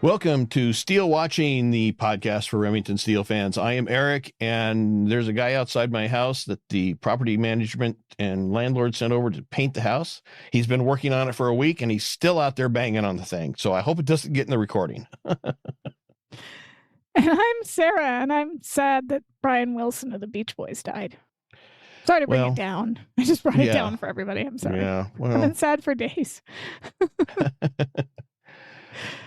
Welcome to Steele Watching, the podcast for Remington Steele fans. I am Eric, and there's a guy outside my house that the property management and landlord sent over to paint the house. He's been working on it for a week, and he's still out there banging on the thing. So I hope it doesn't get in the recording. And I'm Sara, and I'm sad that Brian Wilson of the Beach Boys died. Sorry to bring it down. I just brought it down for everybody. I'm sorry. Yeah, I've been sad for days.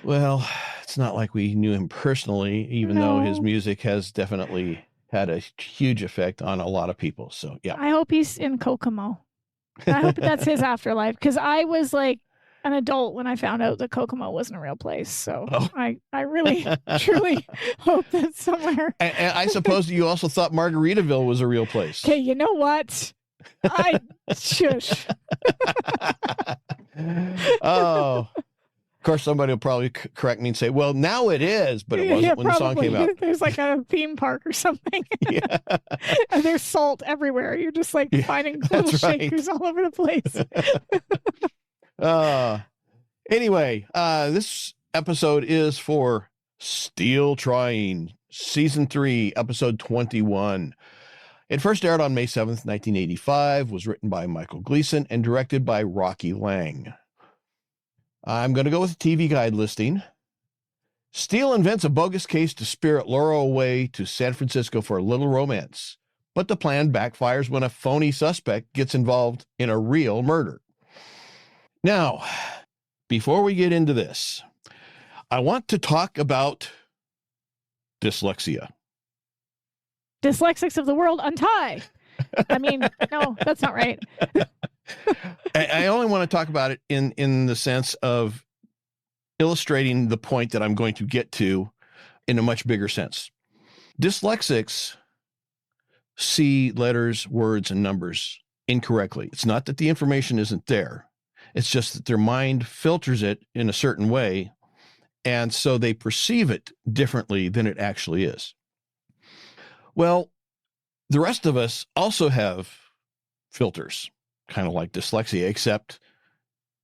Well, it's not like we knew him personally, even though his music has definitely had a huge effect on a lot of people. So, yeah. I hope he's in Kokomo. I hope that's his afterlife, because I was like an adult when I found out that Kokomo wasn't a real place. So I really, truly hope that's somewhere. And I suppose you also thought Margaritaville was a real place. Okay, you know what? Shush. Oh. Of course, somebody will probably correct me and say, well, now it is, but it wasn't when the song came out. There's like a theme park or something. Yeah. And there's salt everywhere. You're just like finding little shakers all over the place. Anyway, this episode is for Steele Trying, Season 3, Episode 21. It first aired on May 7th, 1985, was written by Michael Gleason and directed by Rocky Lang. I'm going to go with the TV Guide listing. Steele invents a bogus case to spirit Laura away to San Francisco for a little romance, but the plan backfires when a phony suspect gets involved in a real murder. Now, before we get into this, I want to talk about dyslexia. Dyslexics of the world, untie. I mean, no, that's not right. I only want to talk about it in the sense of illustrating the point that I'm going to get to in a much bigger sense. Dyslexics see letters, words, and numbers incorrectly. It's not that the information isn't there. It's just that their mind filters it in a certain way, and so they perceive it differently than it actually is. Well, the rest of us also have filters, kind of like dyslexia, except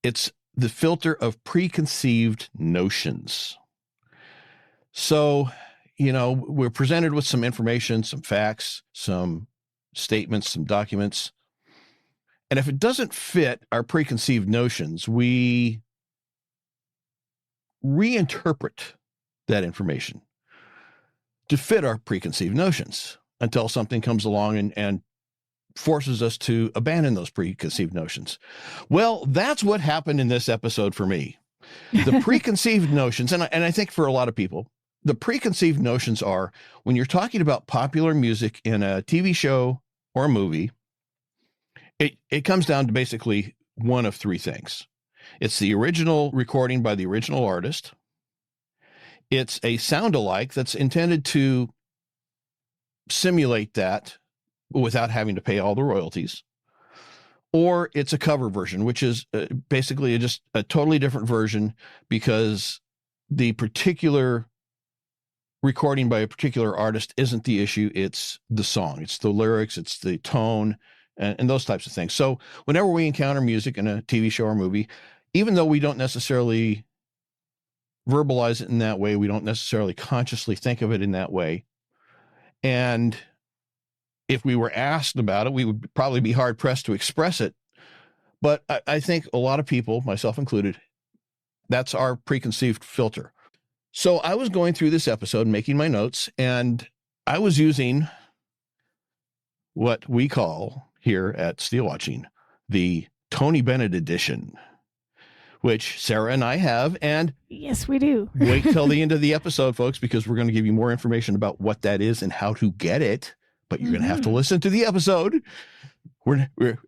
it's the filter of preconceived notions. So, we're presented with some information, some facts, some statements, some documents. And if it doesn't fit our preconceived notions, we reinterpret that information to fit our preconceived notions until something comes along and forces us to abandon those preconceived notions. Well, that's what happened in this episode for me. The preconceived notions, and I think for a lot of people, the preconceived notions are when you're talking about popular music in a TV show or a movie, it comes down to basically one of three things. It's the original recording by the original artist. It's a sound-alike that's intended to simulate that without having to pay all the royalties, or it's a cover version, which is basically just a totally different version because the particular recording by a particular artist isn't the issue. It's the song, it's the lyrics, it's the tone, and those types of things. So whenever we encounter music in a TV show or movie, even though we don't necessarily verbalize it in that way, we don't necessarily consciously think of it in that way, and if we were asked about it, we would probably be hard pressed to express it. But I think a lot of people, myself included, that's our preconceived filter. So I was going through this episode, making my notes, and I was using what we call here at SteeleWatching the Tony Bennett edition, which Sara and I have. And yes, we do. Wait till the end of the episode, folks, because we're going to give you more information about what that is and how to get it. But you're going to have to listen to the episode.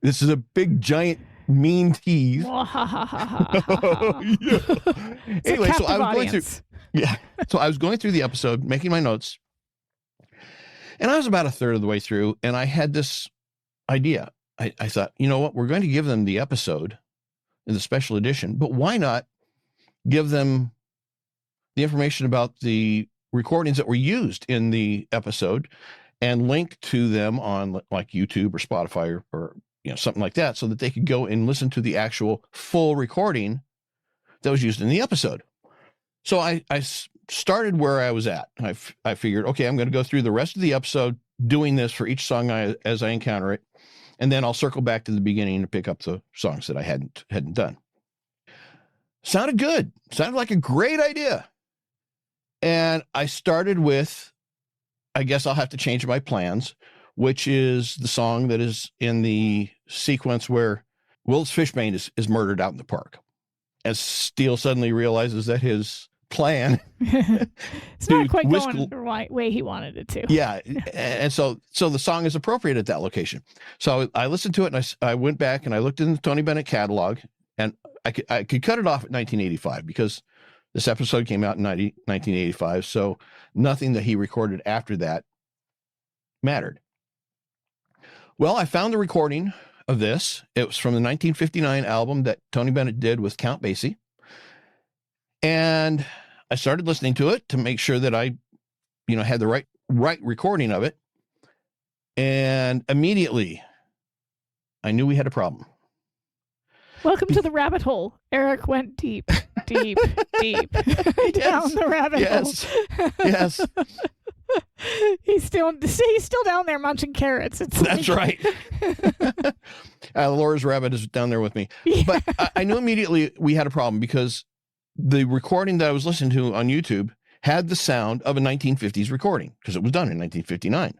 This is a big, giant, mean tease. Yeah. Anyway, so I was going through. Yeah. So I was going through the episode, making my notes, and I was about a third of the way through, and I had this idea. I thought, you know what? We're going to give them the episode in the special edition, but why not give them the information about the recordings that were used in the episode and link to them on like YouTube or Spotify or something like that, so that they could go and listen to the actual full recording that was used in the episode. So I started where I was at. I figured, okay, I'm going to go through the rest of the episode doing this for each song as I encounter it, and then I'll circle back to the beginning and pick up the songs that I hadn't done. Sounded good. Sounded like a great idea. And I started with, I guess I'll have to change my plans, which is the song that is in the sequence where Willis Fishbane is murdered out in the park. As Steele suddenly realizes that his plan it's not quite going the right way he wanted it to. Yeah. And so the song is appropriate at that location. So I listened to it, and I went back and I looked in the Tony Bennett catalog, and I could cut it off at 1985 because this episode came out in 1985. So nothing that he recorded after that mattered. Well, I found the recording of this. It was from the 1959 album that Tony Bennett did with Count Basie. And I started listening to it to make sure that I, had the right recording of it. And immediately I knew we had a problem. Welcome to the rabbit hole. Eric went deep down the rabbit hole. Yes. He's still down there munching carrots. That's right. Laura's rabbit is down there with me. Yeah. But I knew immediately we had a problem because the recording that I was listening to on YouTube had the sound of a 1950s recording because it was done in 1959.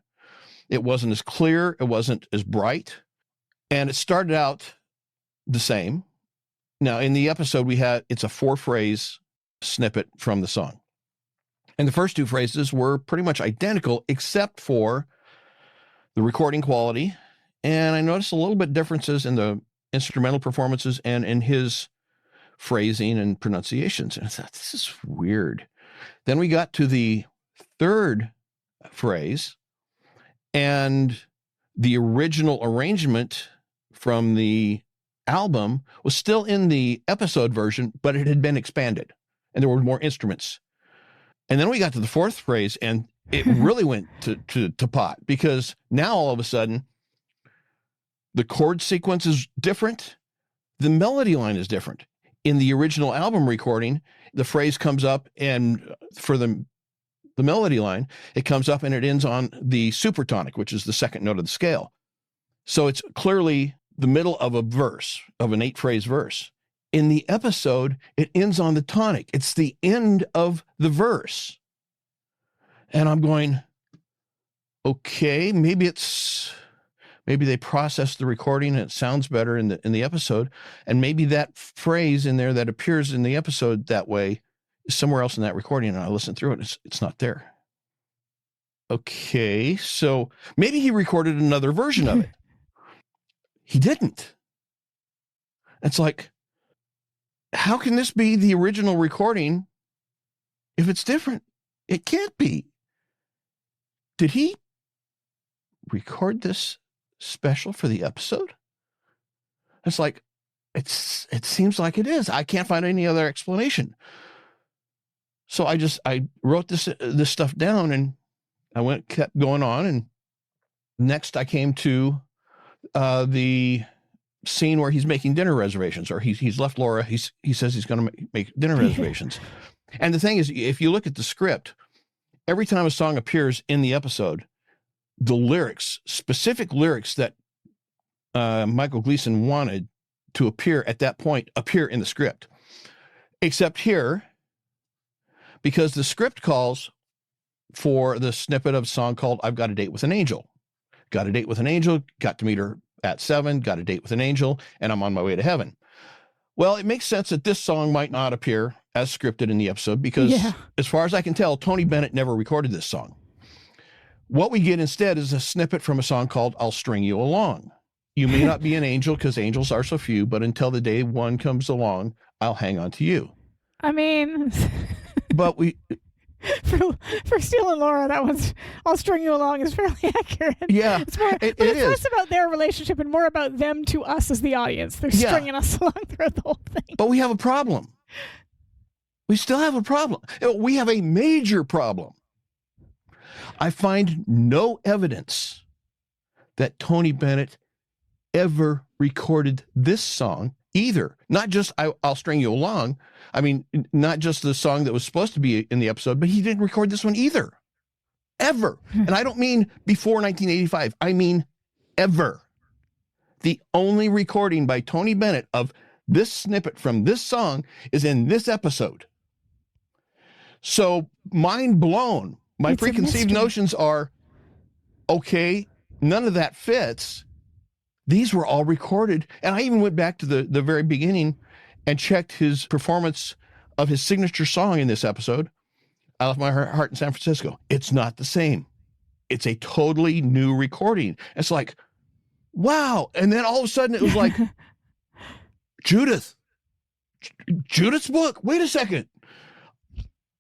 It wasn't as clear. It wasn't as bright. And it started out the same. Now, in the episode it's a 4-phrase snippet from the song. And the first 2 phrases were pretty much identical, except for the recording quality. And I noticed a little bit differences in the instrumental performances and in his phrasing and pronunciations. And I thought, this is weird. Then we got to the 3rd phrase, and the original arrangement from the album was still in the episode version, but it had been expanded and there were more instruments. And then we got to the 4th phrase, and it really went to pot, because now all of a sudden the chord sequence is different. The melody line is different. In the original album recording, the phrase comes up, and for the melody line, it comes up and it ends on the supertonic, which is the 2nd note of the scale. So it's clearly the middle of a verse, of an 8-phrase verse. In the episode, it ends on the tonic. It's the end of the verse. And I'm going, okay, maybe they processed the recording and it sounds better in the episode. And maybe that phrase in there that appears in the episode that way is somewhere else in that recording. And I listened through it. It's not there. Okay. So maybe he recorded another version of it. He didn't. It's like, how can this be the original recording if it's different? It can't be. Did he record this special for the episode? It's like, it seems like it is. I can't find any other explanation. So I wrote this stuff down, and I kept going on. And next I came to the scene where he's making dinner reservations, or he's left Laura. He says he's going to make dinner reservations. And the thing is, if you look at the script, every time a song appears in the episode, the lyrics, specific lyrics that Michael Gleason wanted to appear at that point, appear in the script. Except here, because the script calls for the snippet of a song called I've Got a Date with an Angel. Got a date with an angel, got to meet her at 7, got a date with an angel, and I'm on my way to heaven. Well, it makes sense that this song might not appear as scripted in the episode because, as far as I can tell, Tony Bennett never recorded this song. What we get instead is a snippet from a song called I'll String You Along. You may not be an angel because angels are so few, but until the day one comes along, I'll hang on to you. I mean, but for Steele and Laura, that was I'll String You Along is fairly accurate. Yeah, it's less about their relationship and more about them to us as the audience. They're stringing us along throughout the whole thing. But we have a problem. We still have a problem. We have a major problem. I find no evidence that Tony Bennett ever recorded this song either. Not just I'll String You Along. I mean, not just the song that was supposed to be in the episode, but he didn't record this one either. Ever. And I don't mean before 1985. I mean ever. The only recording by Tony Bennett of this snippet from this song is in this episode. So, mind blown. My preconceived notions are, okay, none of that fits. These were all recorded. And I even went back to the very beginning and checked his performance of his signature song in this episode, I Left My Heart in San Francisco. It's not the same. It's a totally new recording. It's like, wow. And then all of a sudden it was like, Judith's book. Wait a second.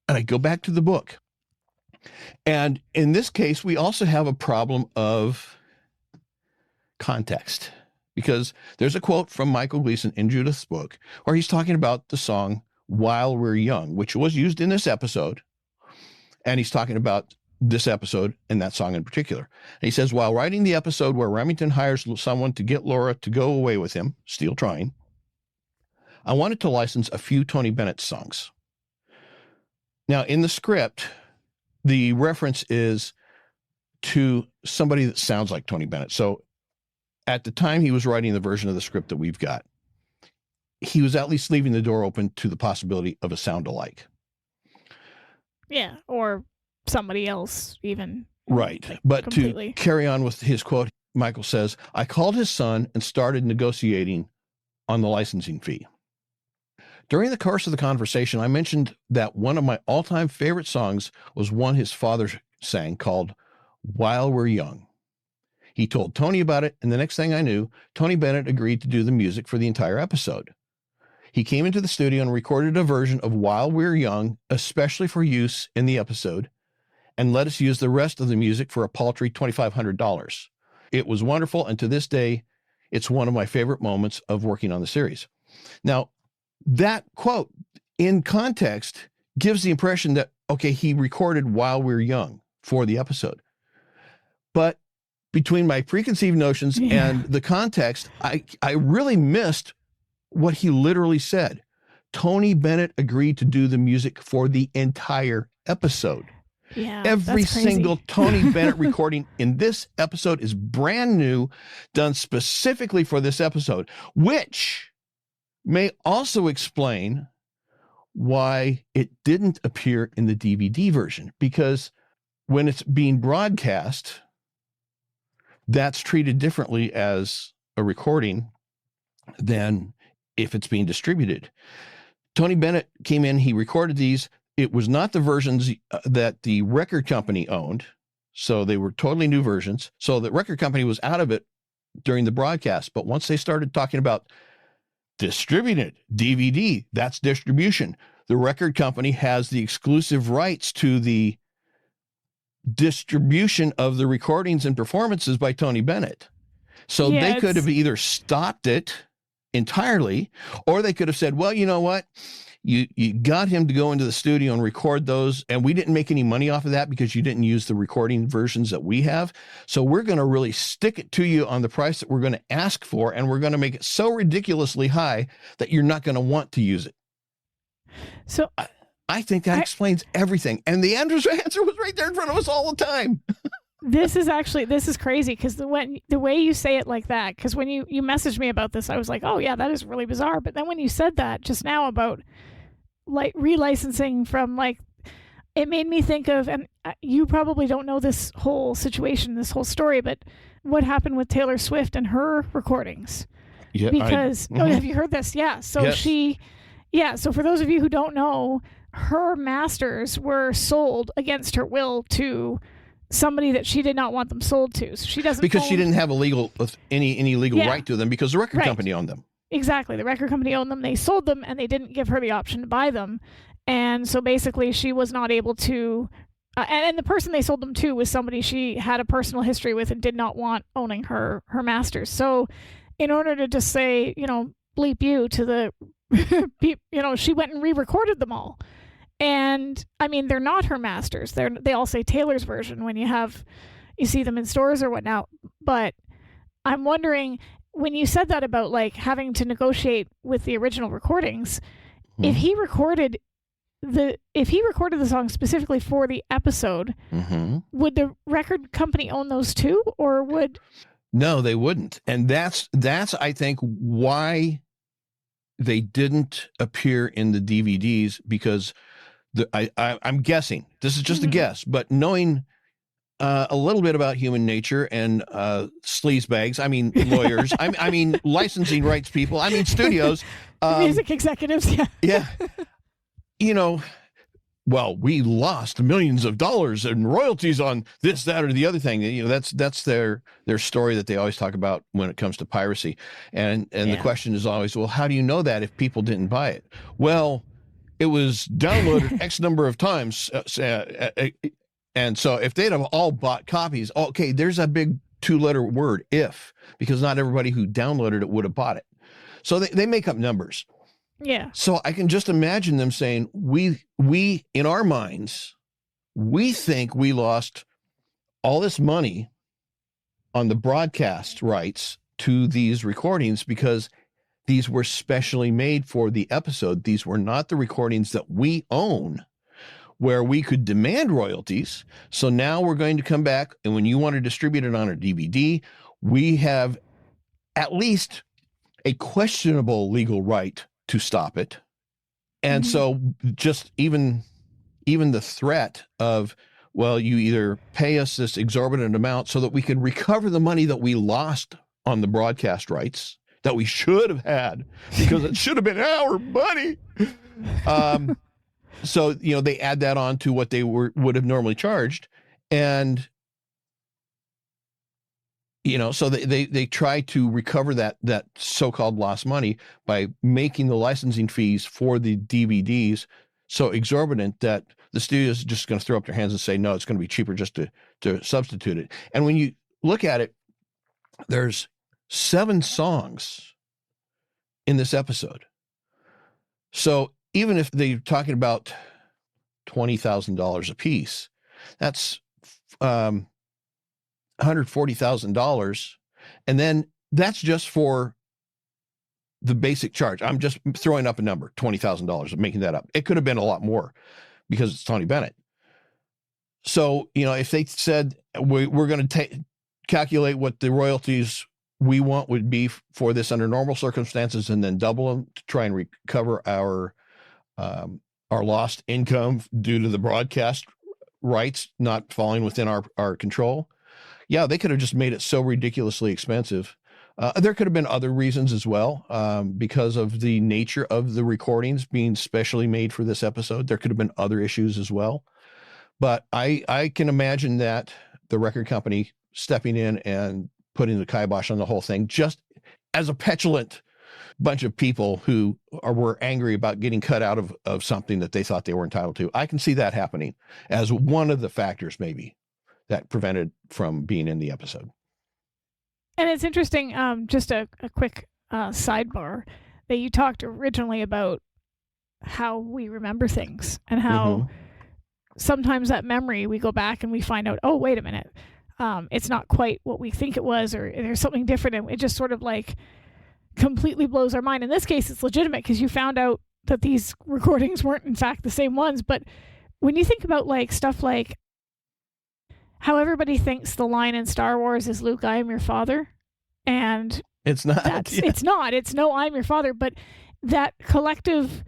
And I go back to the book. And in this case, we also have a problem of context, because there's a quote from Michael Gleason in Judith's book where he's talking about the song While We're Young, which was used in this episode. And he's talking about this episode and that song in particular. And he says, while writing the episode where Remington hires someone to get Laura to go away with him, Steele Trying, I wanted to license a few Tony Bennett songs. Now, in the script, the reference is to somebody that sounds like Tony Bennett. So at the time he was writing the version of the script that we've got, he was at least leaving the door open to the possibility of a sound alike. Yeah, or somebody else even. Right. Like, but completely. To carry on with his quote, Michael says, I called his son and started negotiating on the licensing fee. During the course of the conversation, I mentioned that one of my all-time favorite songs was one his father sang called While We're Young. He told Tony about it, and the next thing I knew, Tony Bennett agreed to do the music for the entire episode. He came into the studio and recorded a version of While We're Young, especially for use in the episode, and let us use the rest of the music for a paltry $2,500. It was wonderful, and to this day, it's one of my favorite moments of working on the series. Now, that quote in context gives the impression that, okay, he recorded While We're Young for the episode. But between my preconceived notions and the context, I really missed what he literally said. Tony Bennett agreed to do the music for the entire episode. Yeah, every single Tony Bennett recording in this episode is brand new, done specifically for this episode, which may also explain why it didn't appear in the DVD version, because when it's being broadcast, that's treated differently as a recording than if it's being distributed. Tony Bennett came in, he recorded these. It was not the versions that the record company owned, so they were totally new versions. So the record company was out of it during the broadcast, but once they started talking about distributed DVD, that's distribution. The record company has the exclusive rights to the distribution of the recordings and performances by Tony Bennett. So they could have either stopped it entirely, or they could have said, well, you know what? You got him to go into the studio and record those, and we didn't make any money off of that because you didn't use the recording versions that we have. So we're going to really stick it to you on the price that we're going to ask for, and we're going to make it so ridiculously high that you're not going to want to use it. So I think that explains everything. And the answer was right there in front of us all the time. This is crazy, because the way you say it like that, because when you messaged me about this, I was like, oh yeah, that is really bizarre. But then when you said that just now about like relicensing from, like, it made me think of, and you probably don't know this whole situation, this whole story, but what happened with Taylor Swift and her recordings? Yeah, because have you heard this? Yeah. So yes. So for those of you who don't know, her masters were sold against her will to somebody that she did not want them sold to. So she doesn't, because she didn't have any legal right to them, because the record company owned them. Exactly. The record company owned them. They sold them, and they didn't give her the option to buy them. And so basically she was not able to, and the person they sold them to was somebody she had a personal history with and did not want owning her masters. So in order to just say, bleep you to the, she went and re-recorded them all. And I mean, they're not her masters. They all say Taylor's version when you see them in stores or whatnot. But I'm wondering, when you said that about like having to negotiate with the original recordings, if he recorded the song specifically for the episode, would the record company own those too, or would? No, they wouldn't. And that's I think why they didn't appear in the DVDs, because I'm guessing, this is just a guess, but knowing a little bit about human nature and sleazebags, I mean lawyers, I mean licensing rights people, I mean studios, music executives, yeah. You know, well, we lost millions of dollars in royalties on this, that, or the other thing. You know, that's their story that they always talk about when it comes to piracy. And the question is always, well, how do you know that if people didn't buy it? Well, it was downloaded X number of times. And so if they'd have all bought copies, okay, there's a big 2-letter word, if, because not everybody who downloaded it would have bought it. So they make up numbers. Yeah. So I can just imagine them saying, we in our minds, we think we lost all this money on the broadcast rights to these recordings because these were specially made for the episode. These were not the recordings that we own, where we could demand royalties. So now we're going to come back, and when you want to distribute it on a DVD, we have at least a questionable legal right to stop it. And so just even the threat of, well, you either pay us this exorbitant amount so that we can recover the money that we lost on the broadcast rights that we should have had, because it should have been our money. So, you know, they add that on to what they would have normally charged. And, you know, so they try to recover that so-called lost money by making the licensing fees for the DVDs so exorbitant that the studio is just going to throw up their hands and say, no, it's going to be cheaper just to substitute it. And when you look at it, there's 7 songs in this episode. So even if they're talking about $20,000 a piece, that's $140,000. And then that's just for the basic charge. I'm just throwing up a number, $20,000, making that up. It could have been a lot more because it's Tony Bennett. So, you know, if they said we're going to calculate what the royalties we want would be for this under normal circumstances and then double them to try and recover our lost income due to the broadcast rights not falling within our control. Yeah, they could have just made it so ridiculously expensive. There could have been other reasons as well, because of the nature of the recordings being specially made for this episode. There could have been other issues as well. But I can imagine that the record company stepping in and putting the kibosh on the whole thing, just as a petulant bunch of people who were angry about getting cut out of something that they thought they were entitled to. I can see that happening as one of the factors maybe that prevented from being in the episode. And it's interesting, just a quick sidebar, that you talked originally about how we remember things and how sometimes that memory, we go back and we find out, oh, wait a minute, it's not quite what we think it was, or there's something different, and it just sort of like completely blows our mind. In this case, it's legitimate because you found out that these recordings weren't in fact the same ones. But when you think about like stuff like how everybody thinks the line in Star Wars is Luke, I am your father, and it's not. It's not. It's no, I'm your father. But that collective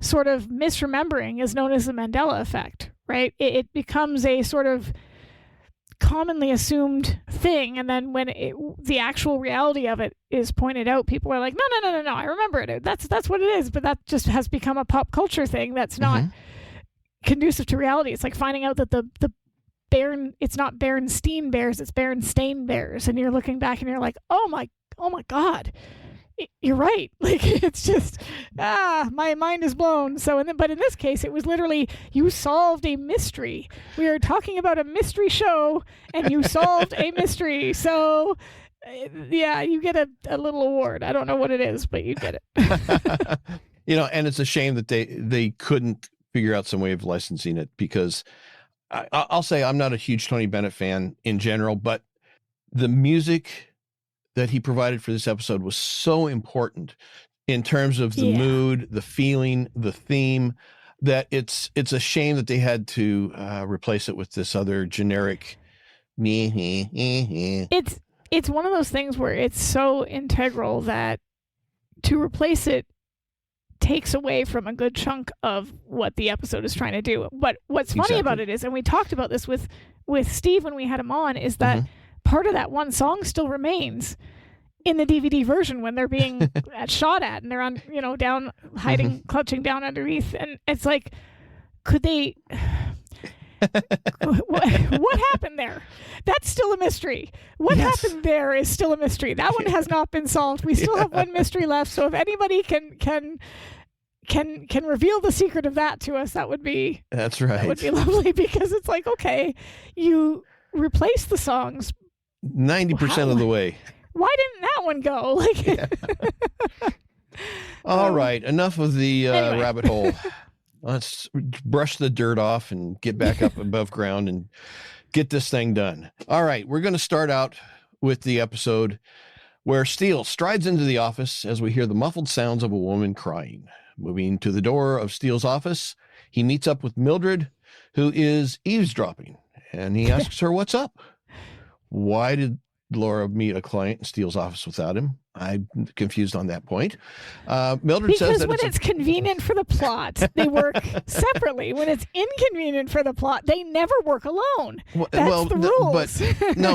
sort of misremembering is known as the Mandela effect, right? It becomes a sort of commonly assumed thing, and then when the actual reality of it is pointed out, people are like, no, I remember it. That's what it is. But that just has become a pop culture thing that's not conducive to reality. It's like finding out that the it's not Berenstain Bears, it's Berenstain Bears, and you're looking back and you're like, oh my God, you're right. Like, it's just my mind is blown. So, but in this case, it was literally, you solved a mystery. We are talking about a mystery show, and you solved a mystery. So, yeah, you get a little award. I don't know what it is, but you get it. You know, and it's a shame that they couldn't figure out some way of licensing it, because I'll say I'm not a huge Tony Bennett fan in general, but the music that he provided for this episode was so important in terms of the mood, the feeling, the theme, that it's a shame that they had to replace it with this other generic. It's one of those things where it's so integral that to replace it takes away from a good chunk of what the episode is trying to do. But what's funny about it is, and we talked about this with Steve when we had him on, is that part of that one song still remains in the DVD version when they're being shot at and they're on, down, hiding, clutching down underneath. And it's like, could they... what happened there? That's still a mystery. What happened there is still a mystery. That one has not been solved. We still have one mystery left. So if anybody can reveal the secret of that to us, that would be That would be lovely, because it's like, okay, you replace the songs 90% of the way. Why didn't that one go? All right, enough of the anyway. Rabbit hole. Let's brush the dirt off and get back up above ground and get this thing done. All right, we're going to start out with the episode where Steele strides into the office as we hear the muffled sounds of a woman crying. Moving to the door of Steele's office, he meets up with Mildred, who is eavesdropping, and he asks her what's up. Why did Laura meet a client in Steele's office without him? I'm confused on that point. Mildred says that when it's convenient for the plot, they work separately. When it's inconvenient for the plot, they never work alone. That's the rules.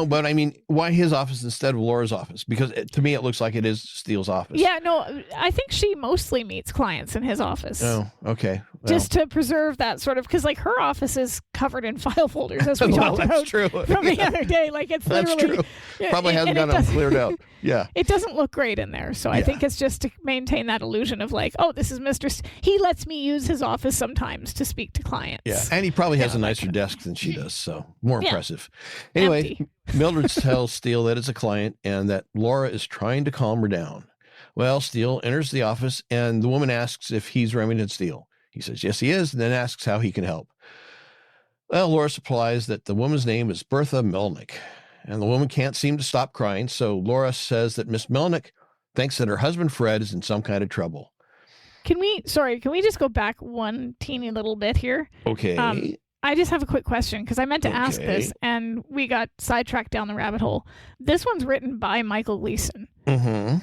But I mean, why his office instead of Laura's office? Because to me, it looks like it is Steele's office. Yeah, no, I think she mostly meets clients in his office. Oh, okay. Well, just to preserve that sort of, because like her office is covered in file folders, as we talked about from the other day. Like it's literally true. Probably hasn't got them cleared out. Yeah, it doesn't look great in there, so I think it's just to maintain that illusion of like, oh, this is he lets me use his office sometimes to speak to clients. Yeah, and he probably has a nicer desk than she does, so more impressive. Anyway, Mildred tells Steele that it's a client and that Laura is trying to calm her down. Well, Steele enters the office and the woman asks if he's Remington Steele. He says yes, he is, and then asks how he can help. Well, Laura supplies that the woman's name is Bertha Melnick. And the woman can't seem to stop crying, so Laura says that Miss Melnick thinks that her husband Fred is in some kind of trouble. Can we just go back one teeny little bit here? Okay. I just have a quick question, because I meant to ask this, and we got sidetracked down the rabbit hole. This one's written by Michael Gleason. Mm-hmm.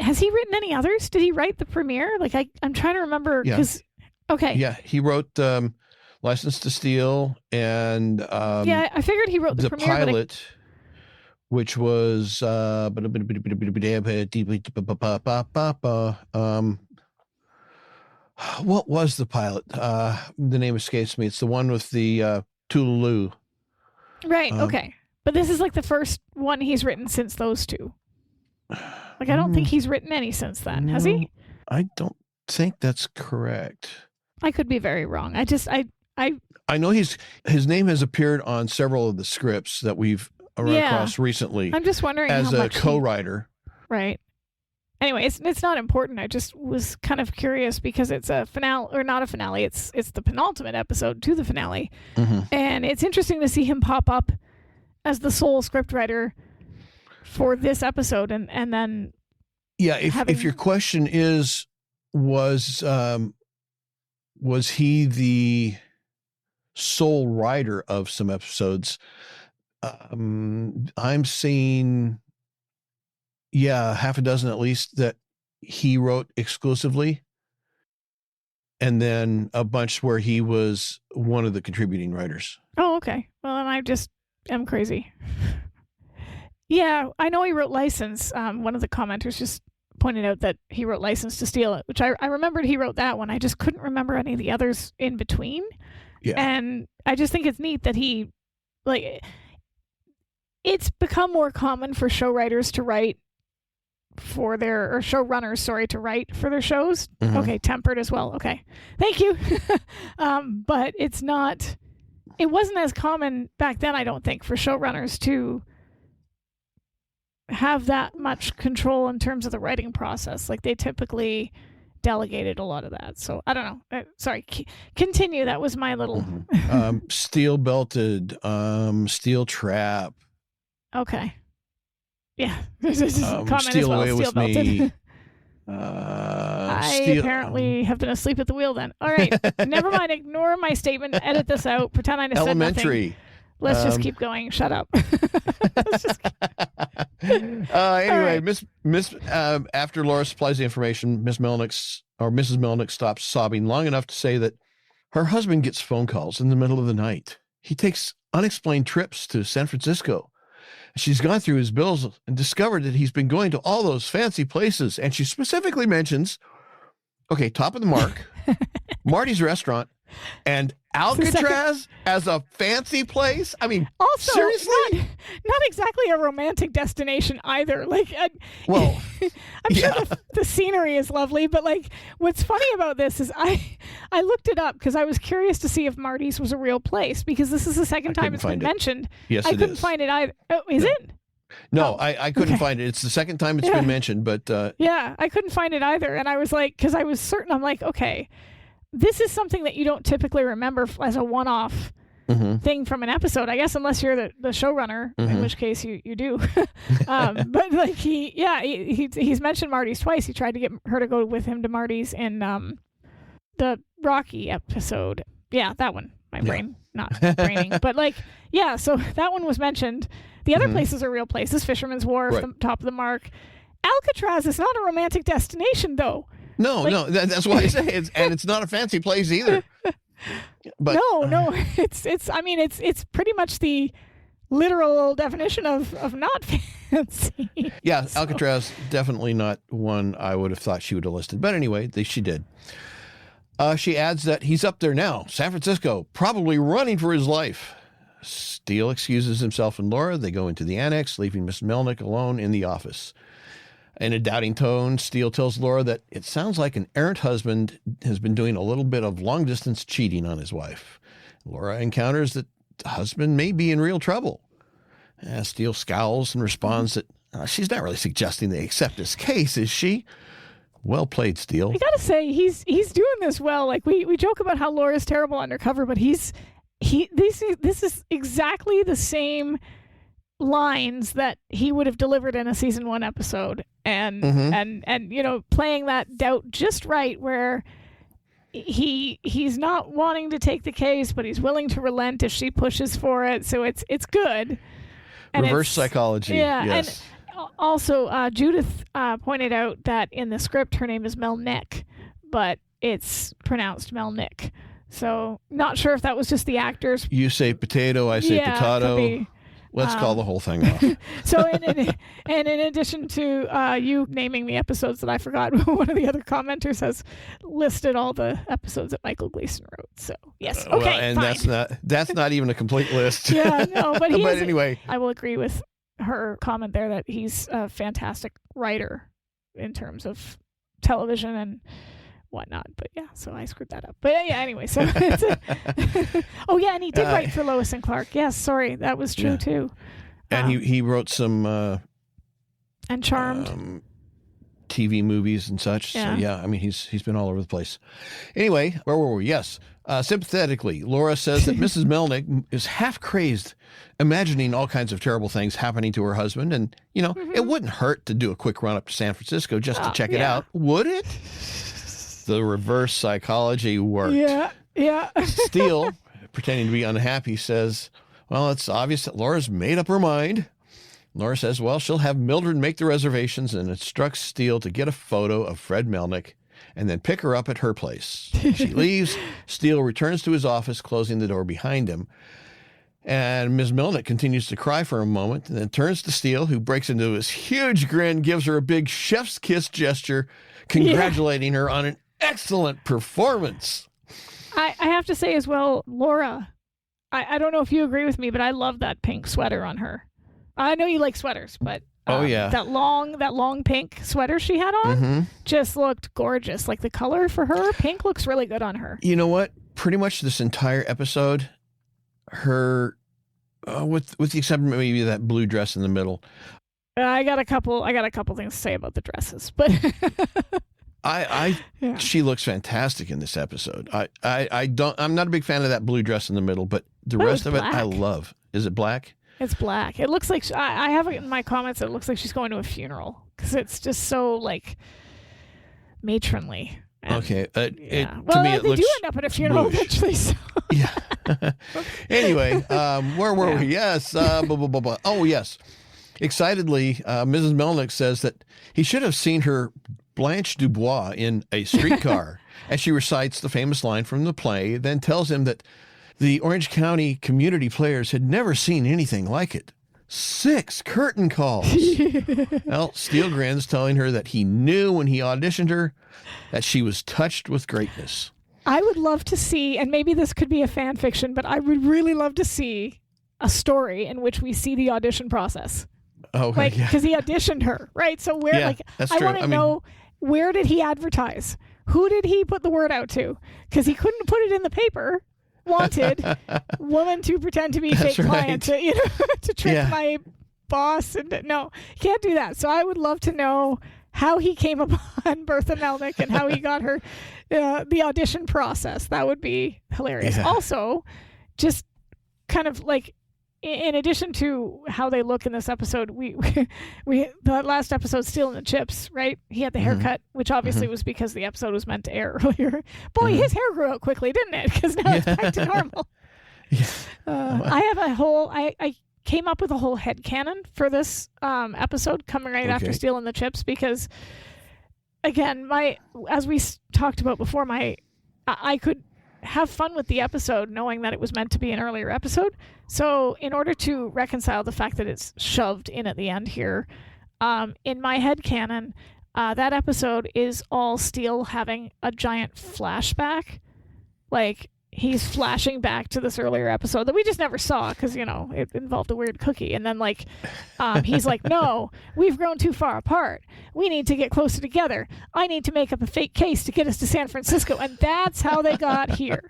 Has he written any others? Did he write the premiere? Like, I'm trying to remember, because... Okay. Yeah, he wrote... License to Steal and I figured he wrote the premiere, pilot, which was what was the pilot? The name escapes me. It's the one with the Tululu. Right. Okay. But this is like the first one he's written since those two. Like I don't think he's written any since then. Has he? I don't think that's correct. I could be very wrong. I know his name has appeared on several of the scripts that we've run across recently. I'm just wondering as how a much co-writer. Right. Anyway, it's not important. I just was kind of curious because it's a finale, or not a finale. It's the penultimate episode to the finale, and it's interesting to see him pop up as the sole scriptwriter for this episode, and then if your question is was he the sole writer of some episodes, I'm seeing half a dozen at least that he wrote exclusively, and then a bunch where he was one of the contributing writers. Oh, okay. Well, then I just am crazy. Yeah, I know he wrote License. One of the commenters just pointed out that he wrote License to Steal, which I remembered he wrote that one. I just couldn't remember any of the others in between. Yeah. And I just think it's neat that he, like, it's become more common for show writers to write for their, or showrunners, to write for their shows. Okay, tempered as well. Okay, thank you. But it wasn't as common back then, I don't think, for showrunners to have that much control in terms of the writing process. Like, they typically delegated a lot of that. So I don't know. Sorry, continue. That was my little Steele belted, Steele trap. Okay. Yeah. This is a comment as Steal well. away Steele with belted. me. I apparently have been asleep at the wheel then. All right. Never mind. Ignore my statement. Edit this out. Pretend I just said nothing. Elementary. Let's just keep going. Shut up. Anyway, right. Miss after Laura supplies the information, Mrs. Melnick stops sobbing long enough to say that her husband gets phone calls in the middle of the night. He takes unexplained trips to San Francisco. She's gone through his bills and discovered that he's been going to all those fancy places. And she specifically mentions, Top of the Mark, Marty's Restaurant, and Alcatraz as a fancy place. I mean, also, seriously? Not exactly a romantic destination either. Like, well, I'm sure the scenery is lovely, but like, what's funny about this is I looked it up because I was curious to see if Marty's was a real place, because this is the second time it's been mentioned. Yes, I couldn't find it either. Oh, is it? No, I couldn't find it. It's the second time it's been mentioned, but I couldn't find it either. And I was like, because I was certain, I'm like, okay, this is something that you don't typically remember as a one-off thing from an episode, I guess, unless you're the showrunner, in which case you do. But like he's mentioned Marty's twice. He tried to get her to go with him to Marty's in the Rocky episode. Yeah, that one. My brain not braining, but like, yeah. So that one was mentioned. The other places are real places. Fisherman's Wharf, the Top of the Mark. Alcatraz is not a romantic destination, though. No, that's why I say it's not a fancy place either. But no, it's pretty much the literal definition of not fancy. Yeah, so. Alcatraz, definitely not one I would have thought she would have listed. But anyway, she did. She adds that he's up there now, San Francisco, probably running for his life. Steele excuses himself and Laura. They go into the annex, leaving Miss Melnick alone in the office. In a doubting tone, Steele tells Laura that it sounds like an errant husband has been doing a little bit of long-distance cheating on his wife. Laura encounters that the husband may be in real trouble. Steele scowls and responds that she's not really suggesting they accept his case, is she? Well played, Steele. I gotta say, he's doing this well. Like we joke about how Laura's terrible undercover, but this is exactly the same lines that he would have delivered in a season 1 episode, and playing that doubt just right, where he's not wanting to take the case, but he's willing to relent if she pushes for it. So it's good. And reverse psychology. Yeah. Yes. And also, Judith pointed out that in the script her name is Melnick, but it's pronounced Melnick. So not sure if that was just the actors. You say potato, I say potato. Let's call the whole thing off. So, in addition to you naming the episodes that I forgot, one of the other commenters has listed all the episodes that Michael Gleason wrote. So, yes, okay, well, and fine. that's not even a complete list. Yeah, no, but anyway, I will agree with her comment there that he's a fantastic writer in terms of television and whatnot. But yeah, so I screwed that up. But yeah, anyway, so it's and he did write for Lois and Clark. Yes, sorry, that was true too. And he wrote some and Charmed TV movies and such. Yeah. So yeah, I mean he's been all over the place. Anyway, where were we? Yes. Sympathetically, Laura says that Mrs. Melnick is half crazed, imagining all kinds of terrible things happening to her husband, and it wouldn't hurt to do a quick run up to San Francisco just to check it out, would it? The reverse psychology worked. Yeah. Steele, pretending to be unhappy, says, well, it's obvious that Laura's made up her mind. Laura says, well, she'll have Mildred make the reservations, and instructs Steele to get a photo of Fred Melnick and then pick her up at her place. She leaves. Steele returns to his office, closing the door behind him. And Ms. Melnick continues to cry for a moment and then turns to Steele, who breaks into his huge grin, gives her a big chef's kiss gesture, congratulating her on an excellent performance. I have to say as well, Laura, I don't know if you agree with me, but I love that pink sweater on her. I know you like sweaters, but that long pink sweater she had on just looked gorgeous. Like the color for her, pink looks really good on her. You know what? Pretty much this entire episode, her, with the exception of maybe that blue dress in the middle. I got a couple things to say about the dresses, but She looks fantastic in this episode. I'm not a big fan of that blue dress in the middle, but the rest of it I love. Is it black? It's black. It looks like I have it in my comments. It looks like she's going to a funeral because it's just so like matronly. Okay. To me, it looks do end up at a funeral eventually. So. Yeah. Anyway, where were we? Yes. Blah, blah, blah, blah. Oh, yes. Excitedly, Mrs. Melnick says that he should have seen her Blanche Dubois in a streetcar as she recites the famous line from the play, then tells him that the Orange County community players had never seen anything like it. 6 curtain calls. Well, Steele grins, telling her that he knew when he auditioned her that she was touched with greatness. I would love to see, and maybe this could be a fan fiction, but I would really love to see a story in which we see the audition process. Oh, like, because he auditioned her, right? So where, that's I true. want to know, where did he advertise? Who did he put the word out to? Because he couldn't put it in the paper. Wanted woman to pretend to be fake client to, to trick my boss, and no, can't do that. So I would love to know how he came upon Bertha Melnick and how he got her the audition process. That would be hilarious. Yeah. Also, just kind of like, in addition to how they look in this episode, we the last episode, Steele In The Chips, right? He had the haircut, which obviously was because the episode was meant to air earlier. Boy, his hair grew out quickly, didn't it? Because now it's back to normal. Yeah. I have a whole, I came up with a whole headcanon for this episode coming right after Steele In The Chips, because again, as we talked about before, I could have fun with the episode knowing that it was meant to be an earlier episode. So in order to reconcile the fact that it's shoved in at the end here, in my headcanon, that episode is all Steele having a giant flashback. Like, he's flashing back to this earlier episode that we just never saw because, it involved a weird cookie. And then, he's like, no, we've grown too far apart. We need to get closer together. I need to make up a fake case to get us to San Francisco. And that's how they got here.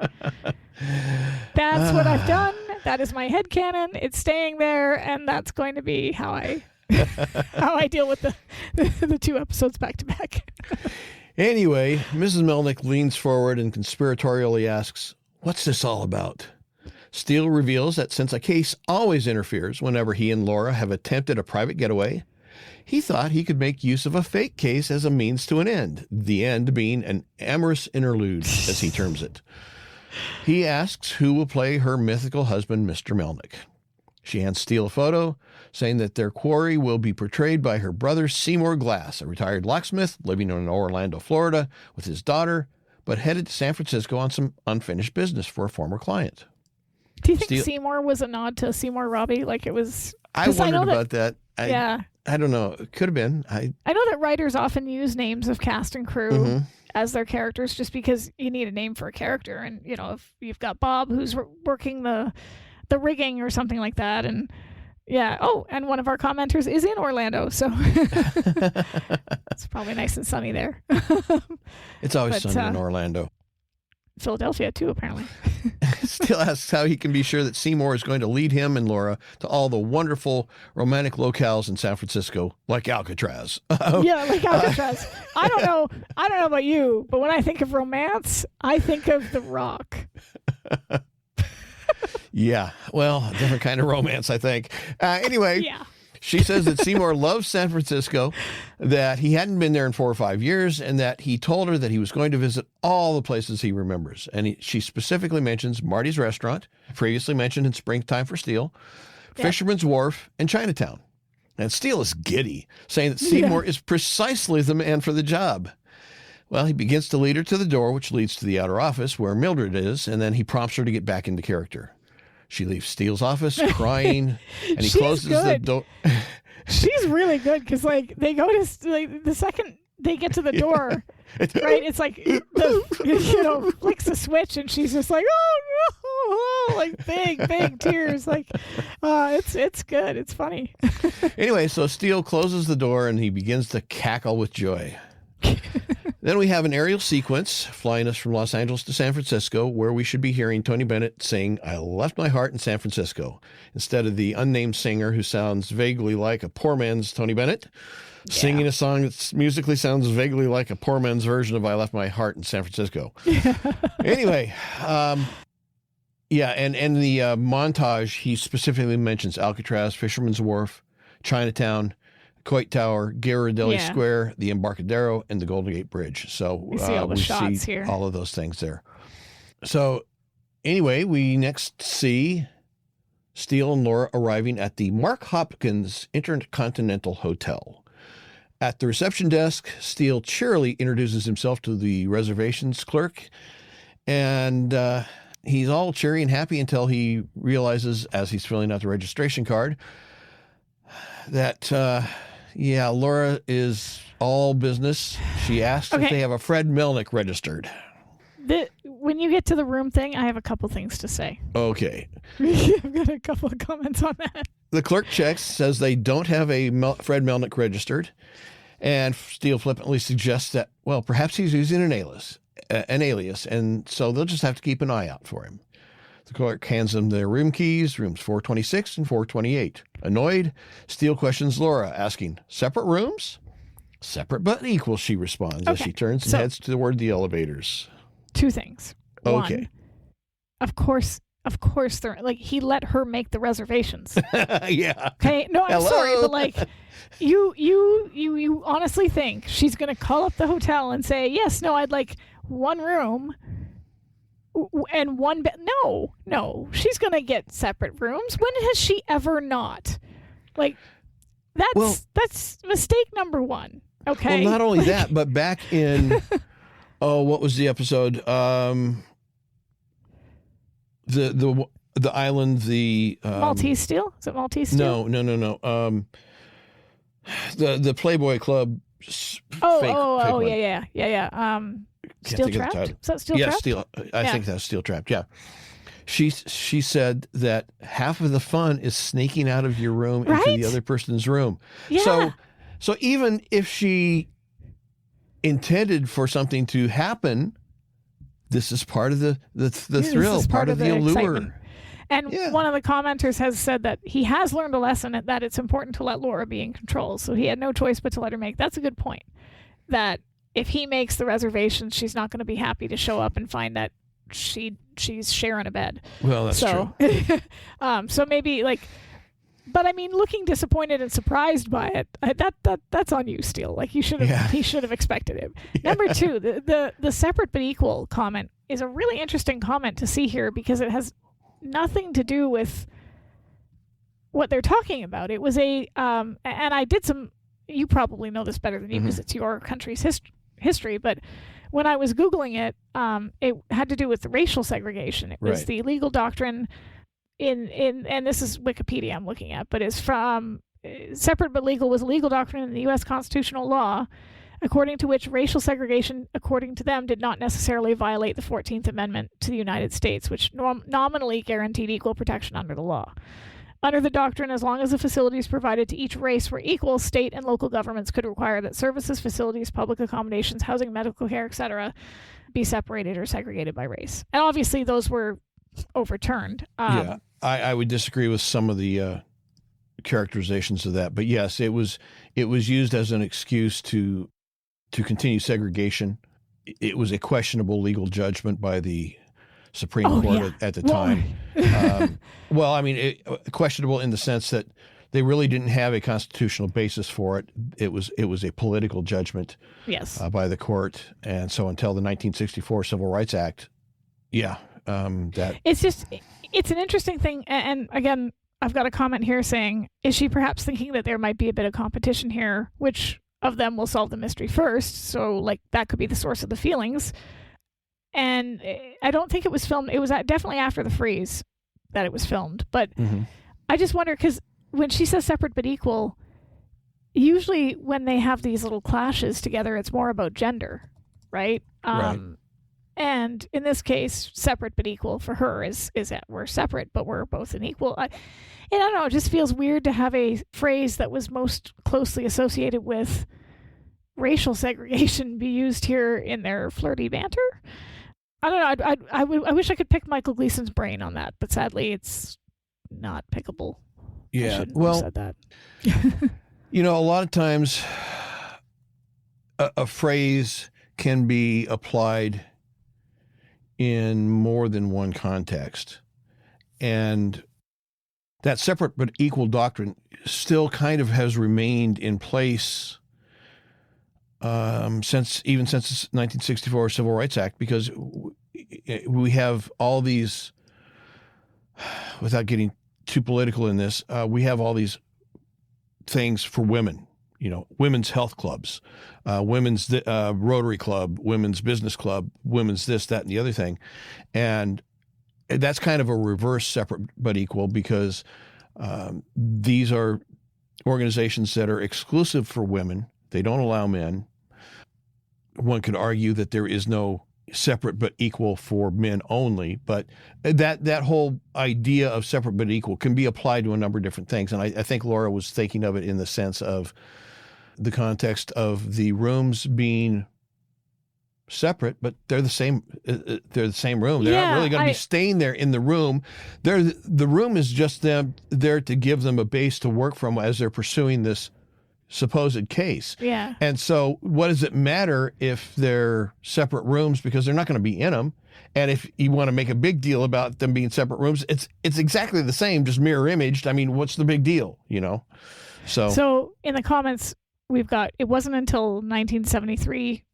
That's what I've done. That is my headcanon. It's staying there. And that's going to be how I deal with the 2 episodes back to back. Anyway, Mrs. Melnick leans forward and conspiratorially asks, "What's this all about?" Steele reveals that since a case always interferes whenever he and Laura have attempted a private getaway, he thought he could make use of a fake case as a means to an end, the end being an amorous interlude, as he terms it. He asks who will play her mythical husband, Mr. Melnick. She hands Steele a photo, saying that their quarry will be portrayed by her brother Seymour Glass, a retired locksmith living in Orlando, Florida, with his daughter, but headed to San Francisco on some unfinished business for a former client. Do you think Seymour was a nod to Seymour Robbie? Like it was... I wondered about that. Yeah. I don't know. It could have been. I know that writers often use names of cast and crew as their characters just because you need a name for a character. And, if you've got Bob who's working the rigging or something like that. And yeah. Oh, and one of our commenters is in Orlando. So it's probably nice and sunny there. It's always sunny in Orlando. Philadelphia too, apparently. Steele asks how he can be sure that Seymour is going to lead him and Laura to all the wonderful romantic locales in San Francisco, like Alcatraz. Yeah, like Alcatraz. I don't know about you, but when I think of romance, I think of The Rock. Yeah, well, a different kind of romance, I think. Anyway, she says that Seymour loves San Francisco, that he hadn't been there in 4 or 5 years, and that he told her that he was going to visit all the places he remembers. And she specifically mentions Marty's Restaurant, previously mentioned in Springtime for Steele, Fisherman's Wharf, and Chinatown. And Steele is giddy, saying that Seymour is precisely the man for the job. Well, he begins to lead her to the door, which leads to the outer office where Mildred is, and then he prompts her to get back into character. She leaves Steele's office crying, and he closes the door. She's really good because, they go to the second they get to the door, right? It's like flicks a switch, and she's just like, oh no, like big tears, it's good, it's funny. Anyway, so Steele closes the door, and he begins to cackle with joy. Then we have an aerial sequence flying us from Los Angeles to San Francisco, where we should be hearing Tony Bennett sing "I Left My Heart in San Francisco," instead of the unnamed singer who sounds vaguely like a poor man's Tony Bennett, singing a song that musically sounds vaguely like a poor man's version of "I Left My Heart in San Francisco." Anyway, and the montage, he specifically mentions Alcatraz, Fisherman's Wharf, Chinatown, Coit Tower, Ghirardelli Square, the Embarcadero, and the Golden Gate Bridge. So we see all the shots here. All of those things there. So anyway, we next see Steele and Laura arriving at the Mark Hopkins Intercontinental Hotel. At the reception desk, Steele cheerily introduces himself to the reservations clerk, and he's all cheery and happy until he realizes, as he's filling out the registration card, that Laura is all business. She asks if they have a Fred Melnick registered. When you get to the room thing, I have a couple things to say. Okay. I've got a couple of comments on that. The clerk checks, says they don't have a Fred Melnick registered, and Steele flippantly suggests that, well, perhaps he's using an alias, and so they'll just have to keep an eye out for him. The clerk hands them their room keys, rooms 426 and 428. Annoyed, Steele questions Laura, asking, "Separate rooms?" "Separate but equal," she responds as she turns and heads toward the elevators. Two things. Okay. One, of course, they're like, he let her make the reservations. Yeah. Okay. No, I'm sorry, but like, you honestly think she's gonna call up the hotel and say, "Yes, no, I'd like one room and one bed"? No, she's gonna get separate rooms. When has she ever not? Like, that's mistake number one. Okay. Well, not only that, but back in what was the episode? The island, the Maltese Steel? Is it Maltese Steel? No. The Playboy Club. Fake yeah. Steel Trapped? Is that Steel Trapped? Steel. I think that's Steel Trapped. Yeah. She said that half of the fun is sneaking out of your room into the other person's room. Yeah. So even if she intended for something to happen, this is part of the thrill, part of the allure. Excitement. And one of the commenters has said that he has learned a lesson that it's important to let Laura be in control. So he had no choice but to let her make. That's a good point. That if he makes the reservations, she's not going to be happy to show up and find that she's sharing a bed. Well, that's true. So maybe like, but I mean, looking disappointed and surprised by it, that's on you, Steele. Like he should have expected it. Yeah. Number two, the separate but equal comment is a really interesting comment to see here because it has nothing to do with what they're talking about. It was and I did some. You probably know this better than you because it's your country's history, but when I was Googling it, it had to do with the racial segregation. It was the legal doctrine and this is Wikipedia I'm looking at, but it's from separate but legal was a legal doctrine in the U.S. constitutional law, according to which racial segregation, according to them, did not necessarily violate the 14th Amendment to the United States, which nominally guaranteed equal protection under the law. Under the doctrine, as long as the facilities provided to each race were equal, state and local governments could require that services, facilities, public accommodations, housing, medical care, etc., be separated or segregated by race. And obviously those were overturned. I would disagree with some of the characterizations of that. But yes, it was used as an excuse to continue segregation. It was a questionable legal judgment by the Supreme Court at the time. Well, I mean, questionable in the sense that they really didn't have a constitutional basis for it. It was a political judgment by the court. And so until the 1964 Civil Rights Act, it's an interesting thing. And again, I've got a comment here saying, is she perhaps thinking that there might be a bit of competition here? Which of them will solve the mystery first? So like that could be the source of the feelings. And I don't think it was filmed. It was definitely after the freeze that it was filmed. But I just wonder, because when she says separate but equal, usually when they have these little clashes together, it's more about gender, right? And in this case, separate but equal for her is that we're separate, but we're both an equal. And I don't know, it just feels weird to have a phrase that was most closely associated with racial segregation be used here in their flirty banter? I don't know. I wish I could pick Michael Gleason's brain on that, but sadly it's not pickable. Yeah. I shouldn't have said that. A lot of times a phrase can be applied in more than one context. And that separate but equal doctrine still kind of has remained in place since the 1964 Civil Rights Act, because we have all these, without getting too political in this, we have all these things for women, women's health clubs, women's Rotary Club, women's business club, women's this, that, and the other thing. And that's kind of a reverse separate but equal, because these are organizations that are exclusive for women. They don't allow men. One could argue that there is no separate but equal for men only, but that whole idea of separate but equal can be applied to a number of different things. And I think Laura was thinking of it in the sense of the context of the rooms being separate, but they're the same. They're the same room. They're not really going to be staying there in the room. The room is just them there to give them a base to work from as they're pursuing this supposed case. Yeah. And so what does it matter if they're separate rooms, because they're not going to be in them? And if you want to make a big deal about them being separate rooms, it's exactly the same, just mirror imaged. I mean, what's the big deal, So in the comments we've got, it wasn't until 1973 ?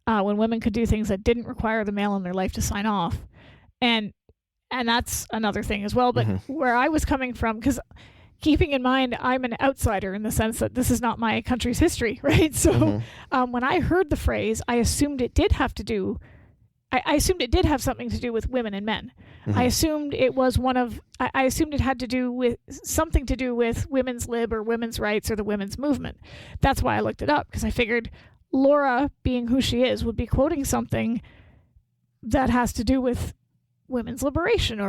When women could do things that didn't require the male in their life to sign off. And that's another thing as well. But where I was coming from, because keeping in mind I'm an outsider in the sense that this is not my country's history, right? So when I heard the phrase, I assumed it did have to do, I assumed it did have something to do with women and men. I assumed it was I assumed it had to do with something to do with women's lib or women's rights or the women's movement. That's why I looked it up, because I figured Laura, being who she is, would be quoting something that has to do with women's liberation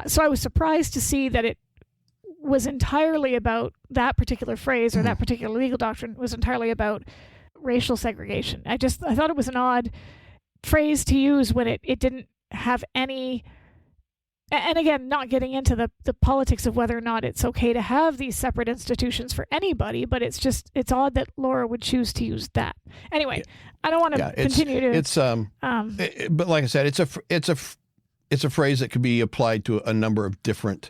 so I was surprised to see that it was entirely about that particular phrase, or that particular legal doctrine was entirely about racial segregation. I thought it was an odd phrase to use when it didn't have any. And again, not getting into the politics of whether or not it's okay to have these separate institutions for anybody, but it's odd that Laura would choose to use that. Anyway, I don't want to continue to. But like I said, it's a phrase that could be applied to a number of different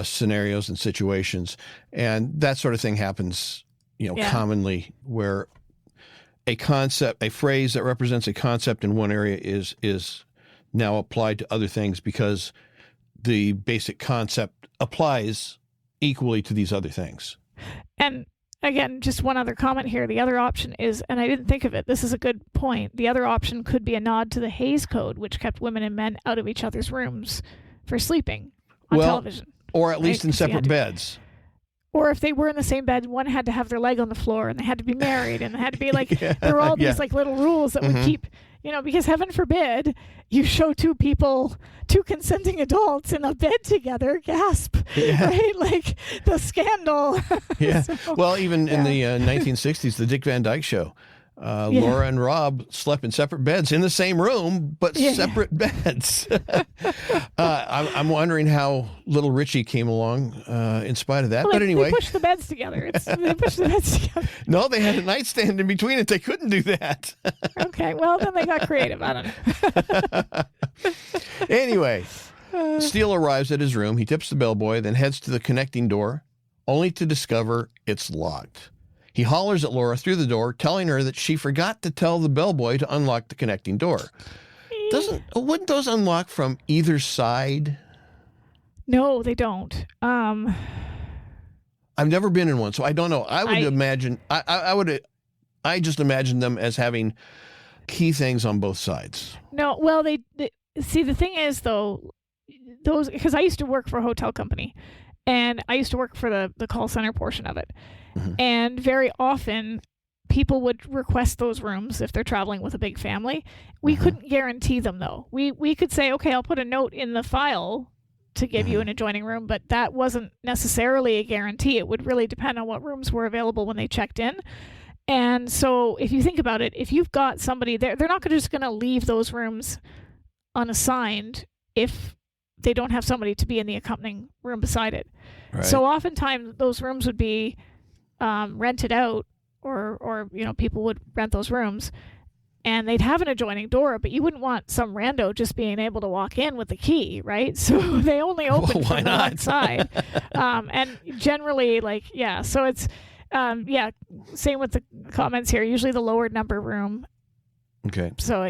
scenarios and situations, and that sort of thing happens, commonly, where a phrase that represents a concept in one area is now applied to other things because the basic concept applies equally to these other things. And again, just one other comment here. The other option is, and I didn't think of it, this is a good point, the other option could be a nod to the Hays Code, which kept women and men out of each other's rooms for sleeping on television. Or at least in separate beds. Or if they were in the same bed, one had to have their leg on the floor, and they had to be married, and they had to be like, there were all these like little rules that would keep, because heaven forbid you show two consenting adults in a bed together, gasp, right? Like the scandal. Yeah. So, well, even in the 1960s, the Dick Van Dyke Show, Laura and Rob slept in separate beds in the same room, but separate beds. I'm wondering how Little Richie came along in spite of that. Well, but anyway. They pushed the beds together. No, they had a nightstand in between it. They couldn't do that. Okay, well, then they got creative. I don't know. Anyway, Steele arrives at his room. He tips the bellboy, then heads to the connecting door, only to discover it's locked. He hollers at Laura through the door, telling her that she forgot to tell the bellboy to unlock the connecting door. Wouldn't those unlock from either side? No, they don't. I've never been in one, so I don't know. I just imagine them as having key things on both sides. No, well, they see, the thing is, though, those, because I used to work for a hotel company, and I used to work for the call center portion of it. And very often people would request those rooms if they're traveling with a big family. We couldn't guarantee them, though. We could say, okay, I'll put a note in the file to give you an adjoining room, but that wasn't necessarily a guarantee. It would really depend on what rooms were available when they checked in. And so if you think about it, if you've got somebody there, they're not just going to leave those rooms unassigned if they don't have somebody to be in the accompanying room beside it. Right. So oftentimes those rooms would be rented out, or people would rent those rooms, and they'd have an adjoining door, but you wouldn't want some rando just being able to walk in with the key, right? So they only open from the one side. And generally, so it's, same with the comments here, usually the lower number room. Okay. So,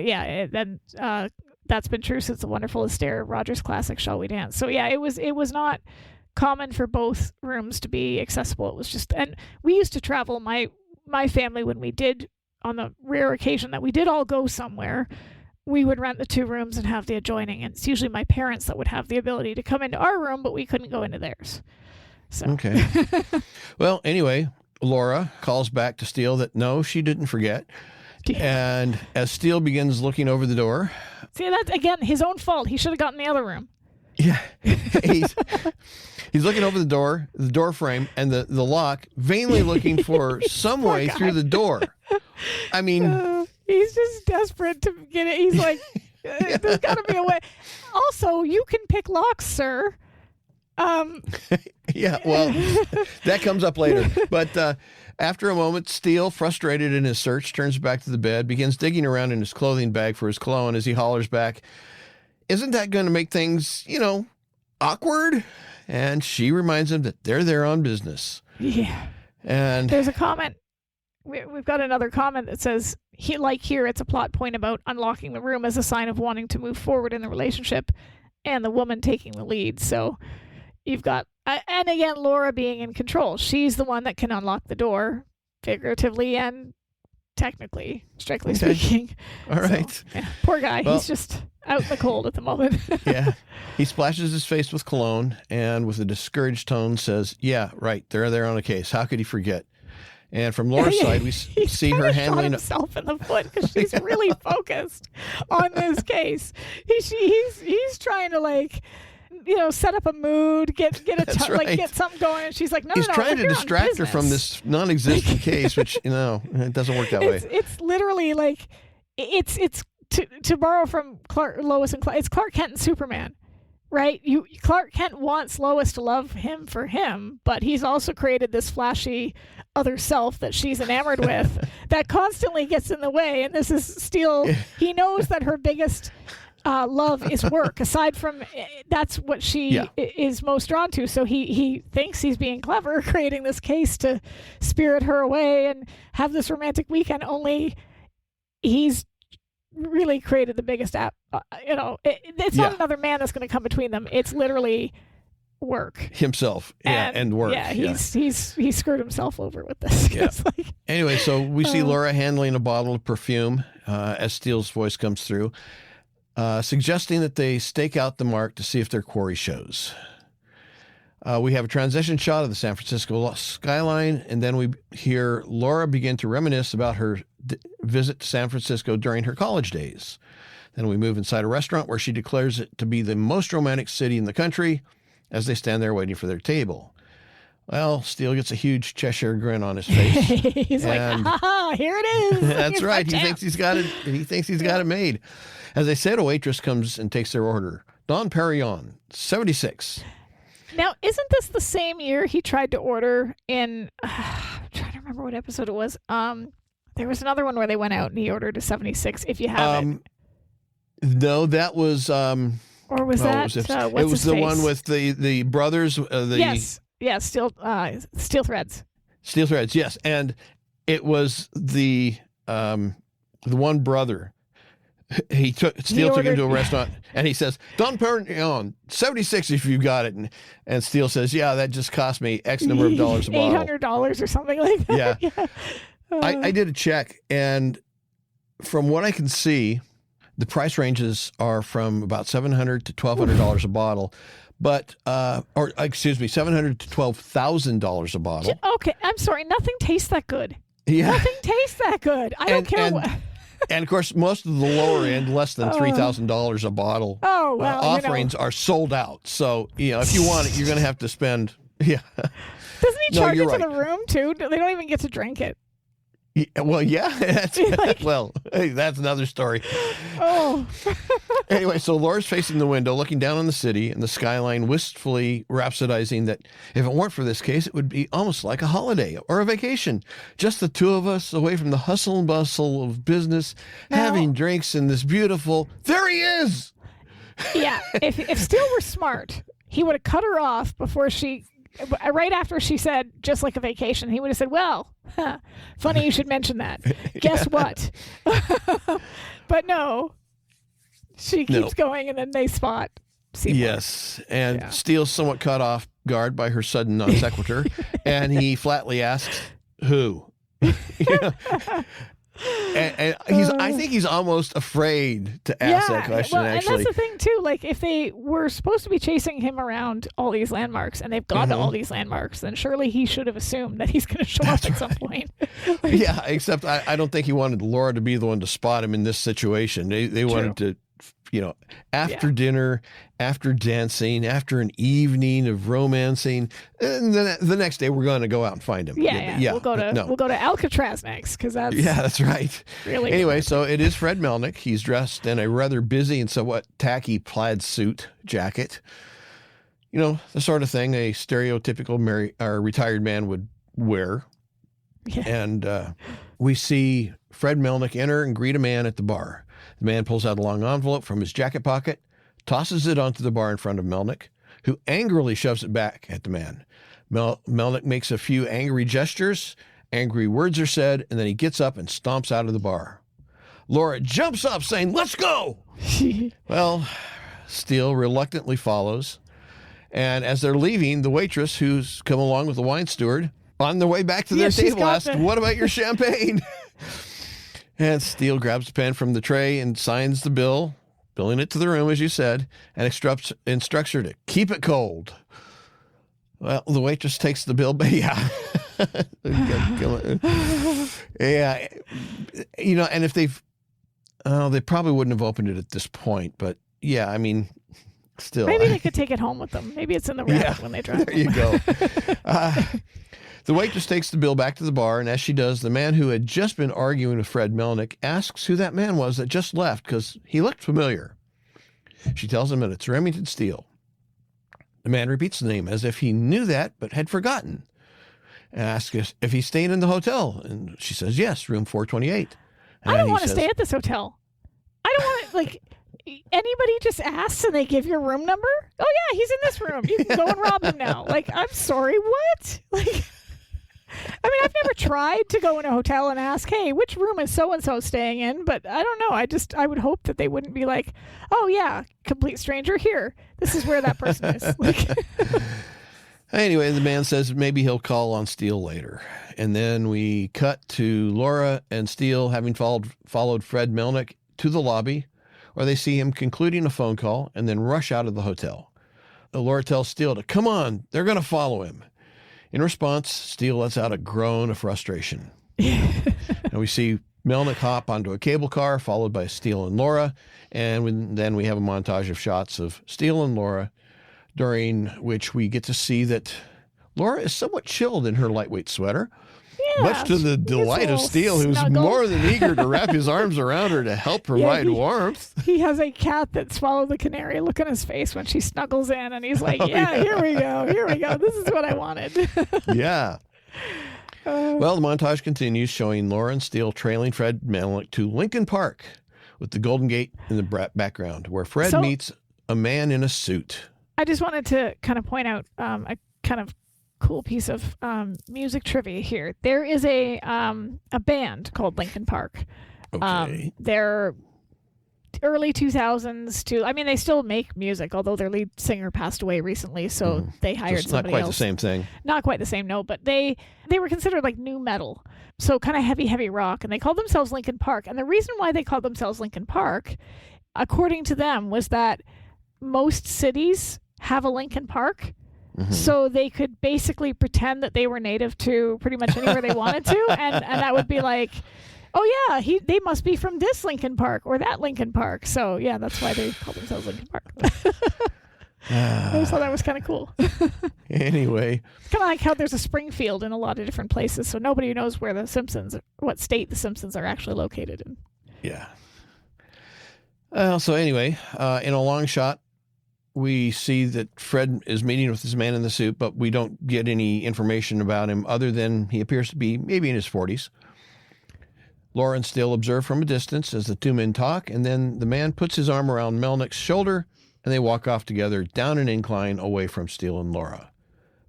that's been true since the wonderful Astaire Rogers classic Shall We Dance. So, it was not common for both rooms to be accessible. It was just, and we used to travel, my family, when we did, on the rare occasion that we did all go somewhere, we would rent the two rooms and have the adjoining. And it's usually my parents that would have the ability to come into our room, but we couldn't go into theirs. So. Okay. Well, anyway, Laura calls back to Steele that no, she didn't forget. And as Steele begins looking over the door. See, that's, again, his own fault. He should have gotten the other room. Yeah. He's looking over the door frame, and the lock, vainly looking for some way through the door. I mean, he's just desperate to get it. He's like, there's got to be a way. Also, you can pick locks, sir. Yeah, well, that comes up later. But after a moment, Steele, frustrated in his search, turns back to the bed, begins digging around in his clothing bag for his cologne as he hollers back, "Isn't that going to make things, awkward?" And she reminds him that they're there on business. Yeah. And there's a comment. We've got another comment that says, here, it's a plot point about unlocking the room as a sign of wanting to move forward in the relationship and the woman taking the lead. So you've got, and again, Laura being in control. She's the one that can unlock the door, figuratively and technically, strictly speaking. All right. So, poor guy. Well, he's just out in the cold at the moment. Yeah. He splashes his face with cologne and with a discouraged tone says, "Yeah, right. They're there on a case. How could he forget?" And from Laura's side, we see her handling himself in the foot because she's really focused on this case. He's trying to set up a mood, get something going. And she's like, no, he's trying to distract her from this non-existent case, which it doesn't work that way. It's literally like it's to borrow from Lois and Clark. It's Clark Kent and Superman. Right? Clark Kent wants Lois to love him for him, but he's also created this flashy other self that she's enamored with that constantly gets in the way. And this is Steele. He knows that her biggest love is work. Aside from that's what she is most drawn to. So he thinks he's being clever, creating this case to spirit her away and have this romantic weekend. Only he's really created the biggest it's not another man that's going to come between them. It's literally work himself and work. He's screwed himself over with this. Yeah. Anyway, so we see Laura handling a bottle of perfume as Steele's voice comes through, suggesting that they stake out the mark to see if their quarry shows. We have a transition shot of the San Francisco skyline, and then we hear Laura begin to reminisce about her visit to San Francisco during her college days. Then we move inside a restaurant where she declares it to be the most romantic city in the country as they stand there waiting for their table. Well, Steele gets a huge Cheshire grin on his face. He's like, here it is. That's right. He thinks he's got it. He thinks he's got it made. As they said, a waitress comes and takes their order. Dom Perignon, 76. Now, isn't this the same year he tried to order in, I'm trying to remember what episode it was. There was another one where they went out and he ordered a 76, if you have it. No, that was... or was that... it was the one with the brothers... Yes, Steel Threads. Steel Threads, yes. And it was the one brother... Steele took him to a restaurant and he says, Don Perignon, 76 if you've got it. And Steele says, yeah, that just cost me X number of dollars a bottle. $800 or something like that. Yeah. I did a check, and from what I can see, the price ranges are from about $700 to $1,200 a bottle. But, $700 to $12,000 a bottle. Okay, I'm sorry. Nothing tastes that good. Yeah. Nothing tastes that good. I don't care what... And, of course, most of the lower end, less than $3,000 a bottle offerings are sold out. So, if you want it, you're going to have to spend, Doesn't he charge it to the room, too? They don't even get to drink it. Well, yeah. Like, well, hey, that's another story. oh. Anyway, so Laura's facing the window, looking down on the city and the skyline, wistfully rhapsodizing that if it weren't for this case, it would be almost like a holiday or a vacation. Just the two of us away from the hustle and bustle of business, having drinks in this beautiful... There he is! Yeah, if Steele were smart, he would have cut her off before she... Right after she said, just like a vacation, he would have said, well, funny you should mention that. Guess what? But no, she keeps going, and then they spot Seymour. Yes, and Steele's somewhat caught off guard by her sudden non sequitur, and he flatly asks, who? And I think he's almost afraid to ask that question, actually. And that's the thing, too. Like, if they were supposed to be chasing him around all these landmarks, and they've gone to all these landmarks, then surely he should have assumed that he's going to show up at some point. Like, yeah, except I don't think he wanted Laura to be the one to spot him in this situation. They wanted to, after dinner, after dancing, after an evening of romancing, and then the next day we're going to go out and find him. Yeah. We'll go to Alcatraz next, because that's right. Really. Anyway, so it is Fred Melnick. He's dressed in a rather busy and somewhat tacky plaid suit jacket. The sort of thing a stereotypical retired man would wear. Yeah. And we see Fred Melnick enter and greet a man at the bar. The man pulls out a long envelope from his jacket pocket, tosses it onto the bar in front of Melnick, who angrily shoves it back at the man. Melnick makes a few angry gestures, angry words are said, and then he gets up and stomps out of the bar. Laura jumps up saying, "Let's go!" Well, Steele reluctantly follows, and as they're leaving, the waitress, who's come along with the wine steward, on their way back to their table, asks, "What about your champagne?" And Steele grabs a pen from the tray and signs the bill, billing it to the room, as you said, and instructs her to keep it cold. Well, the waitress takes the bill, but yeah. And if they probably wouldn't have opened it at this point, but yeah, I mean, still. Maybe they could take it home with them. Maybe it's in the wrap when they drive. There you go. The waitress takes the bill back to the bar, and as she does, the man who had just been arguing with Fred Melnick asks who that man was that just left, because he looked familiar. She tells him that it's Remington Steele. The man repeats the name as if he knew that but had forgotten, and asks if he's staying in the hotel, and she says yes, room 428. I don't want to stay at this hotel. I don't want to, like... Anybody just asks and they give your room number? Oh yeah, he's in this room. You can go and rob him now. Like, I'm sorry, what? Like, I mean, I've never tried to go in a hotel and ask, hey, which room is so-and-so staying in? But I don't know. I would hope that they wouldn't be like, oh yeah, complete stranger here. This is where that person is. Like, anyway, the man says maybe he'll call on Steele later. And then we cut to Laura and Steele having followed Fred Melnick to the lobby, where they see him concluding a phone call and then rush out of the hotel. Laura tells Steele to come on, they're going to follow him. In response, Steele lets out a groan of frustration. And we see Melnick hop onto a cable car, followed by Steele and Laura, and then we have a montage of shots of Steele and Laura, during which we get to see that Laura is somewhat chilled in her lightweight sweater. Yeah, much to the delight of Steele, who's snuggle. more than eager to wrap his arms around her to help provide warmth. He has a cat that swallowed the canary. Look on his face when she snuggles in, and he's like, here we go. This is what I wanted. Yeah. Well, the montage continues, showing Laura and Steele trailing Fred Melnick to Lincoln Park, with the Golden Gate in the background, where Fred meets a man in a suit. I just wanted to kind of point out a kind of cool piece of music trivia here. There is a band called Lincoln Park. Okay. They're early 2000s to, I mean, they still make music, although their lead singer passed away recently, so they hired somebody else. Not quite the same thing. Not quite the same, no, but they were considered like new metal, so kind of heavy rock, and they called themselves Lincoln Park. And the reason why they called themselves Lincoln Park, according to them, was that most cities have a Lincoln Park. Mm-hmm. So they could basically pretend that they were native to pretty much anywhere they wanted to, and that would be like, oh yeah, they must be from this Lincoln Park or that Lincoln Park. So yeah, that's why they call themselves Lincoln Park. I just thought that was kind of cool. Anyway. Kind of like how there's a Springfield in a lot of different places, so nobody knows where the Simpsons, what state the Simpsons are actually located in. Yeah. So anyway, in a long shot, we see that Fred is meeting with this man in the suit, but we don't get any information about him other than he appears to be maybe in his 40s. Laura and Steele observe from a distance as the two men talk, and then the man puts his arm around Melnick's shoulder, and they walk off together down an incline away from Steele and Laura.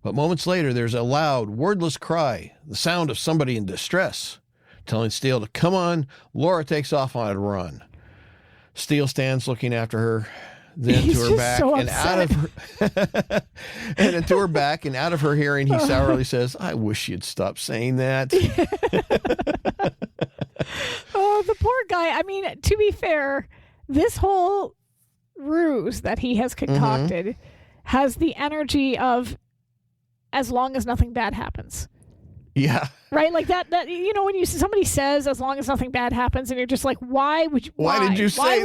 But moments later, there's a loud, wordless cry, the sound of somebody in distress. Telling Steele to come on, Laura takes off on a run. Steele stands looking after her, then to her back and out of her and then to her back and out of her hearing, he sourly says, "I wish you'd stop saying that." Oh, the poor guy. I mean, to be fair, this whole ruse that he has concocted has the energy of as long as nothing bad happens. Yeah. Right? Like that when somebody says as long as nothing bad happens, and you're just like, why did you say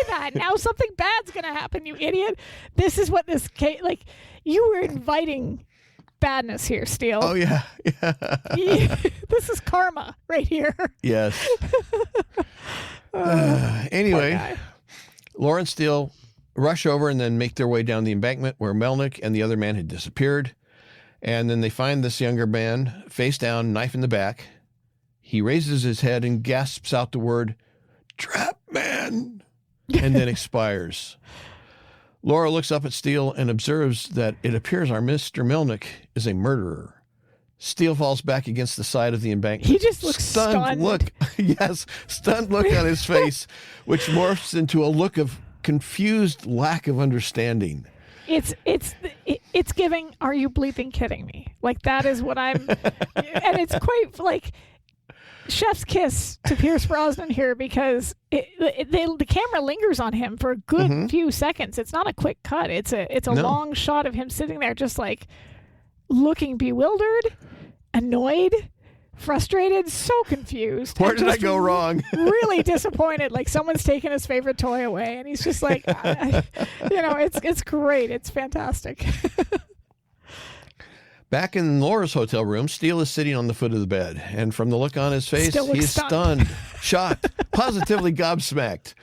that? Now something bad's going to happen, you idiot. This is what this case, like, you were inviting badness here, Steele. Oh, yeah. This is karma right here. Yes. Anyway, Laura and Steele rush over and then make their way down the embankment where Melnick and the other man had disappeared. And then they find this younger man face down, knife in the back. He raises his head and gasps out the word, "Trap man," and then expires. Laura looks up at Steele and observes that it appears our Mr. Melnick is a murderer. Steele falls back against the side of the embankment. He just looks stunned. Look. Yes, stunned look on his face, which morphs into a look of confused lack of understanding. It's giving, are you bleeping kidding me? Like, that is what I'm, and it's quite like chef's kiss to Pierce Brosnan here, because the camera lingers on him for a good few seconds. It's not a quick cut. It's a long shot of him sitting there just like looking bewildered, annoyed, frustrated, so confused. Where did I go wrong? Really disappointed. Like someone's taken his favorite toy away, and he's just like, it's great. It's fantastic. Back in Laura's hotel room, Steele is sitting on the foot of the bed, and from the look on his face, he's stunned, shocked, positively gobsmacked.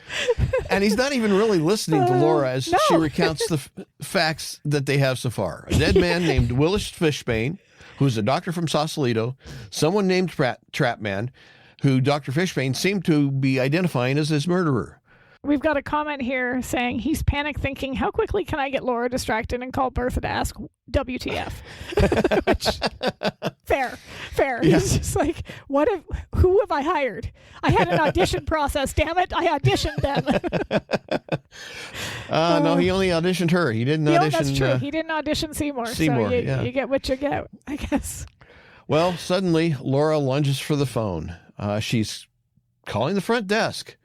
And he's not even really listening to Laura as she recounts the facts that they have so far. A dead man named Willis Fishbane, who's a doctor from Sausalito, someone named Trapman, who Dr. Fishbane seemed to be identifying as his murderer. We've got a comment here saying he's panic thinking, how quickly can I get Laura distracted and call Bertha to ask WTF? Which, fair. Yeah. He's just like, who have I hired? I had an audition process, damn it. I auditioned them. No, he only auditioned her. He didn't audition. That's true. He didn't audition Seymour. So you get what you get, I guess. Well, suddenly Laura lunges for the phone. She's calling the front desk.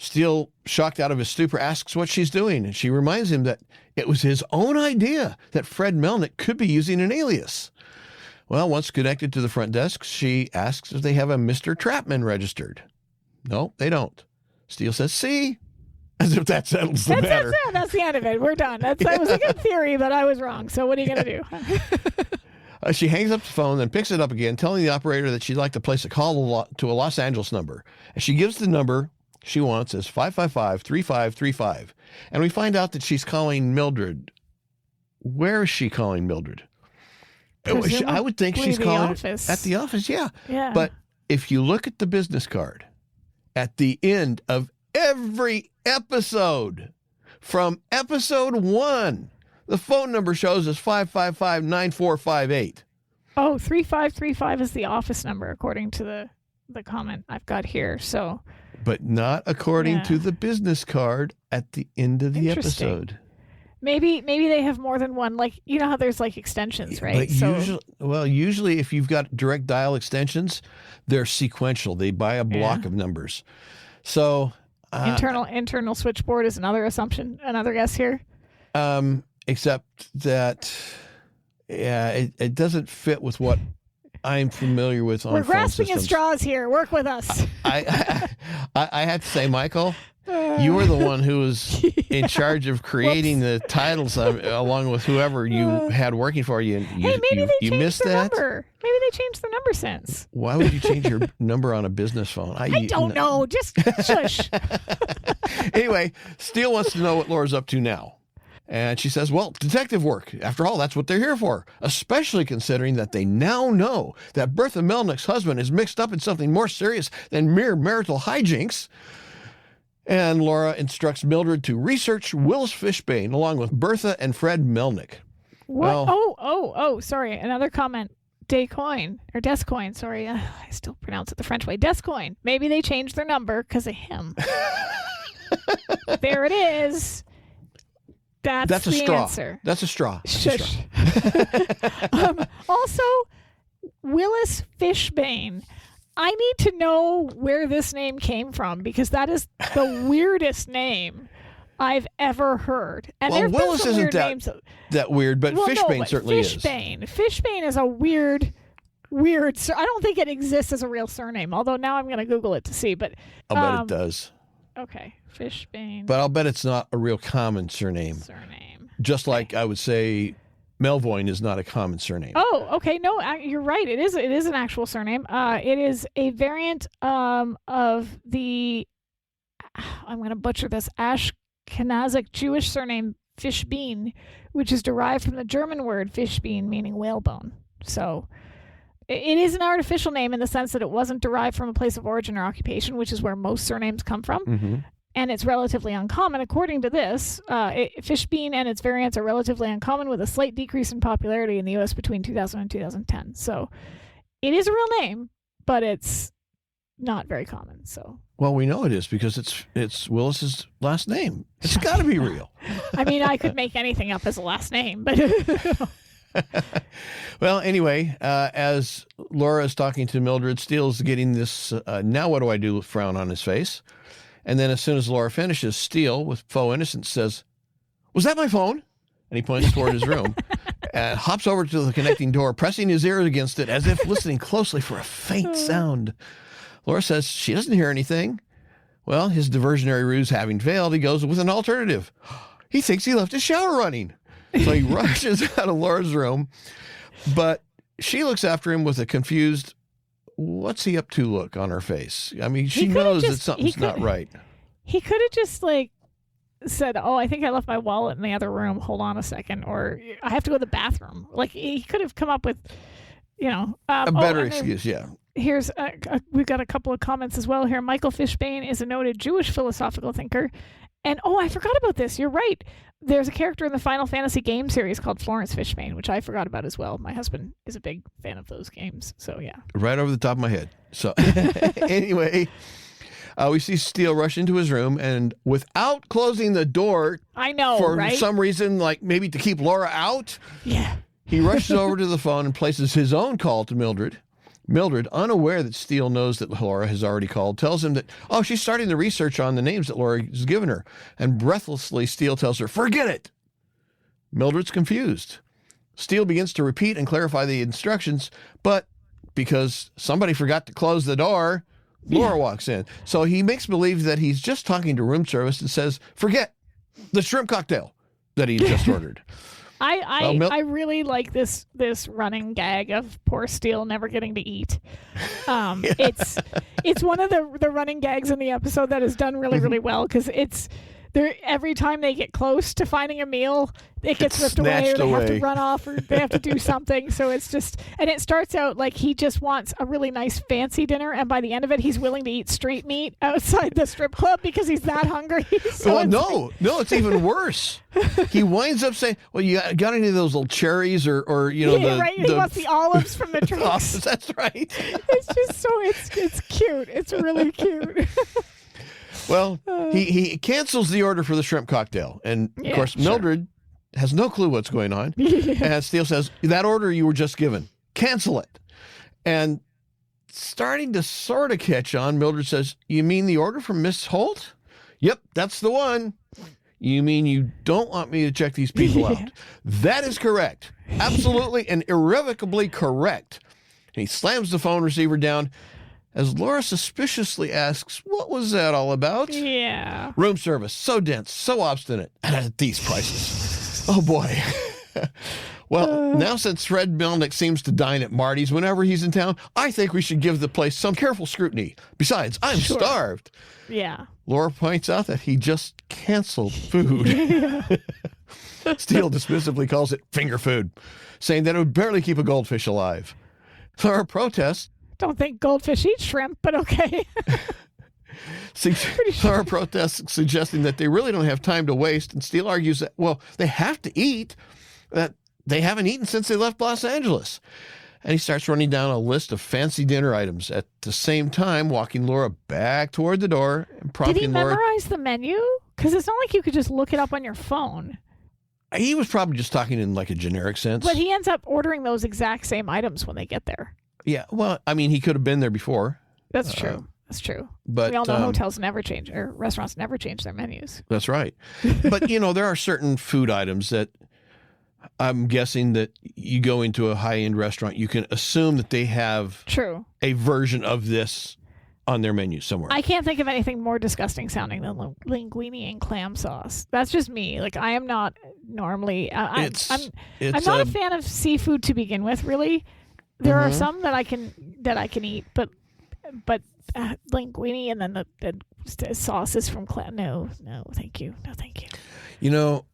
Steele, shocked out of his stupor, asks what she's doing, and she reminds him that it was his own idea that Fred Melnick could be using an alias. Well, once connected to the front desk, she asks if they have a Mr. Trapman registered. No, they don't. Steele says, "See?" As if that settles the matter. That's the end of it. We're done. That was a good theory, but I was wrong. So what are you going to do? She hangs up the phone, then picks it up again, telling the operator that she'd like to place a call to a Los Angeles number. And she gives the number she wants as 555-3535. And we find out that she's calling Mildred. Where is she calling Mildred? I would think she's calling at the office. Yeah. But if you look at the business card at the end of every episode from episode 1, the phone number shows us 555-9458. Oh, 3535 is the office number according to the comment I've got here. So, but not according to the business card at the end of the episode. Maybe they have more than one. Like, you know how there's like extensions, right? But usually if you've got direct dial extensions, they're sequential. They buy a block of numbers. So internal switchboard is another assumption, another guess here. Except that, it doesn't fit with what I'm familiar with on We're grasping at straws here. Work with us. I have to say, Michael, You were the one who was in charge of creating the titles along with whoever you had working for you. And hey, maybe they missed their that. Number. Maybe they changed their number since. Why would you change your number on a business phone? I don't know. Just shush. Anyway, Steele wants to know what Laura's up to now. And she says, well, detective work. After all, that's what they're here for, especially considering that they now know that Bertha Melnick's husband is mixed up in something more serious than mere marital hijinks. And Laura instructs Mildred to research Willis Fishbane along with Bertha and Fred Melnick. What? Well, sorry. Another comment. Descoing, sorry. I still pronounce it the French way. Descoing. Maybe they changed their number because of him. There it is. That's a the straw. Answer. That's a straw. Shush. Also, Willis Fishbane. I need to know where this name came from because that is the weirdest name I've ever heard. And well, Willis isn't that weird, but Fishbane certainly is. Fishbane is a weird. I don't think it exists as a real surname. Although now I'm going to Google it to see. But I'll bet it does. Okay, Fishbane. But I'll bet it's not a real common surname. Just like I would say Melvoin is not a common surname. Oh, okay. No, you're right. It is an actual surname. It is a variant of the, I'm going to butcher this, Ashkenazic Jewish surname Fishbein, which is derived from the German word Fischbein, meaning whalebone. So it is an artificial name in the sense that it wasn't derived from a place of origin or occupation, which is where most surnames come from. Mm-hmm. And it's relatively uncommon. According to this, Fishbein and its variants are relatively uncommon with a slight decrease in popularity in the U.S. between 2000 and 2010. So it is a real name, but it's not very common. So well, we know it is because it's Willis's last name. It's got to be real. I mean, I could make anything up as a last name, but well, anyway, as Laura is talking to Mildred, Steele's getting this now what do I do frown on his face. And then as soon as Laura finishes, Steele, with faux innocence, says, was that my phone? And he points toward his room and hops over to the connecting door, pressing his ear against it as if listening closely for a faint sound. Laura says she doesn't hear anything. Well, his diversionary ruse having failed, he goes with an alternative. He thinks he left his shower running. So he rushes out of Laura's room, but she looks after him with a confused, what's he up to look on her face. I mean, she knows that something's not right. He could have just said, oh, I think I left my wallet in the other room. Hold on a second. Or I have to go to the bathroom. He could have come up with, a better excuse. Yeah. Here's we've got a couple of comments as well here. Michael Fishbane is a noted Jewish philosophical thinker. And, I forgot about this. You're right. There's a character in the Final Fantasy game series called Florence Fishbane, which I forgot about as well. My husband is a big fan of those games. So, yeah. Right over the top of my head. So, anyway, we see Steele rush into his room and without closing the door. I know, for some reason, like maybe to keep Laura out. Yeah. He rushes over to the phone and places his own call to Mildred. Mildred, unaware that Steele knows that Laura has already called, tells him that, she's starting the research on the names that Laura has given her. And breathlessly, Steele tells her, forget it. Mildred's confused. Steele begins to repeat and clarify the instructions, but because somebody forgot to close the door, Laura walks in. So he makes believe that he's just talking to room service and says, forget the shrimp cocktail that he just ordered. I really like this running gag of poor Steele never getting to eat. It's one of the running gags in the episode that is done really, really well because it's every time they get close to finding a meal, it gets ripped away or they have to run off or they have to do something. So it's just, and it starts out like he just wants a really nice fancy dinner. And by the end of it, he's willing to eat street meat outside the strip club because he's that hungry. So no, it's even worse. He winds up saying, well, you got any of those little cherries or right. He wants the olives from the drinks. That's right. It's just it's cute. It's really cute. Well, he cancels the order for the shrimp cocktail. And, of course, Mildred has no clue what's going on. And Steele says, that order you were just given, cancel it. And starting to sort of catch on, Mildred says, you mean the order from Miss Holt? Yep, that's the one. You mean you don't want me to check these people out? That is correct. Absolutely and irrevocably correct. And he slams the phone receiver down. as Laura suspiciously asks, what was that all about? Yeah. Room service, so dense, so obstinate, at these prices. Oh, boy. Well, now since Fred Melnick seems to dine at Marty's whenever he's in town, I think we should give the place some careful scrutiny. Besides, I'm starved. Yeah. Laura points out that he just canceled food. Steele dismissively calls it finger food, saying that it would barely keep a goldfish alive. Laura protests. Don't think goldfish eat shrimp, but okay. Sara protests, suggesting that they really don't have time to waste, and Steele argues that, well, they have to eat, that they haven't eaten since they left Los Angeles. And he starts running down a list of fancy dinner items, at the same time walking Laura back toward the door and prompting Did he Laura. memorize the menu? Because it's not like you could just look it up on your phone. He was probably just talking in like a generic sense. But he ends up ordering those exact same items when they get there. Yeah, well, I mean, he could have been there before. That's true. That's true. But we all know hotels never change, or restaurants never change their menus. That's right. But, you know, there are certain food items that I'm guessing that you go into a high-end restaurant, you can assume that they have a version of this on their menu somewhere. I can't think of anything more disgusting sounding than linguine and clam sauce. That's just me. Like, I am not normally. I'm not a fan of seafood to begin with. Really, there are some that I can eat, but linguine and then the sauces from clam. No, thank you. No, thank you. You know,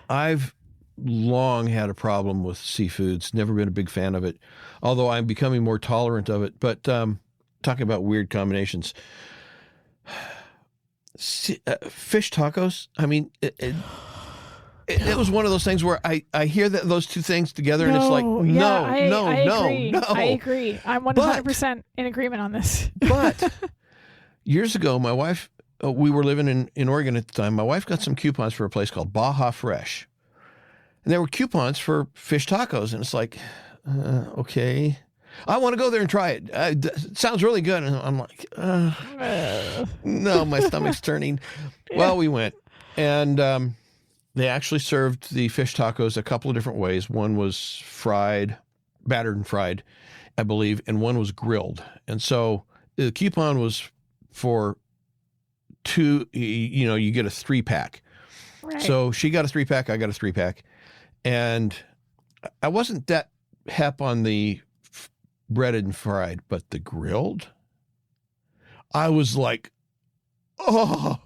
I've long had a problem with seafoods. Never been a big fan of it, although I'm becoming more tolerant of it. But talking about weird combinations, fish tacos. I mean, it was one of those things where I hear those two things together, and it's like, no. I agree. I'm 100% in agreement on this. But years ago, my wife, we were living in Oregon at the time. My wife got some coupons for a place called Baja Fresh. And there were coupons for fish tacos. And it's like, okay, I want to go there and try it. It sounds really good. And I'm like, no, my stomach's turning. Yeah. Well, we went. And they actually served the fish tacos a couple of different ways. One was fried, battered and fried, I believe. And one was grilled. And so the coupon was for two, you get a 3-pack. Right. So she got a 3-pack, I got a 3-pack. And I wasn't that hep on the breaded and fried, but the grilled, I was like, oh,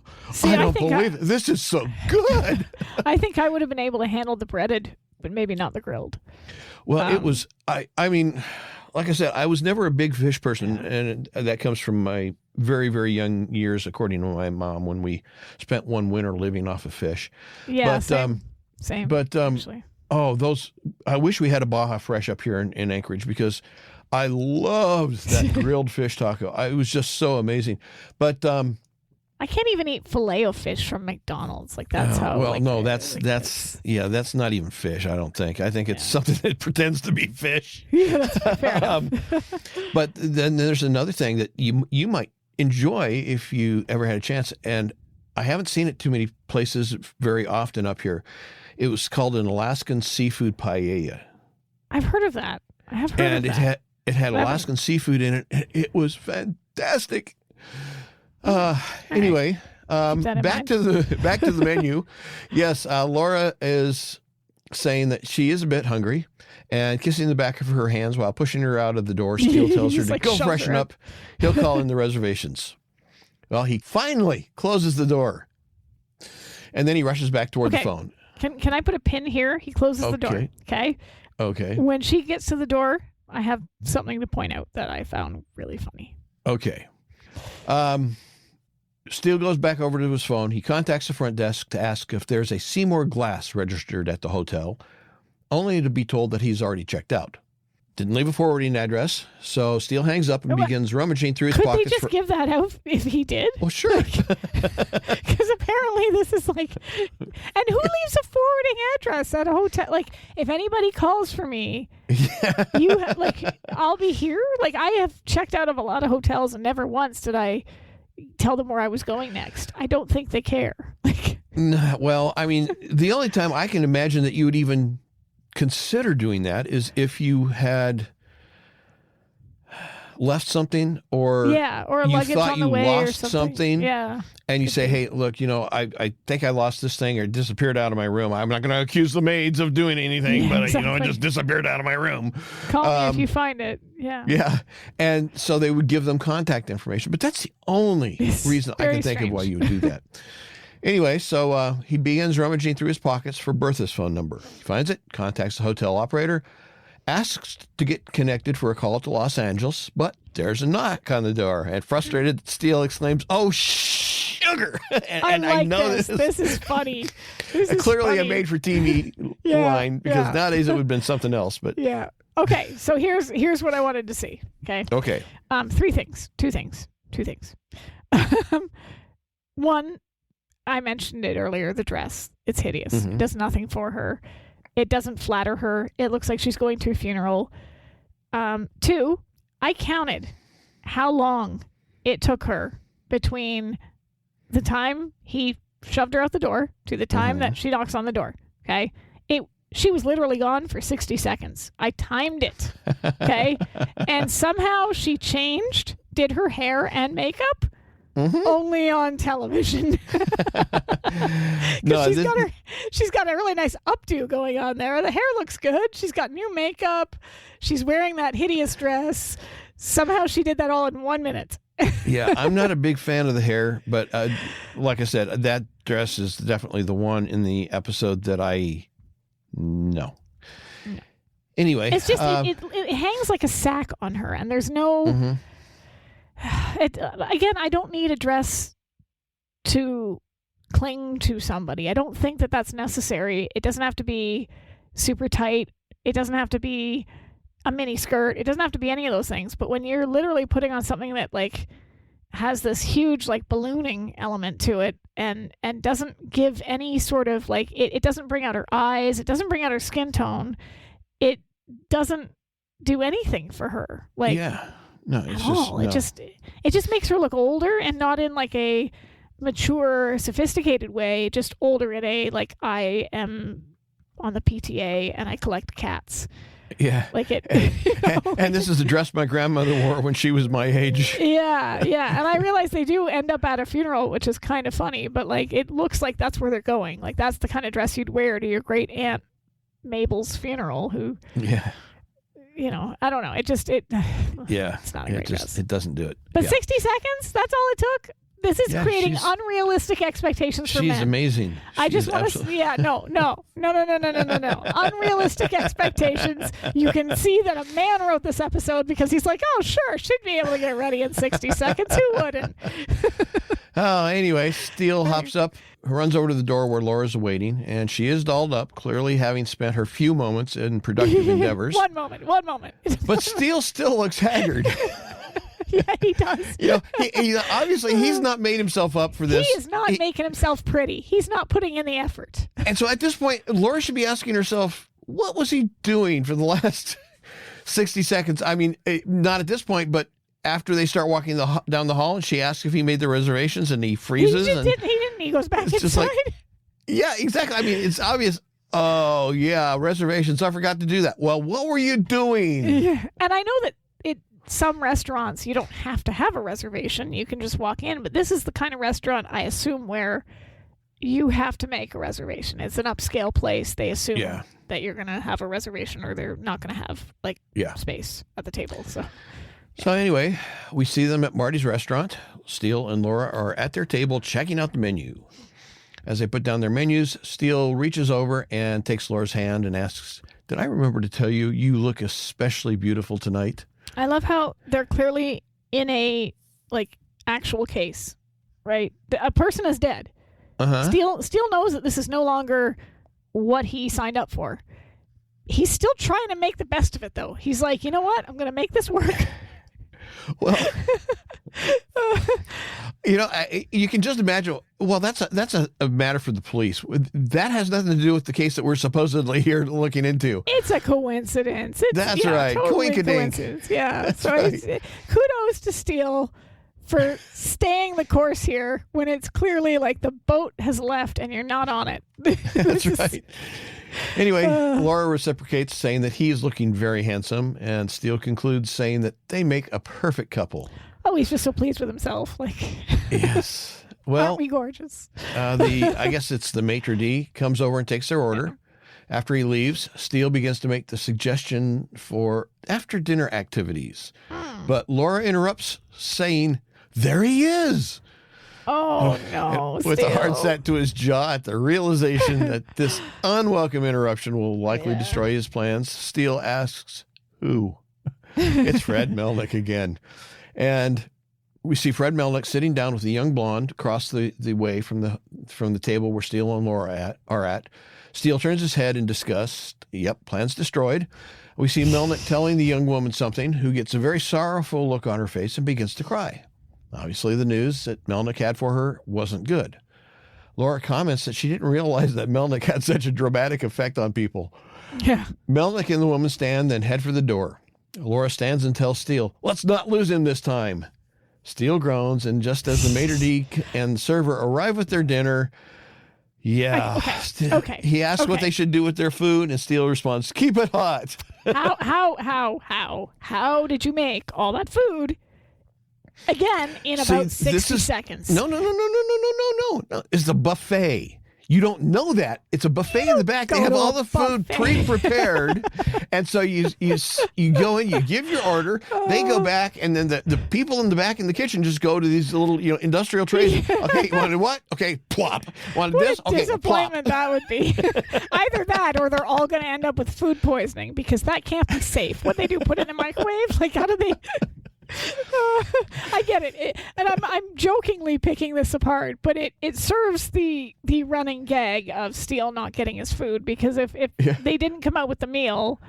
I don't believe it. This is so good. I think I would have been able to handle the breaded, but maybe not the grilled. Well, it was, I mean, like I said, I was never a big fish person, and that comes from my very, very young years, according to my mom, when we spent one winter living off of fish. Yeah, but, same. But actually. I wish we had a Baja Fresh up here in Anchorage, because I loved that grilled fish taco. It was just so amazing. But I can't even eat filet of fish from McDonald's. Like, that's how. Well, no, that's that's not even fish. I don't think. I think it's something that pretends to be fish. Yeah, that's fair enough. But then there's another thing that you might enjoy if you ever had a chance, and I haven't seen it too many places very often up here. It was called an Alaskan seafood paella. I've heard of that. I have heard of that. And it had Alaskan seafood in it. And it was fantastic. Anyway, back to the menu. Yes, Laura is saying that she is a bit hungry, and kissing the back of her hands while pushing her out of the door. Steele tells her to go freshen up. He'll call in the reservations. Well, he finally closes the door, and then he rushes back toward the phone. Can I put a pin here? He closes the door. Okay. Okay. When she gets to the door, I have something to point out that I found really funny. Okay. Steele goes back over to his phone. He contacts the front desk to ask if there's a Seymour Glass registered at the hotel, only to be told that he's already checked out. Didn't leave a forwarding address, so Steele hangs up and begins rummaging through his pockets. Could they just give that out if he did? Well, sure. Because apparently this is like... And who leaves a forwarding address at a hotel? Like, if anybody calls for me, I'll be here? Like, I have checked out of a lot of hotels, and never once did I tell them where I was going next. I don't think they care. Well, I mean, the only time I can imagine that you would even consider doing that is if you had left something, or or you luggage thought on the you way or lost something. Yeah. And you say, hey, look, I think I lost this thing or it disappeared out of my room. I'm not going to accuse the maids of doing anything, but, it just disappeared out of my room. Call me if you find it. Yeah. Yeah. And so they would give them contact information. But that's the only reason I can think of why you would do that. Anyway, so he begins rummaging through his pockets for Bertha's phone number. He finds it, contacts the hotel operator, asks to get connected for a call to Los Angeles, but there's a knock on the door. And frustrated, Steele exclaims, "Oh, sugar!" and I know this. This is funny. This is clearly funny. a made-for-TV line, because nowadays it would have been something else. But yeah. Okay, so here's what I wanted to see. Okay. Okay. Two things. One, I mentioned it earlier. The dress. It's hideous. Mm-hmm. It does nothing for her. It doesn't flatter her. It looks like she's going to a funeral. Two, I counted how long it took her between the time he shoved her out the door to the time that she knocks on the door. Okay. She was literally gone for 60 seconds. I timed it. Okay. And somehow she changed, did her hair and makeup only on television. No, she's got a really nice updo going on there. The hair looks good. She's got new makeup. She's wearing that hideous dress. Somehow she did that all in 1 minute. Yeah, I'm not a big fan of the hair, but like I said, that dress is definitely the one in the episode that no. Anyway, it's just it hangs like a sack on her, and there's no. Again, I don't need a dress to cling to somebody. I don't think that that's necessary. It doesn't have to be super tight. It doesn't have to be a mini skirt. It doesn't have to be any of those things. But when you're literally putting on something that like has this huge like ballooning element to it and doesn't give any sort of like it doesn't bring out her eyes, it doesn't bring out her skin tone, it doesn't do anything for her. Like no, it's it just makes her look older, and not in like a mature, sophisticated way, just older in a like I am on the PTA and I collect cats. Yeah. Like it. And this is a dress my grandmother wore when she was my age. Yeah. And I realize they do end up at a funeral, which is kind of funny, but like it looks like that's where they're going. Like that's the kind of dress you'd wear to your great aunt Mabel's funeral, who I don't know. It's not a great dress. It doesn't do it. But 60 seconds, that's all it took. This is creating unrealistic expectations for men. She's amazing. I just want to, no. Unrealistic expectations. You can see that a man wrote this episode because he's like, oh, sure, should be able to get ready in 60 seconds. Who wouldn't? Anyway, Steele hops up, runs over to the door where Laura's waiting, and she is dolled up, clearly having spent her few moments in productive endeavors. One moment. But Steele still looks haggard. Yeah, he does. He obviously he's not made himself up for this. He is not making himself pretty. He's not putting in the effort. And so at this point, Laura should be asking herself, what was he doing for the last 60 seconds? I mean, not at this point, but after they start walking down the hall and she asks if he made the reservations and he freezes. He didn't. He goes back inside. Yeah, exactly. I mean, it's obvious. Oh, yeah, reservations. I forgot to do that. Well, what were you doing? Yeah. And I know that some restaurants, you don't have to have a reservation. You can just walk in. But this is the kind of restaurant, I assume, where you have to make a reservation. It's an upscale place. They assume that you're going to have a reservation or they're not going to have space at the table. So anyway, we see them at Marty's restaurant. Steele and Laura are at their table checking out the menu. As they put down their menus, Steele reaches over and takes Laura's hand and asks, did I remember to tell you, you look especially beautiful tonight? I love how they're clearly in a actual case, right? A person is dead. Steele knows that this is no longer what he signed up for. He's still trying to make the best of it, though. He's like, you know what? I'm going to make this work. Well, you can just imagine. Well, that's a matter for the police. That has nothing to do with the case that we're supposedly here looking into. It's a coincidence. That's right. Totally coincidence. Yeah. That's so right. Kudos to Steele for staying the course here when it's clearly like the boat has left and you're not on it. That's right. Anyway, Laura reciprocates, saying that he is looking very handsome, and Steele concludes saying that they make a perfect couple. Oh, he's just so pleased with himself. Like, yes. Well, aren't we gorgeous? I guess it's the maitre d' comes over and takes their order. Yeah. After he leaves, Steele begins to make the suggestion for after-dinner activities. But Laura interrupts, saying, "There he is." Oh, no. With a hard set to his jaw at the realization that this unwelcome interruption will likely destroy his plans, Steele asks, "Who?" It's Fred Melnick again. And we see Fred Melnick sitting down with a young blonde across the way from the table where Steele and Laura are at. Steele turns his head in disgust. Yep, plans destroyed. We see Melnick telling the young woman something, who gets a very sorrowful look on her face and begins to cry. Obviously, the news that Melnick had for her wasn't good. Laura comments that she didn't realize that Melnick had such a dramatic effect on people. Yeah. Melnick and the woman stand, then head for the door. Laura stands and tells Steele, "Let's not lose him this time." Steele groans, and just as the maitre d' and server arrive with their dinner, Okay. He asks what they should do with their food, and Steele responds, "Keep it hot." How did you make all that food? Again, in about 60 seconds. No. It's a buffet. You don't know that. It's a buffet in the back. They have all the food pre-prepared. And so you go in, you give your order, they go back, and then the people in the back in the kitchen just go to these little industrial trays. Okay, you wanted what? Okay, plop. Wanted what this? a Okay, disappointment plop. that would be. Either that or they're all going to end up with food poisoning, because that can't be safe. What they do, put it in a microwave? Like, how do they... I get it. And I'm jokingly picking this apart, but it serves the running gag of Steele not getting his food, because if they didn't come out with the meal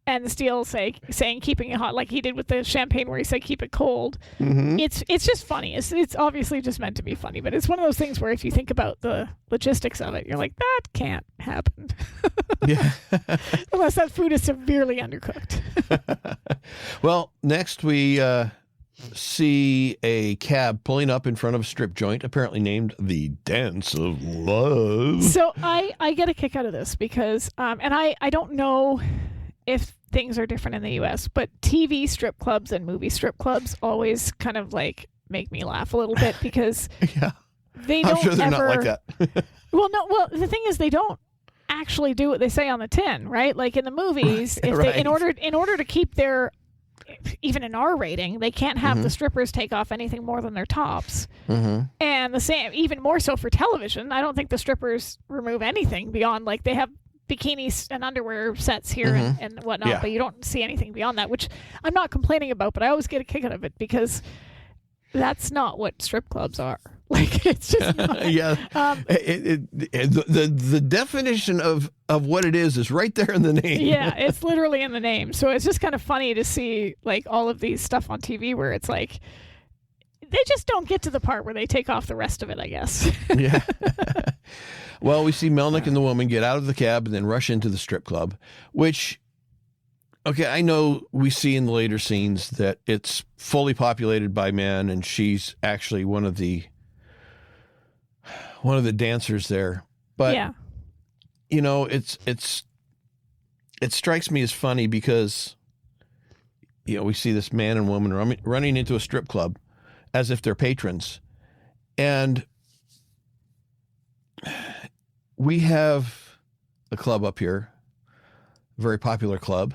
and Steele saying keeping it hot, like he did with the champagne where he said keep it cold, it's just funny. It's obviously just meant to be funny, but it's one of those things where if you think about the logistics of it, you're like, that can't happen. Yeah. Unless that food is severely undercooked. Well, next we see a cab pulling up in front of a strip joint, apparently named the Dance of Love. So I get a kick out of this because, and I don't know if things are different in the U.S., but TV strip clubs and movie strip clubs always kind of like make me laugh a little bit, because they don't. I'm sure they're not like that. Well, the thing is, they don't actually do what they say on the tin, right? Like in the movies, Right. in order to keep their, even an R rating, they can't have the strippers take off anything more than their tops. And the same, even more so for television. I don't think the strippers remove anything beyond, like, they have bikinis and underwear sets here and whatnot, but you don't see anything beyond that, which I'm not complaining about, but I always get a kick out of it because that's not what strip clubs are. Like, it's just not. The definition of what it is right there in the name. Yeah, it's literally in the name. So it's just kind of funny to see, like, all of these stuff on TV where it's like they just don't get to the part where they take off the rest of it, I guess. Yeah. Well, we see Melnick and the woman get out of the cab and then rush into the strip club, which, okay, I know we see in the later scenes that it's fully populated by men, and she's actually one of the dancers there. But it strikes me as funny because we see this man and woman running into a strip club as if they're patrons, and we have a club up here, a very popular club.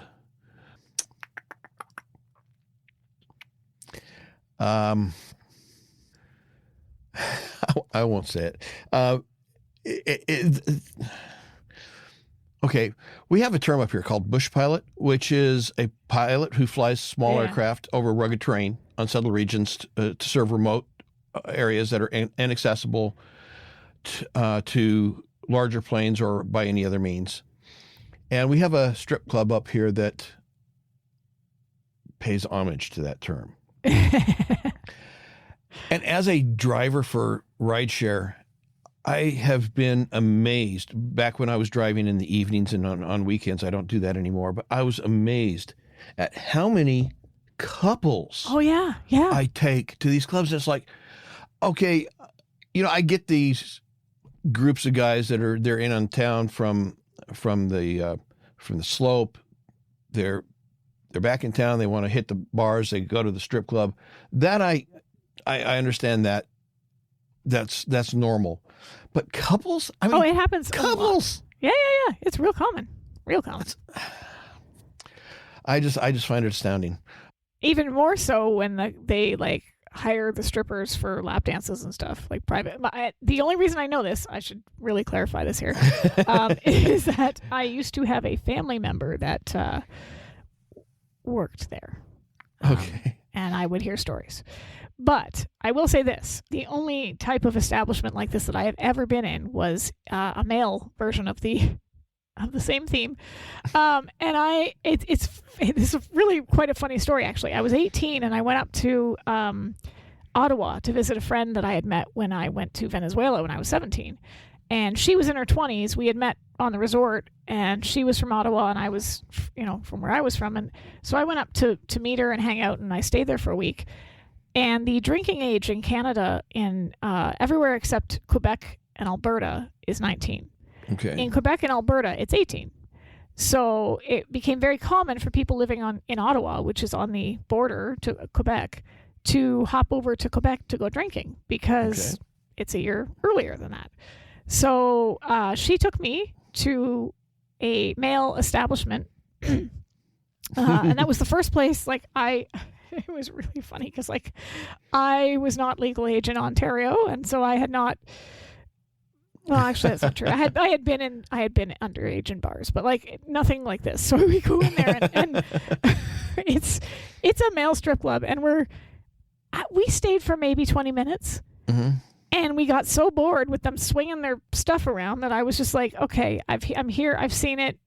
I won't say it. Okay, we have a term up here called bush pilot, which is a pilot who flies small aircraft over rugged terrain, unsettled regions to serve remote areas that are inaccessible to larger planes or by any other means. And we have a strip club up here that pays homage to that term. And as a driver for rideshare, I have been amazed. Back when I was driving in the evenings and on weekends, I don't do that anymore, but I was amazed at how many couples Oh yeah, yeah. I take to these clubs. It's like, okay, I get these groups of guys they're in on town from the slope. They're back in town. They want to hit the bars. They go to the strip club. That I understand that. That's normal. But couples, I mean, it happens. Couples. Yeah. It's real common. Real common. I just find it astounding. Even more so when they like hire the strippers for lap dances and stuff, like private. The only reason I know this, I should really clarify this here, is that I used to have a family member that worked there. Okay. And I would hear stories. But I will say this, the only type of establishment like this that I have ever been in was a male version of the same theme. And this is really quite a funny story, actually. I was 18 and I went up to Ottawa to visit a friend that I had met when I went to Venezuela when I was 17. And she was in her 20s. We had met on the resort, and she was from Ottawa, and I was, from where I was from. And so I went up to meet her and hang out, and I stayed there for a week. And the drinking age in Canada, in everywhere except Quebec and Alberta, is 19. Okay. In Quebec and Alberta, it's 18. So it became very common for people living in Ottawa, which is on the border to Quebec, to hop over to Quebec to go drinking because it's a year earlier than that. So she took me to a male establishment, and that was the first place. It was really funny because I was not legal age in Ontario, and so I had not. Well, actually, that's not true. I had been underage in bars, but nothing like this. So we go in there, and it's a male strip club, and we stayed for maybe 20 minutes, and we got so bored with them swinging their stuff around that I was just like, okay, I'm here, I've seen it.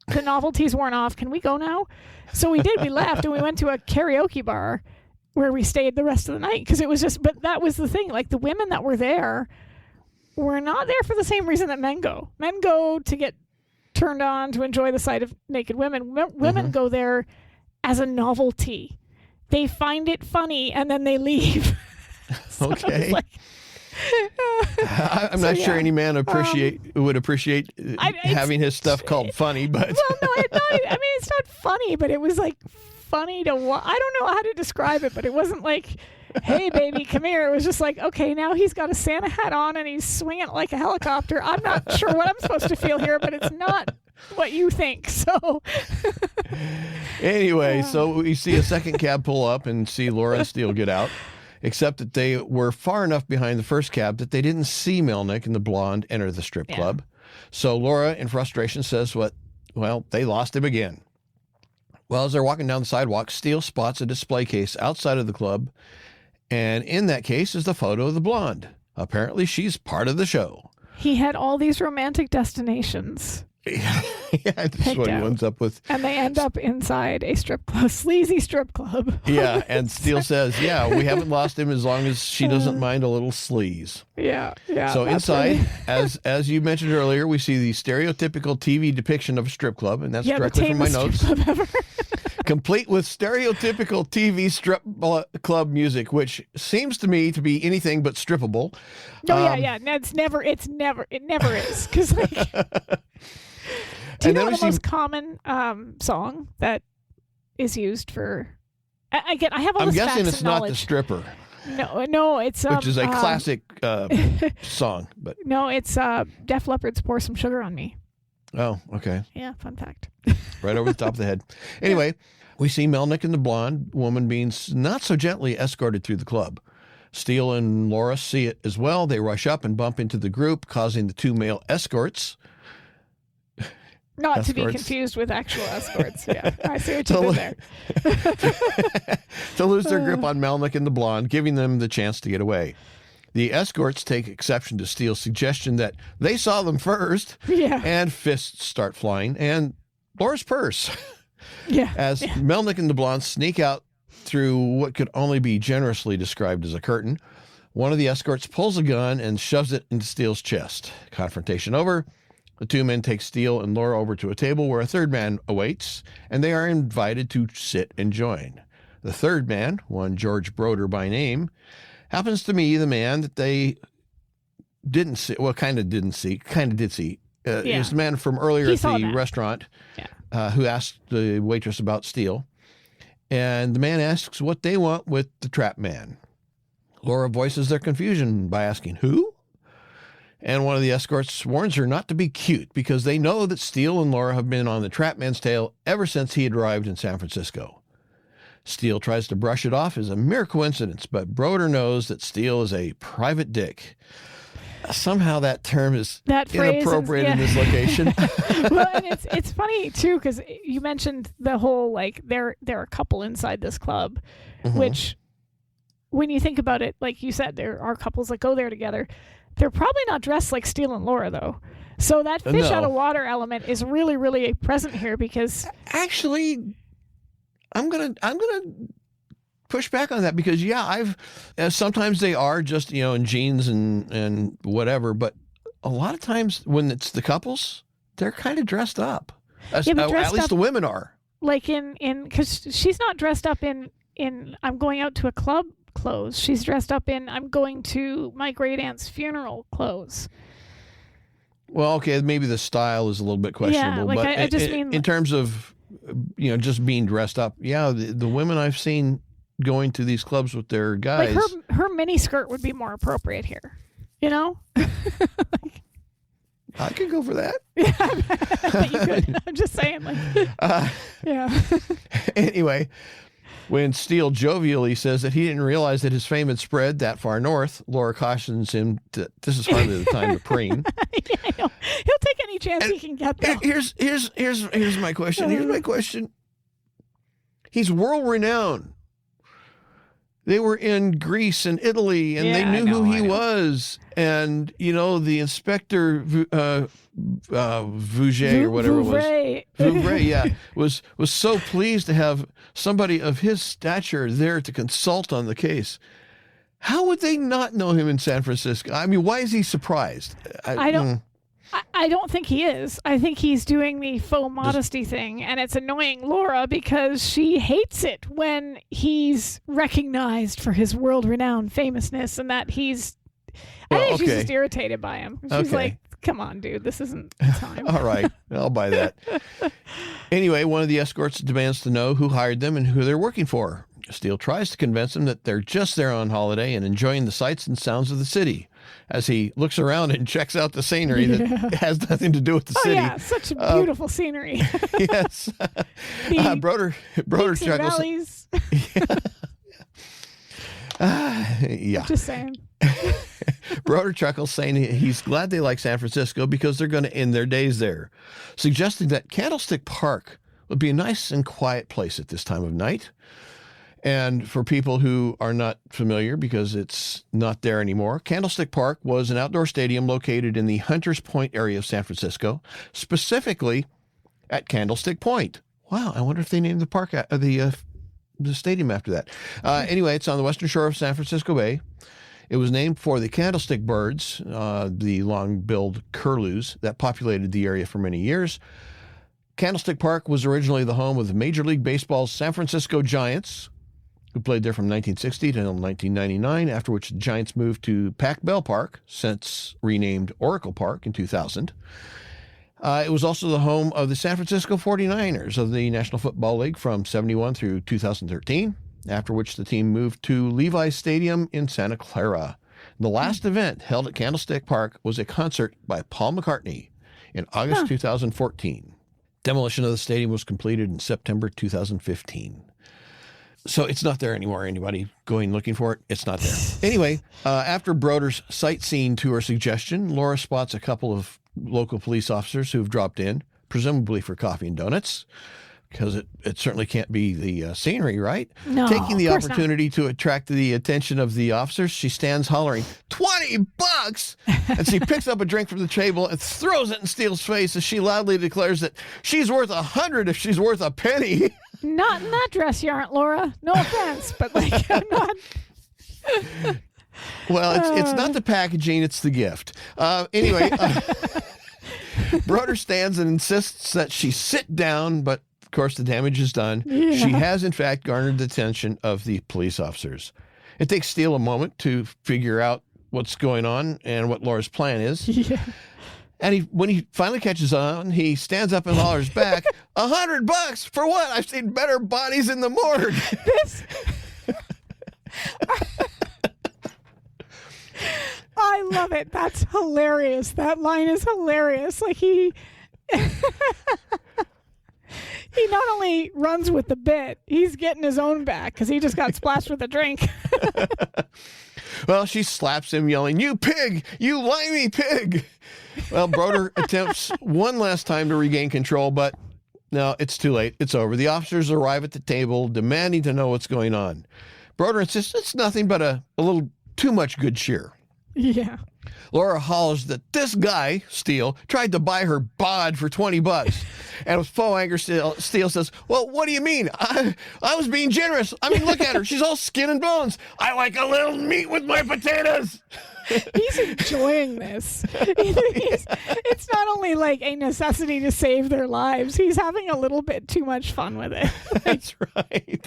The novelty's worn off. Can we go now? So we did. We left, and we went to a karaoke bar where we stayed the rest of the night because it was just. But that was the thing. The women that were there were not there for the same reason that men go. Men go to get turned on, to enjoy the sight of naked women. Women go there as a novelty. They find it funny, and then they leave. So okay. I'm not sure any man would appreciate having his stuff called funny, but well, no, it's not funny, but it was funny to watch. I don't know how to describe it, but it wasn't hey baby, come here. It was just okay, now he's got a Santa hat on and he's swinging it like a helicopter. I'm not sure what I'm supposed to feel here, but it's not what you think. So anyway, so we see a second cab pull up and see Laura and Steele get out. Except that they were far enough behind the first cab that they didn't see Melnick and the blonde enter the strip club. So Laura, in frustration, says, they lost him again. Well, as they're walking down the sidewalk, Steele spots a display case outside of the club, and in that case is the photo of the blonde. Apparently, she's part of the show. He had all these romantic destinations. Yeah, that's what he ends up with. And they end up inside a strip club, sleazy strip club. Yeah, and Steele says, we haven't lost him as long as she doesn't mind a little sleaze. Yeah. So inside, as you mentioned earlier, we see the stereotypical TV depiction of a strip club, and that's directly from my notes. Complete with stereotypical TV strip club music, which seems to me to be anything but strippable. No, it never is. Because do you know the most common song that is used for? I have all this facts and knowledge. I'm guessing it's not the stripper. No, it's which is a classic song, but no, it's Def Leppard's "Pour Some Sugar on Me." Oh, okay. Yeah, fun fact. Right over the top of the head. Anyway, we see Melnick and the blonde woman being not so gently escorted through the club. Steele and Laura see it as well. They rush up and bump into the group, causing the two male escorts. Not to be confused with actual escorts. Yeah, I see what you did there. To lose their grip on Melnick and the blonde, giving them the chance to get away. The escorts take exception to Steele's suggestion that they saw them first, and fists start flying, and Laura's purse. As Melnick and the blonde sneak out through what could only be generously described as a curtain, one of the escorts pulls a gun and shoves it into Steele's chest. Confrontation over. The two men take Steele and Laura over to a table where a third man awaits, and they are invited to sit and join. The third man, one George Broder by name, happens to be the man that they didn't see. Well, kind of did see. It was the man from earlier at the restaurant who asked the waitress about Steele. And the man asks what they want with the trap man. Laura voices their confusion by asking, who? And one of the escorts warns her not to be cute because they know that Steele and Laura have been on the trap man's tail ever since he had arrived in San Francisco. Steele tries to brush it off as a mere coincidence, but Broder knows that Steele is a private dick. Somehow that term is inappropriate in this location. Well, and it's funny too because you mentioned the whole like they're a couple inside this club, which when you think about it, like you said, there are couples that go there together. They're probably not dressed like Steele and Laura though. So that fish out of water element is really, really present here because actually, I'm gonna push back on that because sometimes they are just in jeans and whatever, but a lot of times when it's the couples, they're kind of dressed up. At least the women are. Like in because she's not dressed up in I'm going out to a club clothes. She's dressed up in I'm going to my great aunt's funeral clothes. Well, okay, maybe the style is a little bit questionable, but I just mean in terms of just being dressed up, the women I've seen going to these clubs with their guys. Like her mini skirt would be more appropriate here, I could go for that. Yeah, you could. I'm just saying, Anyway, when Steele jovially says that he didn't realize that his fame had spread that far north, Laura cautions him that this is hardly the time to preen. Yeah, I know. He'll take any chance he can get. Though. Here's my question. Here's my question. He's world renowned. They were in Greece and Italy, and they knew who he was. And, the inspector, Vouget or whatever it was. Vouvray, was so pleased to have somebody of his stature there to consult on the case. How would they not know him in San Francisco? I mean, why is he surprised? I don't think he is. I think he's doing the faux modesty thing, and it's annoying Laura because she hates it when he's recognized for his world-renowned famousness and that he's... I think she's just irritated by him. She's like, come on, dude, this isn't the time. All right, I'll buy that. Anyway, one of the escorts demands to know who hired them and who they're working for. Steele tries to convince them that they're just there on holiday and enjoying the sights and sounds of the city. As he looks around and checks out the scenery that has nothing to do with the city. Yeah, such a beautiful scenery. Yes. Broder chuckles. Just saying. Broder chuckles, saying he's glad they like San Francisco because they're going to end their days there, suggesting that Candlestick Park would be a nice and quiet place at this time of night. And for people who are not familiar, because it's not there anymore, Candlestick Park was an outdoor stadium located in the Hunters Point area of San Francisco, specifically at Candlestick Point. Wow, I wonder if they named the park the stadium after that. Anyway, it's on the western shore of San Francisco Bay. It was named for the candlestick birds, the long-billed curlews that populated the area for many years. Candlestick Park was originally the home of the Major League Baseball's San Francisco Giants, who played there from 1960 to 1999, after which the Giants moved to Pac Bell Park, since renamed Oracle Park in 2000. It was also the home of the San Francisco 49ers of the National Football League from 71 through 2013, after which the team moved to Levi's Stadium in Santa Clara. The last event held at Candlestick Park was a concert by Paul McCartney in August 2014. Demolition of the stadium was completed in September 2015. So it's not there anymore. Anybody going looking for it? It's not there. Anyway, after Broder's sightseeing tour suggestion, Laura spots a couple of local police officers who have dropped in, presumably for coffee and donuts, because it certainly can't be the scenery, right? No, taking the opportunity to attract the attention of the officers, she stands hollering, $20! And she picks up a drink from the table and throws it in Steele's face as she loudly declares that she's worth $100 if she's worth a penny. Not in that dress you aren't, Laura. No offense, but I'm not. Well, it's not the packaging, it's the gift. Anyway, Broder stands and insists that she sit down, but course, the damage is done. Yeah. She has, in fact, garnered the attention of the police officers. It takes Steele a moment to figure out what's going on and what Laura's plan is. Yeah. And when he finally catches on, he stands up and hollers back, $100 for what? I've seen better bodies in the morgue. I love it. That's hilarious. That line is hilarious. Like he not only runs with the bit, he's getting his own back because he just got splashed with a drink. Well, she slaps him, yelling, "You pig! You limey pig!" Well, Broder attempts one last time to regain control, but no, it's too late. It's over. The officers arrive at the table, demanding to know what's going on. Broder insists it's nothing but a little too much good cheer. Yeah. Laura hollers that this guy, Steele, tried to buy her bod for $20. And with faux anger, Steele says, "Well, what do you mean? I was being generous. I mean, look at her. She's all skin and bones. I like a little meat with my potatoes." He's enjoying this. It's not only like a necessity to save their lives. He's having a little bit too much fun with it. That's right.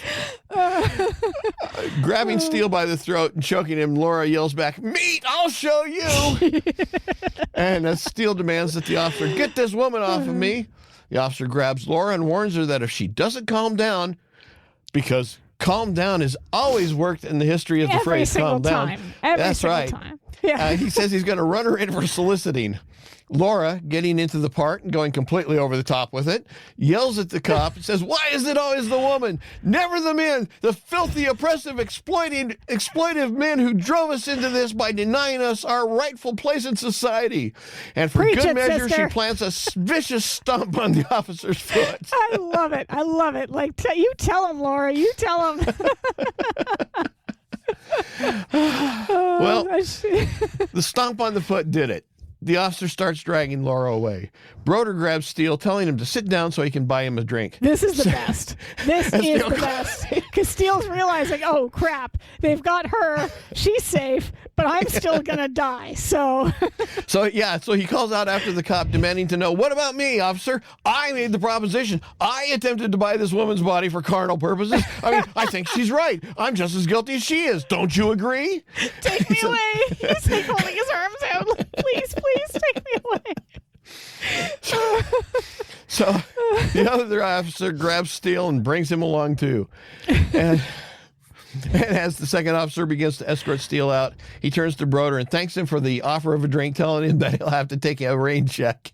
Grabbing Steele by the throat and choking him, Laura yells back, "Meat, I'll show you." And as Steele demands that the officer get this woman off of me, the officer grabs Laura and warns her that if she doesn't calm down, because calm down has always worked in the history of the phrase calm down. That's right. Time. Yeah. He says he's going to run her in for soliciting. Laura, getting into the part and going completely over the top with it, yells at the cop and says, "Why is it always the woman? Never the men, the filthy, oppressive, exploitive men who drove us into this by denying us our rightful place in society." And for good measure, sister, she plants a vicious stomp on the officer's foot. I love it. I love it. Like, you tell him, Laura. You tell him. Well, the stomp on the foot did it. The officer starts dragging Laura away. Broder grabs Steele, telling him to sit down so he can buy him a drink. This is the best. This is the best. Because Steele's realizing, oh, crap, they've got her. She's safe, but I'm still going to die. So he calls out after the cop, demanding to know, "What about me, officer? I made the proposition. I attempted to buy this woman's body for carnal purposes. I mean, I think she's right. I'm just as guilty as she is. Don't you agree?" Take me away. He's like holding his arms out. Like, please take me away. So the other officer grabs Steele and brings him along too. And as the second officer begins to escort Steele out, he turns to Broder and thanks him for the offer of a drink, telling him that he'll have to take a rain check.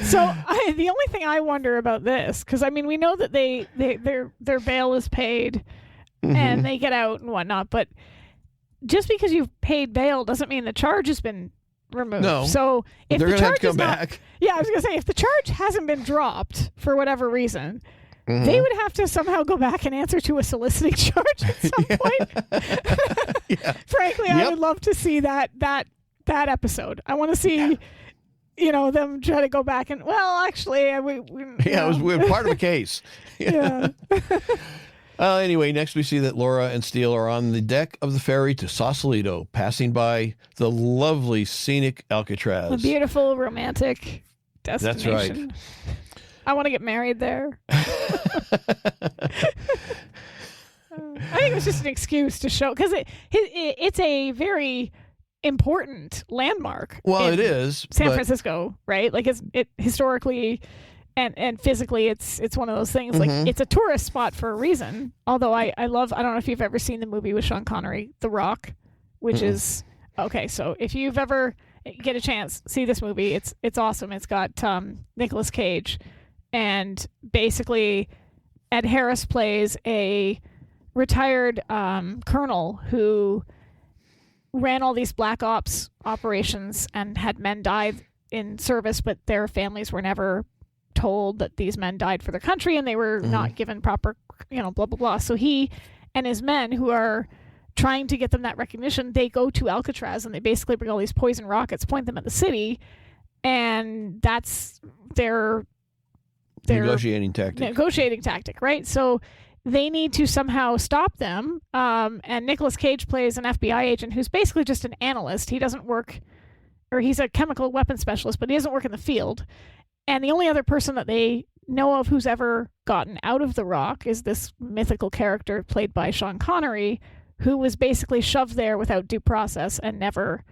So the only thing I wonder about this, because I mean, we know that their bail is paid and they get out and whatnot, but just because you've paid bail doesn't mean the charge has been removed. No. So if they're the going to have charge to come back. Yeah, I was going to say, if the charge hasn't been dropped for whatever reason, they would have to somehow go back and answer to a soliciting charge at some point. Yeah. Frankly, I would love to see that episode. I want to see, them try to go back and, well, actually, we're part of a case. Yeah. Anyway, next we see that Laura and Steele are on the deck of the ferry to Sausalito, passing by the lovely scenic Alcatraz. A beautiful romantic destination. That's right. I want to get married there. I think it was just an excuse to show, because it's a very important landmark. Well, it is. San Francisco, right? Like it historically and physically, it's one of those things. Like, it's a tourist spot for a reason. Although I don't know if you've ever seen the movie with Sean Connery, The Rock, which is okay. So if you've ever get a chance, see this movie. It's awesome. It's got Nicolas Cage, and basically Ed Harris plays a retired colonel who ran all these black ops operations and had men die in service, but their families were never told that these men died for their country, and they were not given proper, blah, blah, blah. So he and his men, who are trying to get them that recognition, they go to Alcatraz and they basically bring all these poison rockets, point them at the city, and that's their negotiating tactic, right? So they need to somehow stop them. And Nicolas Cage plays an FBI agent who's basically just an analyst. He doesn't work, or he's a chemical weapons specialist, but he doesn't work in the field. And the only other person that they know of who's ever gotten out of the rock is this mythical character played by Sean Connery, who was basically shoved there without due process and never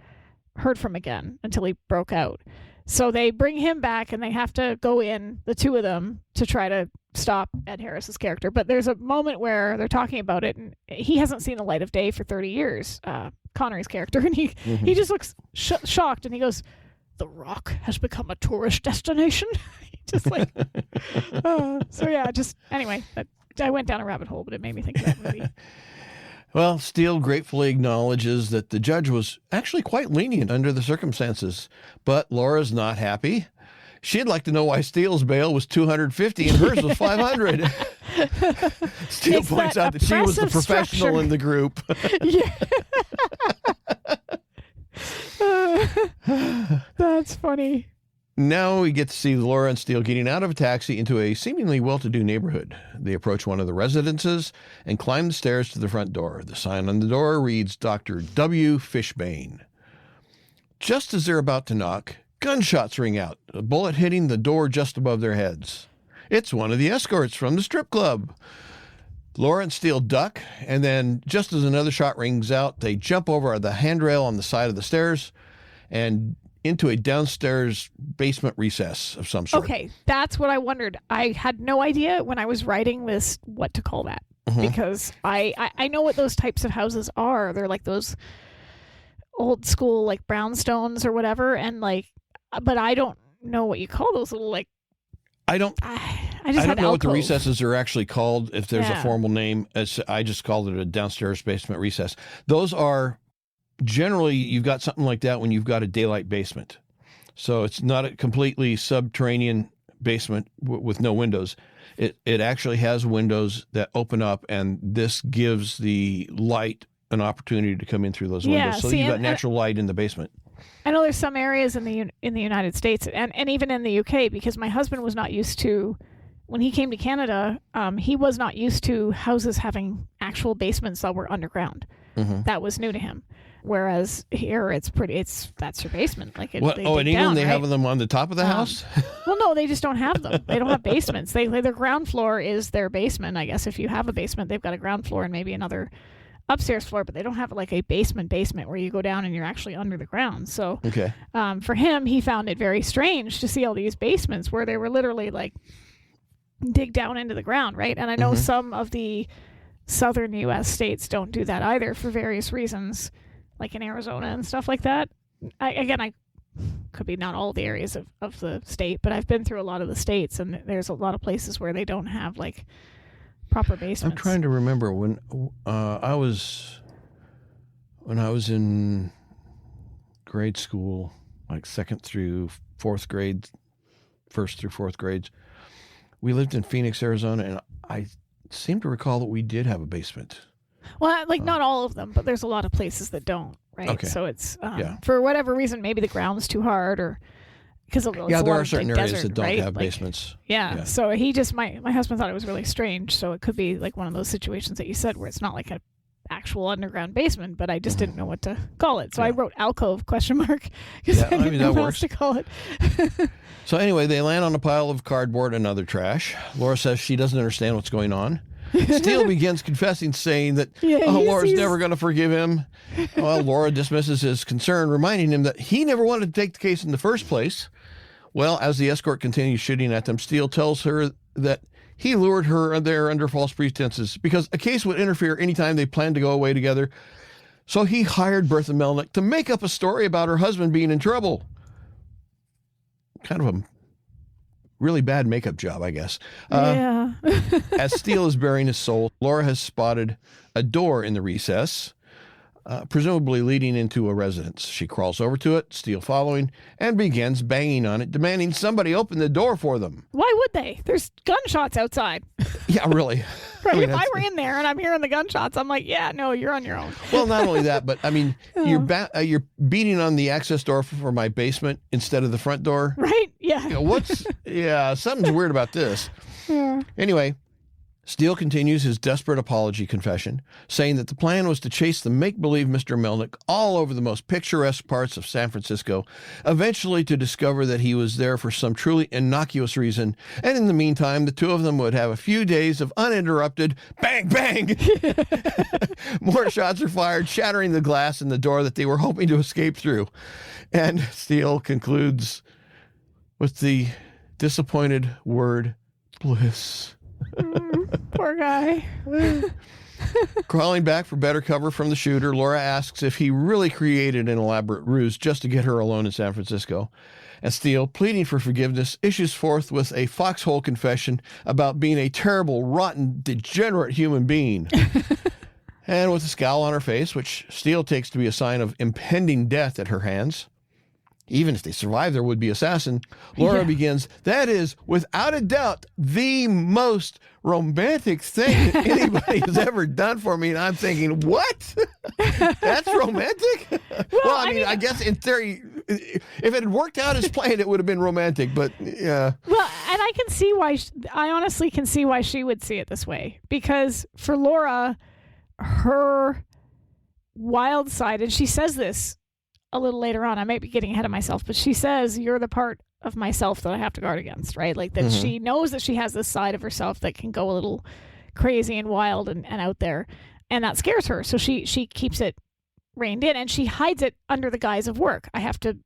heard from again until he broke out. So they bring him back and they have to go in, the two of them, to try to stop Ed Harris's character. But there's a moment where they're talking about it, and he hasn't seen the light of day for 30 years, Connery's character, and he just looks shocked, and he goes, "The Rock has become a tourist destination." Just like, so yeah, just anyway, I went down a rabbit hole, but it made me think of that movie. Well, Steele gratefully acknowledges that the judge was actually quite lenient under the circumstances, but Laura's not happy. She'd like to know why Steele's bail was $250 and hers was $500. Steele points out that she was the professional in the group. That's funny. Now we get to see Laura and Steele getting out of a taxi into a seemingly well-to-do neighborhood. They approach one of the residences and climb the stairs to the front door. The sign on the door reads Dr. W. Fishbane. Just as they're about to knock, gunshots ring out, a bullet hitting the door just above their heads. It's one of the escorts from the strip club. Laura and Steele duck, and then just as another shot rings out, they jump over the handrail on the side of the stairs and into a downstairs basement recess of some sort. Okay, that's what I wondered. I had no idea when I was writing this what to call that, because I know what those types of houses are. They're like those old school like brownstones or whatever, and like, but I don't know what you call those little like. I don't know what the recesses are actually called. If there's a formal name, I just called it a downstairs basement recess. Those are. Generally, you've got something like that when you've got a daylight basement. So it's not a completely subterranean basement with no windows. It actually has windows that open up, and this gives the light an opportunity to come in through those windows. So you've got natural light in the basement. I know there's some areas in the United States and even in the UK, because my husband was not used to, when he came to Canada, he was not used to houses having actual basements that were underground. That was new to him. Whereas here, that's your basement. Like in England they have them on the top of the house. Well, no, they just don't have them. They don't have basements. Their ground floor is their basement. I guess if you have a basement, they've got a ground floor and maybe another upstairs floor, but they don't have like a basement where you go down and you're actually under the ground. So, for him, he found it very strange to see all these basements where they were literally like dig down into the ground, right? And I know some of the southern U.S. states don't do that either for various reasons, like in Arizona and stuff like that. I could be not all the areas of the state, but I've been through a lot of the states, and there's a lot of places where they don't have like proper basements. I'm trying to remember when I was in grade school, like second through fourth grade, first through fourth grades. We lived in Phoenix, Arizona, and I seem to recall that we did have a basement. Well, like not all of them, but there's a lot of places that don't, right? Okay. So it's for whatever reason, maybe the ground's too hard, or because there are certain areas that don't have basements. Yeah. So he just my husband thought it was really strange. So it could be like one of those situations that you said where it's not like a actual underground basement, but I just didn't know what to call it. So I wrote alcove ? Because I didn't know what else to call it. So anyway, they land on a pile of cardboard and other trash. Laura says she doesn't understand what's going on. Steele begins confessing, saying that Laura's never going to forgive him. Well, Laura dismisses his concern, reminding him that he never wanted to take the case in the first place. Well, as the escort continues shooting at them, Steele tells her that he lured her there under false pretenses because a case would interfere anytime they planned to go away together. So he hired Bertha Melnick to make up a story about her husband being in trouble. Kind of a really bad makeup job, I guess. As Steele is burying his soul, Laura has spotted a door in the recess, presumably leading into a residence. She crawls over to it, Steele following, and begins banging on it, demanding somebody open the door for them. Why would they? There's gunshots outside. Yeah, really. Right? If I were in there and I'm hearing the gunshots, I'm like, yeah, no, you're on your own. Well, not only that, but I mean, you're beating on the access door for my basement instead of the front door. Right? Yeah. Something's weird about this. Yeah. Anyway, Steele continues his desperate apology confession, saying that the plan was to chase the make-believe Mr. Melnick all over the most picturesque parts of San Francisco, eventually to discover that he was there for some truly innocuous reason, and in the meantime, the two of them would have a few days of uninterrupted bang, bang. More shots are fired, shattering the glass in the door that they were hoping to escape through. And Steele concludes with the disappointed word, bliss. Poor guy. Crawling back for better cover from the shooter, Laura asks if he really created an elaborate ruse just to get her alone in San Francisco. And Steele, pleading for forgiveness, issues forth with a foxhole confession about being a terrible, rotten, degenerate human being. And with a scowl on her face, which Steele takes to be a sign of impending death at her hands, even if they survive their would-be assassin, Laura begins, that is, without a doubt, the most romantic thing that anybody has ever done for me. And I'm thinking, what? That's romantic? Well, I mean, I guess in theory, if it had worked out as planned, it would have been romantic, but yeah. Well, and I can see why, I honestly can see why she would see it this way. Because for Laura, her wild side, and she says this a little later on, I might be getting ahead of myself, but she says, you're the part of myself that I have to guard against, right? Like that she knows that she has this side of herself that can go a little crazy and wild and out there. And that scares her. So she keeps it reined in and she hides it under the guise of work. I have to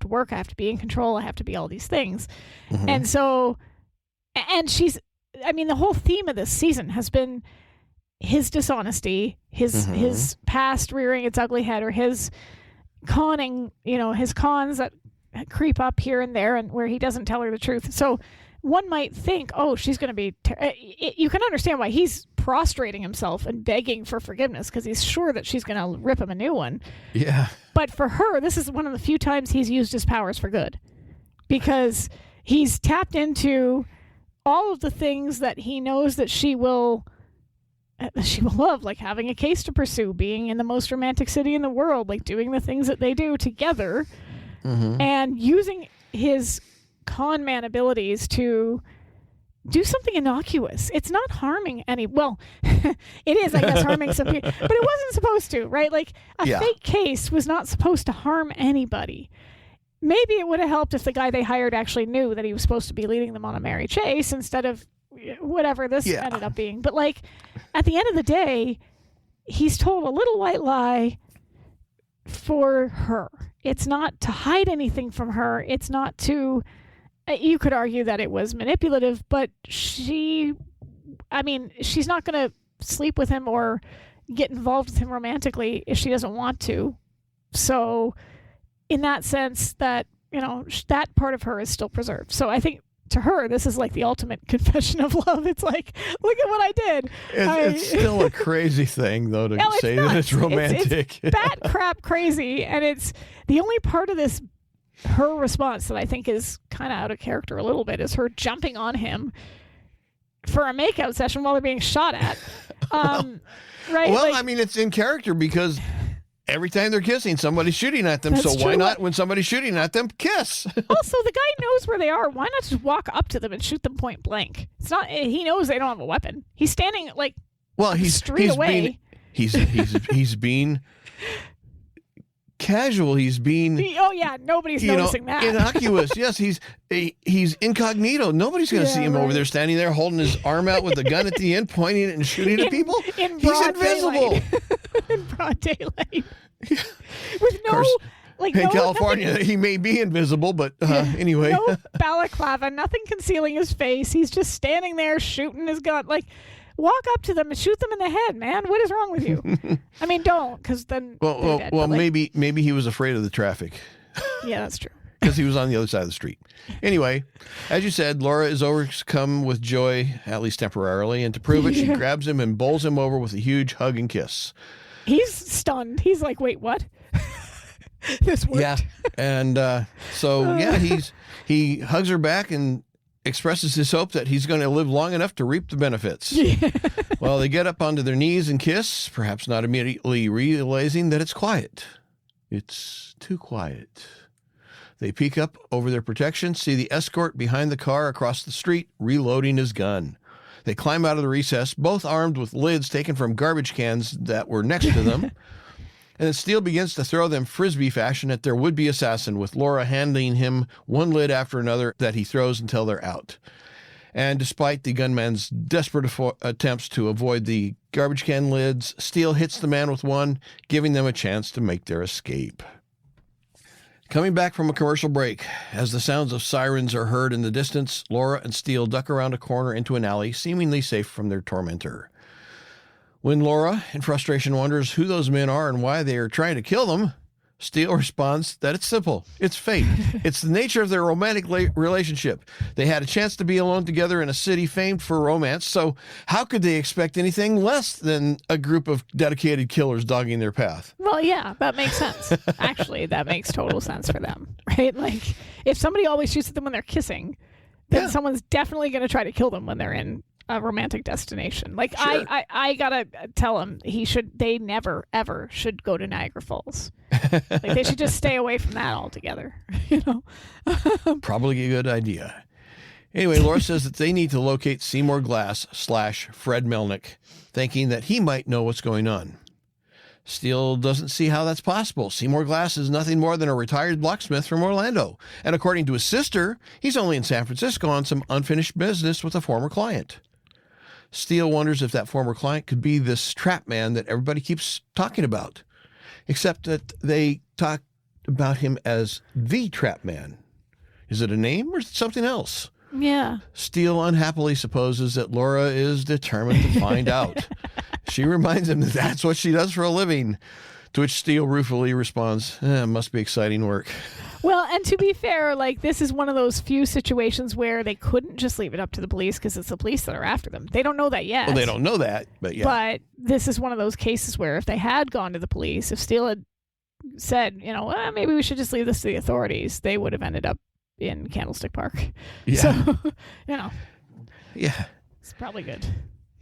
work. I have to be in control. I have to be all these things. And so, and the whole theme of this season has been his dishonesty, his past rearing its ugly head, or his conning, his cons that creep up here and there and where he doesn't tell her the truth. So one might think, oh, she's going to be, you can understand why he's prostrating himself and begging for forgiveness because he's sure that she's going to rip him a new one. Yeah. But for her, this is one of the few times he's used his powers for good because he's tapped into all of the things that he knows that she will love, like having a case to pursue, being in the most romantic city in the world, like doing the things that they do together, and using his con man abilities to do something innocuous. It's not harming it is, I guess, harming some people, but it wasn't supposed to, right? Like a fake case was not supposed to harm anybody. Maybe it would have helped if the guy they hired actually knew that he was supposed to be leading them on a merry chase instead of whatever this ended up being. But like at the end of the day, he's told a little white lie for her. It's not to hide anything from her. It's not to, you could argue that it was manipulative, but she's not going to sleep with him or get involved with him romantically if she doesn't want to. So in that sense that, that part of her is still preserved. So I think to her, this is like the ultimate confession of love. It's like, look at what I did. It's still a crazy thing, though, to say that it's romantic. It's bat crap crazy. And it's the only part of this, her response that I think is kind of out of character a little bit, is her jumping on him for a makeout session while they're being shot at. Right? Well, it's in character because every time they're kissing, somebody's shooting at them. So why not, when somebody's shooting at them, kiss? Also, the guy knows where they are. Why not just walk up to them and shoot them point blank? It's not. He knows they don't have a weapon. He's standing street away. He's being casual. He's being. Nobody's noticing that. Innocuous. Yes, he's incognito. Nobody's going to see him over there, standing there, holding his arm out with the gun at the end, pointing it and shooting at people. He's invisible. In broad daylight. With no, in California, he may be invisible, but anyway. No balaclava, nothing concealing his face. He's just standing there shooting his gun. Like, walk up to them and shoot them in the head, man. What is wrong with you? Don't, because then. Maybe he was afraid of the traffic. Yeah, that's true. Because he was on the other side of the street. Anyway, as you said, Laura is overcome with joy, at least temporarily, and to prove it, she grabs him and bowls him over with a huge hug and kiss. He's stunned. He's like, wait, what? This worked. Yeah, and he hugs her back and expresses his hope that he's going to live long enough to reap the benefits. Well, they get up onto their knees and kiss, perhaps not immediately realizing that it's quiet. It's too quiet. They peek up over their protection, see the escort behind the car across the street, reloading his gun. They climb out of the recess, both armed with lids taken from garbage cans that were next to them. And then Steele begins to throw them frisbee fashion at their would-be assassin, with Laura handing him one lid after another that he throws until they're out. And despite the gunman's desperate attempts to avoid the garbage can lids, Steele hits the man with one, giving them a chance to make their escape. Coming back from a commercial break, as the sounds of sirens are heard in the distance, Laura and Steele duck around a corner into an alley, seemingly safe from their tormentor. When Laura, in frustration, wonders who those men are and why they are trying to kill them, Steele responds that it's simple. It's fate. It's the nature of their romantic relationship. They had a chance to be alone together in a city famed for romance, so how could they expect anything less than a group of dedicated killers dogging their path? Well, yeah, that makes sense. Actually, that makes total sense for them, right? Like, if somebody always shoots at them when they're kissing, then someone's definitely going to try to kill them when they're in a romantic destination. Like, sure. I gotta tell him they never ever should go to Niagara Falls. Like, they should just stay away from that altogether. Probably a good idea. Anyway, Laura says that they need to locate Seymour Glass / Fred Melnick, thinking that he might know what's going on. Steele doesn't see how that's possible. Seymour Glass is nothing more than a retired blacksmith from Orlando, and according to his sister, he's only in San Francisco on some unfinished business with a former client. Steele wonders if that former client could be this trap man that everybody keeps talking about, except that they talk about him as the trap man. Is it a name or something else? Yeah. Steele unhappily supposes that Laura is determined to find out. She reminds him that that's what she does for a living, to which Steele ruefully responds, must be exciting work. Well, and to be fair, like, this is one of those few situations where they couldn't just leave it up to the police because it's the police that are after them. They don't know that yet. Well, they don't know that, but yeah. But this is one of those cases where if they had gone to the police, if Steele had said, maybe we should just leave this to the authorities, they would have ended up in Candlestick Park. Yeah. So, Yeah. It's probably good.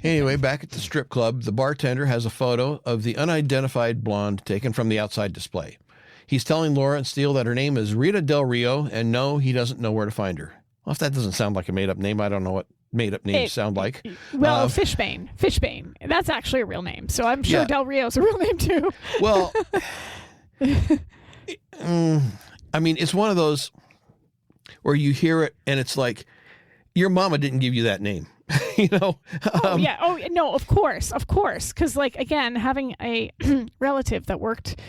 Anyway, back at the strip club, the bartender has a photo of the unidentified blonde taken from the outside display. He's telling Laura and Steele that her name is Rita Del Rio, and no, he doesn't know where to find her. Well, if that doesn't sound like a made-up name, I don't know what made-up names sound like. Well, Fishbane. That's actually a real name, so I'm sure Del Rio's a real name, too. Well, I mean, it's one of those where you hear it, and it's like, your mama didn't give you that name. Yeah. Oh, no, of course. Because, like, again, having a relative that worked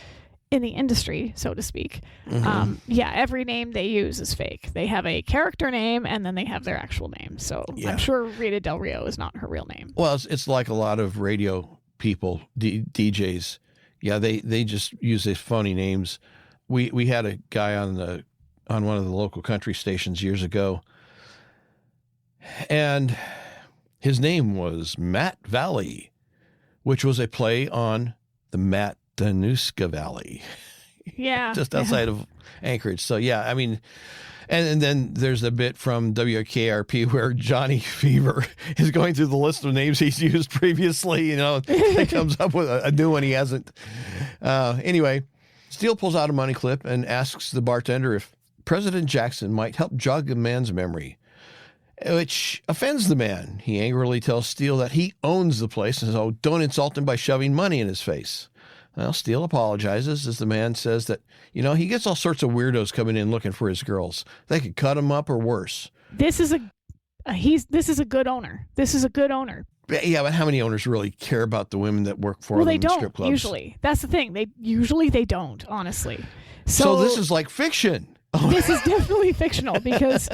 in the industry, so to speak, every name they use is fake. They have a character name, and then they have their actual name. So I'm sure Rita Del Rio is not her real name. Well, it's like a lot of radio people, DJs. Yeah, they just use these phony names. We had a guy on one of the local country stations years ago, and his name was Matt Valley, which was a play on the Matanuska Valley. Yeah. Just outside of Anchorage. So, yeah, I mean, and then there's a bit from WKRP where Johnny Fever is going through the list of names he's used previously, and comes up with a new one he hasn't. Anyway, Steele pulls out a money clip and asks the bartender if President Jackson might help jog a man's memory, which offends the man. He angrily tells Steele that he owns the place, and so don't insult him by shoving money in his face. Well, Steele apologizes as the man says that, he gets all sorts of weirdos coming in looking for his girls. They could cut him up or worse. This is a good owner. This is a good owner. Yeah, but how many owners really care about the women that work for them in strip clubs? Well, they don't usually. That's the thing. They don't, honestly. So this is like fiction. This is definitely fictional because,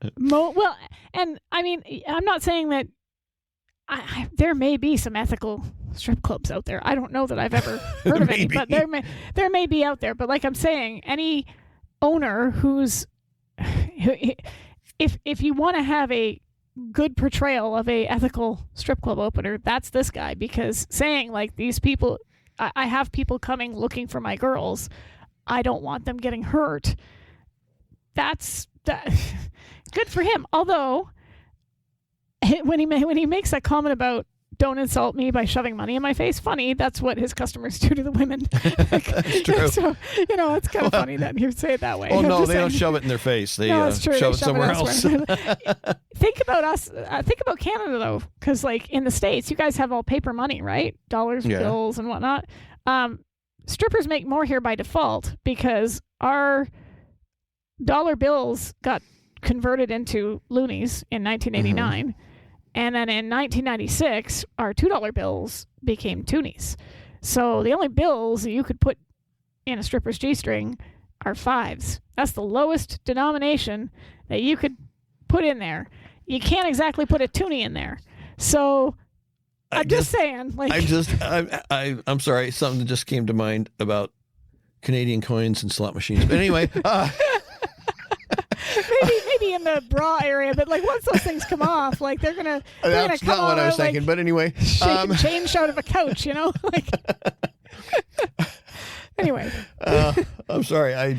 and I mean, I'm not saying that there may be some ethical strip clubs out there. I don't know that I've ever heard of any, but there may be out there. But like I'm saying, any owner if you want to have a good portrayal of a ethical strip club opener, that's this guy, because saying like, these people, I have people coming looking for my girls, I don't want them getting hurt. That's good for him. Although when he makes that comment about don't insult me by shoving money in my face. Funny, that's what his customers do to the women. That's true. So, it's kind of funny that he would say it that way. Oh, no, they don't shove it in their face. They shove it somewhere else. Think about us. Think about Canada, though, because, like, in the States, you guys have all paper money, right? Dollars, bills, and whatnot. Strippers make more here by default because our dollar bills got converted into loonies in 1989. Mm-hmm. And then in 1996, our $2 bills became toonies. So the only bills that you could put in a stripper's G-string are 5s. That's the lowest denomination that you could put in there. You can't exactly put a toonie in there. So I'm just saying. Like, I'm sorry. Something just came to mind about Canadian coins and slot machines. But anyway. Maybe in the bra area, but like once those things come off, like they're gonna That's come not what I was thinking, like, but anyway. Shaking change out of a couch, like. Anyway. I'm sorry. I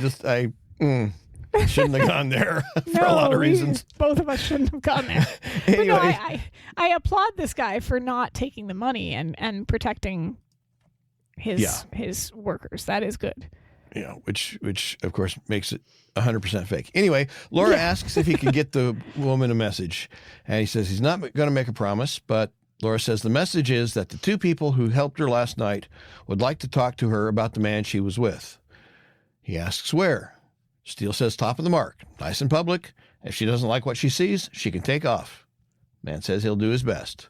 shouldn't have gone there for a lot of reasons. Both of us shouldn't have gone there. Anyway. But no, I applaud this guy for not taking the money and protecting his workers. That is good. Yeah, which of course makes it 100% fake. Anyway, Laura asks if he can get the woman a message, and he says he's not going to make a promise, but Laura says the message is that the 2 people who helped her last night would like to talk to her about the man she was with. He asks where. Steele says top of the mark, nice and public. If she doesn't like what she sees, she can take off. Man says he'll do his best.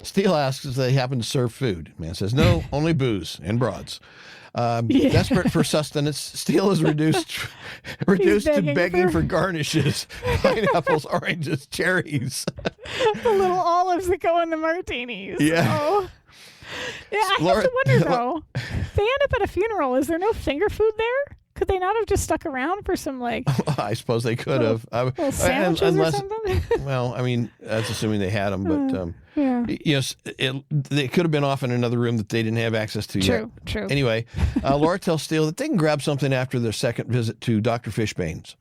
Steele asks if they happen to serve food. Man says no, only booze and broads. Desperate for sustenance, Steele is reduced to begging for garnishes, pineapples, oranges, cherries. The little olives that go in the martinis. Yeah. Oh. Yeah, I have to wonder, though. They end up at a funeral. Is there no finger food there? Could they not have just stuck around for some, like... I suppose they could have. Little sandwiches or something? Well, I mean, that's assuming they had them, but... they could have been off in another room that they didn't have access to yet. True. Anyway, Laura tells Steele that they can grab something after their second visit to Dr. Fishbane's.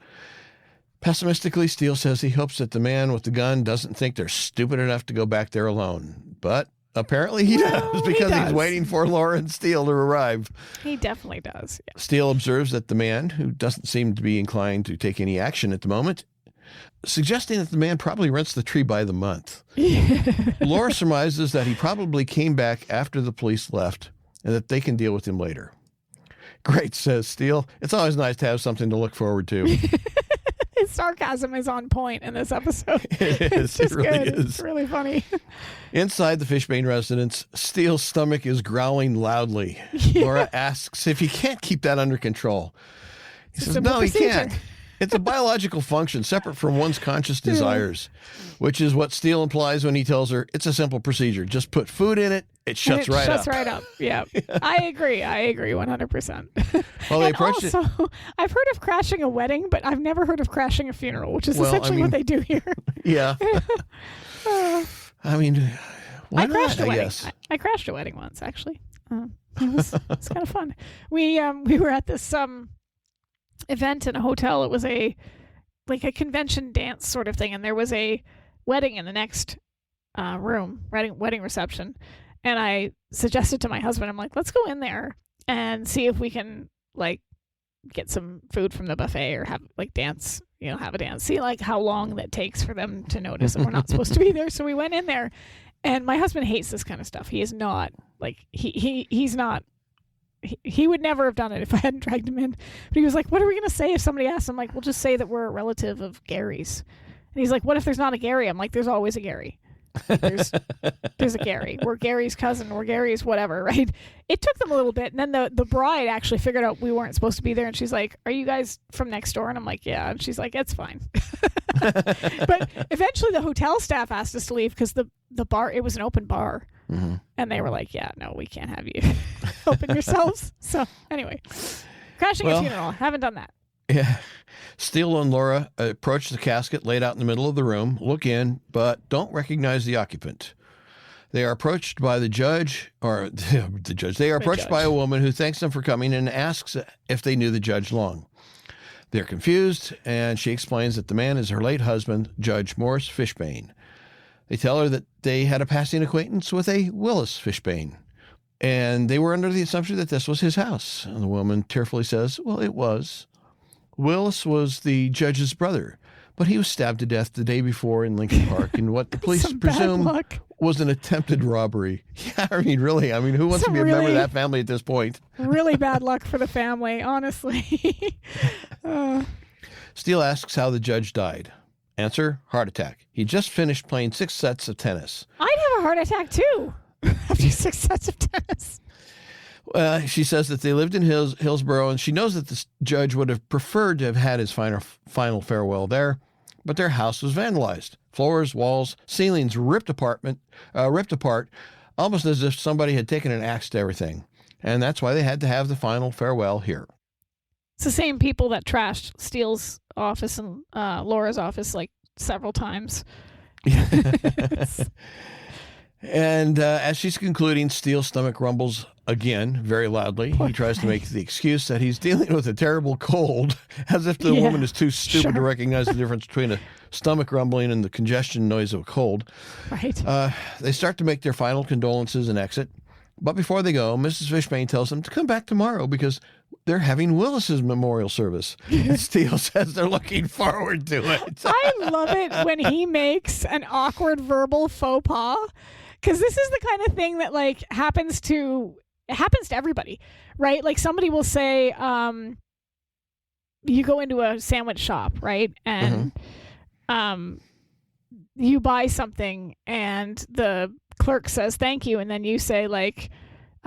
Pessimistically, Steele says he hopes that the man with the gun doesn't think they're stupid enough to go back there alone. But apparently he does, because he's waiting for Laura and Steele to arrive. He definitely does. Yeah. Steele observes that the man, who doesn't seem to be inclined to take any action at the moment, suggesting that the man probably rents the tree by the month. Laura surmises that he probably came back after the police left and that they can deal with him later. Great, says Steele. It's always nice to have something to look forward to. His sarcasm is on point in this episode. It is. It really is. It's really funny. Inside the Fishbane residence, Steele's stomach is growling loudly. Laura asks if he can't keep that under control. He says, no, he can't. It's a biological function separate from one's conscious desires, which is what Steele implies when he tells her it's a simple procedure. Just put food in it, it shuts right up. Shuts right up. Yeah. I agree 100%. Well, they approached it. I've heard of crashing a wedding, but I've never heard of crashing a funeral, which is essentially what they do here. Yeah. I mean, why not, I guess. I crashed a wedding once, actually. It's kind of fun. We were at this event in a hotel. It was a convention dance sort of thing, and there was a wedding in the next room, wedding reception. And I suggested to my husband, I'm like, let's go in there and see if we can get some food from the buffet or have a dance, see how long that takes for them to notice that we're not supposed to be there. So we went in there, and my husband hates this kind of stuff. He is not he's not. He would never have done it if I hadn't dragged him in. But he was like, what are we going to say if somebody asks? I'm like, we'll just say that we're a relative of Gary's. And he's like, what if there's not a Gary? I'm like, there's always a Gary. There's a Gary. We're Gary's cousin. We're Gary's whatever, right? It took them a little bit. And then the bride actually figured out we weren't supposed to be there. And she's like, are you guys from next door? And I'm like, yeah. And she's like, it's fine. But eventually the hotel staff asked us to leave because the bar, it was an open bar. Mm-hmm. And they were like, yeah, no, we can't have you open yourselves. So anyway, crashing a funeral. Haven't done that. Yeah. Steele and Laura approach the casket laid out in the middle of the room, look in, but don't recognize the occupant. They are approached by the judge, or the judge. They are approached by a woman who thanks them for coming and asks if they knew the judge long. They're confused, and she explains that the man is her late husband, Judge Morris Fishbane. They tell her that they had a passing acquaintance with a Willis Fishbane, and they were under the assumption that this was his house. And the woman tearfully says, well, it was. Willis was the judge's brother, but he was stabbed to death the day before in Lincoln Park in what the police presume was an attempted robbery. Yeah, I mean, really. I mean, who wants to be a member of that family at this point? Really bad luck for the family, honestly. Steele asks how the judge died. Answer, heart attack. He just finished playing 6 sets of tennis. I'd have a heart attack, too, after 6 sets of tennis. She says that they lived in Hillsborough, and she knows that the judge would have preferred to have had his final farewell there, but their house was vandalized. Floors, walls, ceilings ripped apart, almost as if somebody had taken an axe to everything. And that's why they had to have the final farewell here. It's the same people that trashed Steele's office and Laura's office like several times. And as she's concluding, Steele's stomach rumbles again very loudly. He tries to make the excuse that he's dealing with a terrible cold, as if the woman is too stupid to recognize the difference between a stomach rumbling and the congestion noise of a cold. Right. They start to make their final condolences and exit. But before they go, Mrs. Fishbane tells them to come back tomorrow because they're having Willis's memorial service. And Steele says they're looking forward to it. I love it when he makes an awkward verbal faux pas, because this is the kind of thing that like happens to everybody, right? Like somebody will say, you go into a sandwich shop, right? And you buy something and the clerk says thank you, and then you say like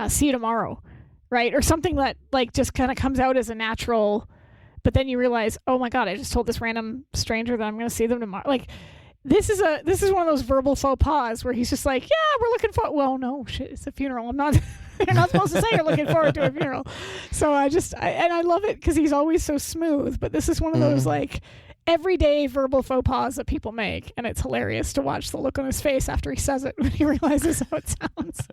see you tomorrow, right? Or something that like just kind of comes out as a natural, but then you realize, oh my god, I just told this random stranger that I'm going to see them tomorrow. Like this is one of those verbal faux pas where he's just like, yeah, we're looking for, well, no shit, it's a funeral, I'm not you're not supposed to say you're looking forward to a funeral. So I love it because he's always so smooth, but this is one of those like everyday verbal faux pas that people make, and it's hilarious to watch the look on his face after he says it when he realizes how it sounds.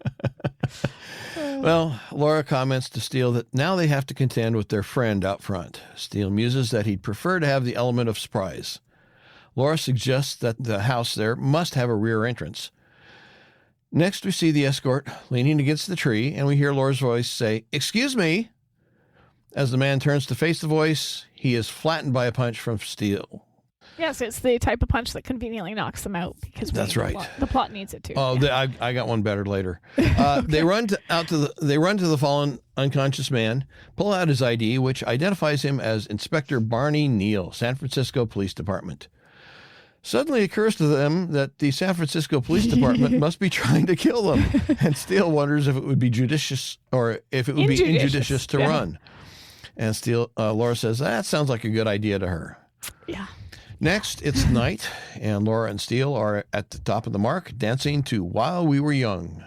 Well, Laura comments to Steele that now they have to contend with their friend out front. Steele muses that he'd prefer to have the element of surprise. Laura suggests that the house there must have a rear entrance. Next, we see the escort leaning against the tree, and we hear Laura's voice say, "Excuse me." As the man turns to face the voice, he is flattened by a punch from Steele. Yes, it's the type of punch that conveniently knocks them out because that's right. The plot needs it too. Oh, yeah. I got one better later. They run to the fallen unconscious man, pull out his ID, which identifies him as Inspector Barney Neal, San Francisco Police Department. Suddenly it occurs to them that the San Francisco Police Department must be trying to kill them, and Steele wonders if it would be judicious or if it would be injudicious to run. And Laura says, that sounds like a good idea to her. Yeah. Next, it's night, and Laura and Steele are at the top of the mark, dancing to While We Were Young.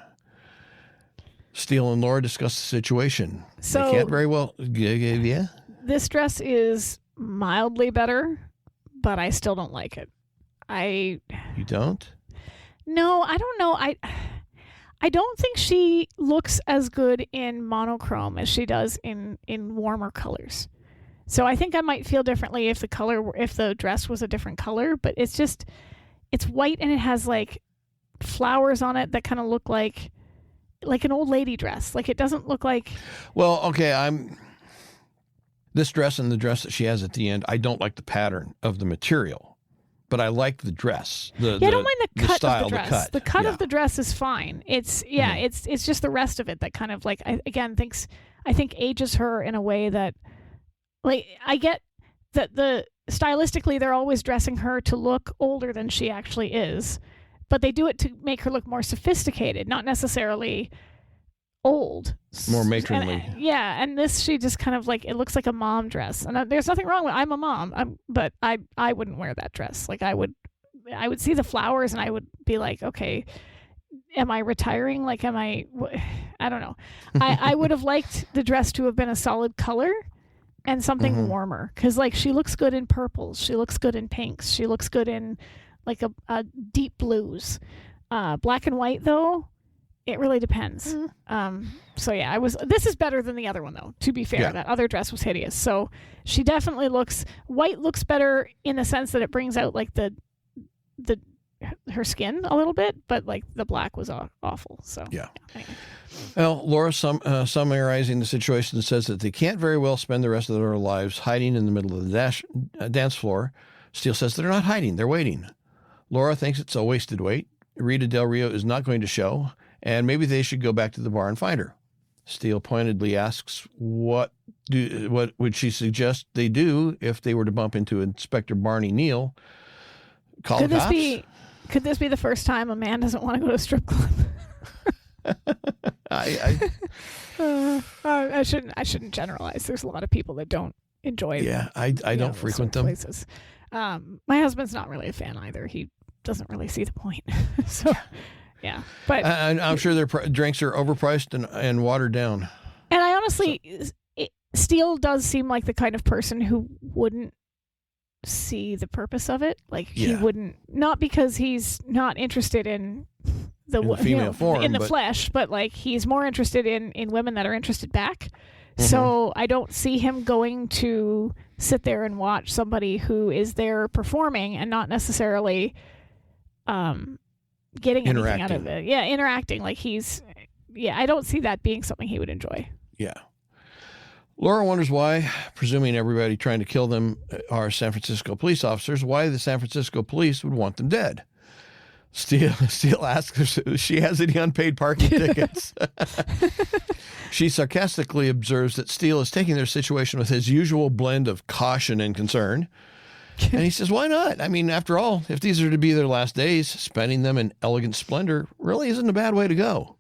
Steele and Laura discuss the situation. So they can't very well... Yeah? This dress is mildly better, but I still don't like it. You don't? No, I don't know. I don't think she looks as good in monochrome as she does in warmer colors. So I think I might feel differently if the dress was a different color, but it's white and it has like flowers on it that kind of look like an old lady dress. Like it doesn't look like. Well, okay, this dress and the dress that she has at the end, I don't like the pattern of the material. But I like the dress. I don't mind the cut of the dress. The cut of the dress is fine. It's just the rest of it that kind of like I think ages her in a way that like I get that stylistically they're always dressing her to look older than she actually is, but they do it to make her look more sophisticated, not necessarily old, more matronly. And this, she just kind of like, it looks like a mom dress, and there's nothing wrong with, I'm a mom, but I wouldn't wear that dress. Like I would see the flowers and I would be like, okay, am I retiring? Like, I don't know. I would have liked the dress to have been a solid color and something warmer, because like she looks good in purples, she looks good in pinks, she looks good in like a deep blues. Black and white though, it really depends. So yeah, this is better than the other one though, to be fair. That other dress was hideous. So she definitely white looks better in the sense that it brings out like the her skin a little bit, but like the black was awful. So yeah. Anyway. Well, Laura summarizing the situation says that they can't very well spend the rest of their lives hiding in the middle of the dance floor. Steele says they're not hiding, they're waiting. Laura thinks it's a wasted wait. Rita Del Rio is not going to show, and maybe they should go back to the bar and find her. Steele pointedly asks what would she suggest they do if they were to bump into Inspector Barney Neal. Call the cops? Could this be the first time a man doesn't want to go to a strip club? I shouldn't generalize. There's a lot of people that don't enjoy. Yeah, I don't frequent them. Places. My husband's not really a fan either. He doesn't really see the point. So, yeah. But I'm sure their drinks are overpriced and watered down. And I honestly, Steele does seem like the kind of person who wouldn't see the purpose of it. Like he wouldn't, not because he's not interested in the female form, in the flesh, but like he's more interested in women that are interested back. Mm-hmm. So I don't see him going to sit there and watch somebody who is there performing and not necessarily getting anything out of it. Yeah, interacting. Like I don't see that being something he would enjoy. Yeah. Laura wonders why, presuming everybody trying to kill them are San Francisco police officers, why the San Francisco police would want them dead. Steele asks if she has any unpaid parking tickets. She sarcastically observes that Steele is taking their situation with his usual blend of caution and concern. And he says, why not? I mean, after all, if these are to be their last days, spending them in elegant splendor really isn't a bad way to go.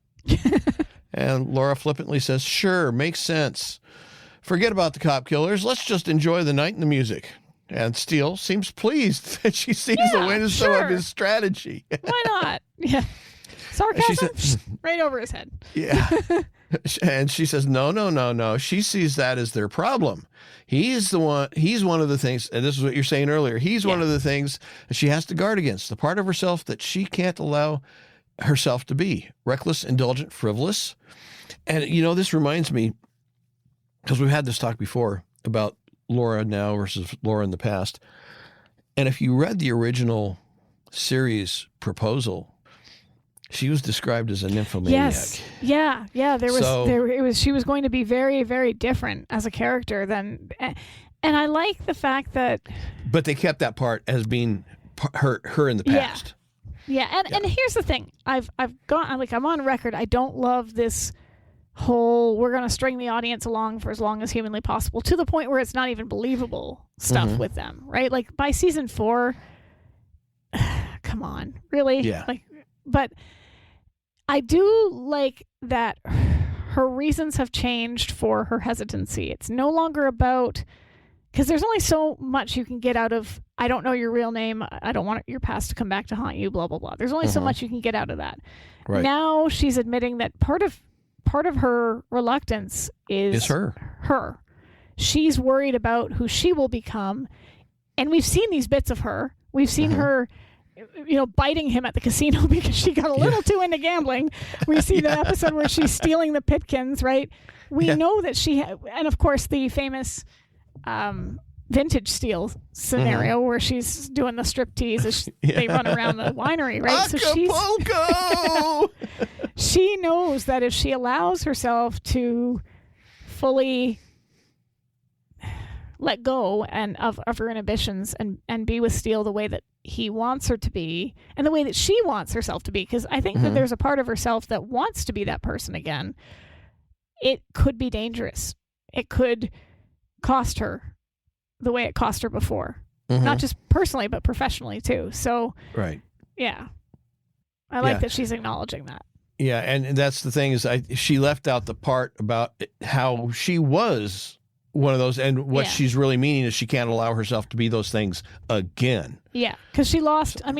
And Laura flippantly says, sure, makes sense. Forget about the cop killers. Let's just enjoy the night and the music. And Steele seems pleased that she sees the wisdom of his strategy. Why not? Yeah. Sarcasm right over his head. Yeah. And she says, no. She sees that as their problem. He's one of the things, and this is what you're saying earlier, he's one of the things that she has to guard against, the part of herself that she can't allow herself to be. Reckless, indulgent, frivolous. And, this reminds me, because we've had this talk before about Laura now versus Laura in the past. And if you read the original series Proposal, she was described as a nymphomaniac. Yes. Yeah. She was going to be very, very different as a character than, and I like the fact that. But they kept that part as being her in the past. Yeah. And here's the thing. I'm on record. I don't love this whole we're going to string the audience along for as long as humanly possible to the point where it's not even believable stuff with them, right? Like by season 4, come on, really? Yeah. But I do like that her reasons have changed for her hesitancy. It's no longer about, because there's only so much you can get out of, I don't know your real name, I don't want your past to come back to haunt you, blah, blah, blah. There's only so much you can get out of that. Right. Now she's admitting that part of her reluctance is her. She's worried about who she will become. And we've seen these bits of her. We've seen her, biting him at the casino because she got a little too into gambling. We see the episode where she's stealing the Pitkins, right? We know that and of course the famous vintage Steele scenario where she's doing the striptease as they run around the winery, right? Acapulco! So she knows that if she allows herself to fully let go of her inhibitions and be with Steele the way that he wants her to be and the way that she wants herself to be, because I think that there's a part of herself that wants to be that person again, it could be dangerous. It could cost her the way it cost her before. Not just personally, but professionally too. So, right. Yeah. I like that she's acknowledging that. Yeah, and that's the thing is she left out the part about how she was one of those, and what she's really meaning is she can't allow herself to be those things again. Yeah, because she lost a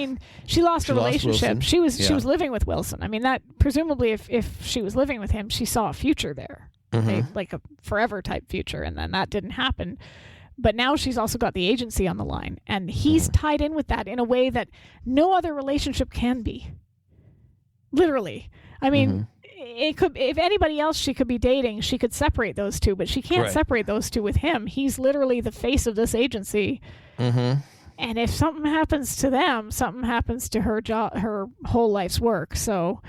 relationship. She was living with Wilson. I mean, that presumably if she was living with him, she saw a future there, like a forever type future, and then that didn't happen. But now she's also got the agency on the line, and he's tied in with that in a way that no other relationship can be. Literally. I mean, it could, if anybody else she could be dating, she could separate those two, but she can't separate those two with him. He's literally the face of this agency. And if something happens to them, something happens to her job, her whole life's work. So,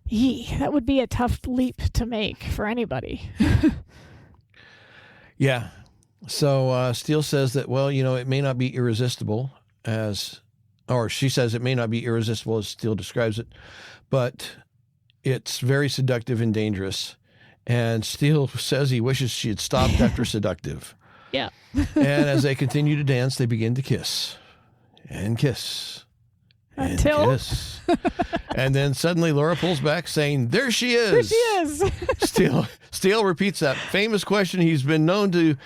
that would be a tough leap to make for anybody. Yeah. So Steele says that, well, it may not be irresistible or she says it may not be irresistible as Steele describes it, but it's very seductive and dangerous. And Steele says he wishes she had stopped after seductive. Yeah. And as they continue to dance, they begin to kiss and kiss and Until... kiss. And then suddenly Laura pulls back saying, there she is. There she is. Steele repeats that famous question he's been known to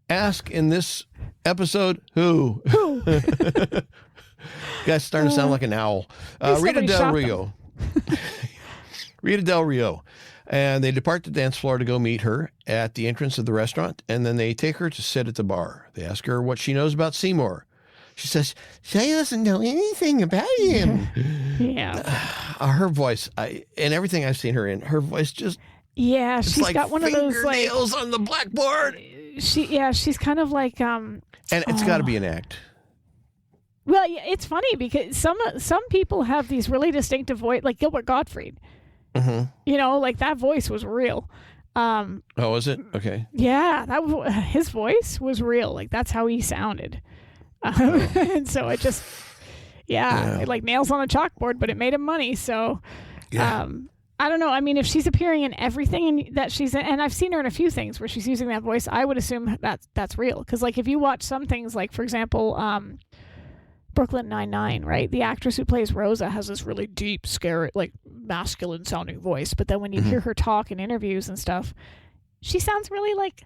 ask in this episode. Who? Guy's starting to sound like an owl. Rita Del Rio. Rita Del Rio. And they depart the dance floor to go meet her at the entrance of the restaurant, and then they take her to sit at the bar. They ask her what she knows about Seymour. She says, she doesn't know anything about him. Yeah. Her voice, and everything I've seen her in, her voice just... Yeah, she's like got one of those like... nails on the blackboard. She's kind of like... And it's got to be an act. Well, yeah, it's funny because some people have these really distinctive voice, like Gilbert Gottfried. Mm-hmm. Like that voice was real. Oh, was it? Okay. Yeah, his voice was real. Like that's how he sounded. And so it just, it like nails on a chalkboard, but it made him money. So, I don't know. I mean, if she's appearing in everything that she's in, and I've seen her in a few things where she's using that voice, I would assume that's real. Because like if you watch some things, like for example, Brooklyn Nine-Nine, right? The actress who plays Rosa has this really deep, scary, like masculine sounding voice. But then when you hear her talk in interviews and stuff, she sounds really like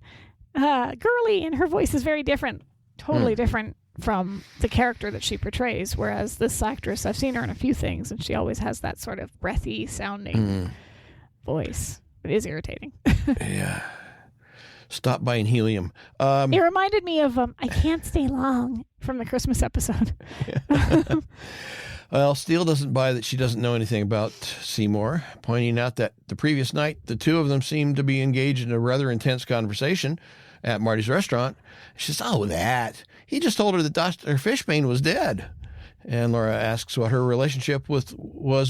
girly, and her voice is very different, totally different from the character that she portrays. Whereas this actress, I've seen her in a few things, and she always has that sort of breathy sounding voice. It is irritating. Yeah. Stop buying helium. It reminded me of I Can't Stay Long from the Christmas episode. Well, Steele doesn't buy that she doesn't know anything about Seymour, pointing out that the previous night, the two of them seemed to be engaged in a rather intense conversation at Marty's restaurant. She says, he just told her that Dr. Fishbane was dead. And Laura asks what her relationship was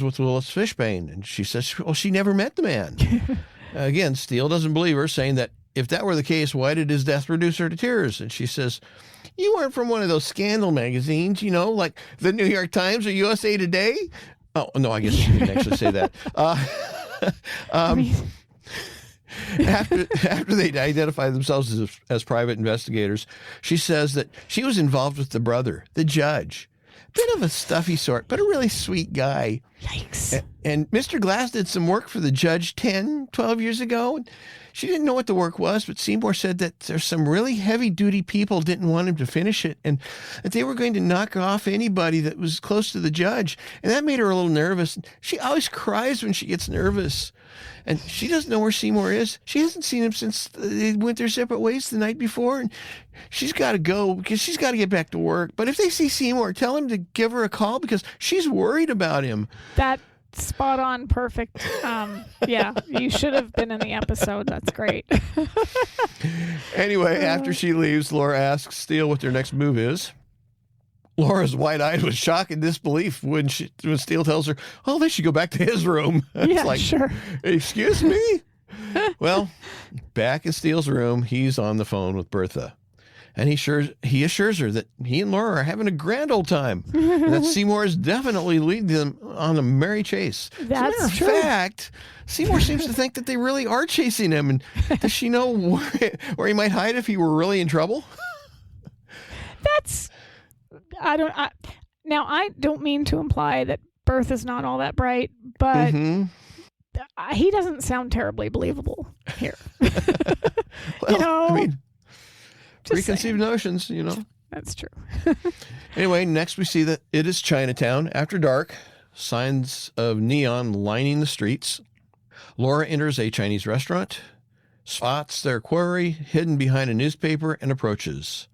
with Willis Fishbane. And she says, well, she never met the man. Again, Steele doesn't believe her, saying that if that were the case, why did his death reduce her to tears? And she says, you weren't from one of those scandal magazines, like the New York Times or USA Today? Oh, no, I guess she didn't actually say that. After they identify themselves as private investigators, she says that she was involved with the brother, the judge. Bit of a stuffy sort, but a really sweet guy. Yikes. And Mr. Glass did some work for the judge 10, 12 years ago. She didn't know what the work was, but Seymour said that there's some really heavy-duty people didn't want him to finish it, and that they were going to knock off anybody that was close to the judge. And that made her a little nervous. She always cries when she gets nervous. And she doesn't know where Seymour is. She hasn't seen him since they went their separate ways the night before. And she's got to go because she's got to get back to work. But if they see Seymour, tell him to give her a call because she's worried about him. That spot on, perfect. Yeah, you should have been in the episode. That's great. Anyway, after she leaves, Laura asks Steele what their next move is. Laura's wide-eyed with shock and disbelief when Steele tells her, oh, they should go back to his room. It's like, sure. Excuse me? Well, back in Steele's room, he's on the phone with Bertha. And he assures her that he and Laura are having a grand old time. And that Seymour is definitely leading them on a merry chase. That's As a true. matter of fact, Seymour seems to think that they really are chasing him. And does she know where he might hide if he were really in trouble? Now, I don't mean to imply that Bertha's not all that bright, but he doesn't sound terribly believable here. Well, preconceived notions, That's true. Anyway, next we see that it is Chinatown after dark, signs of neon lining the streets. Laura enters a Chinese restaurant, spots their quarry hidden behind a newspaper, and approaches.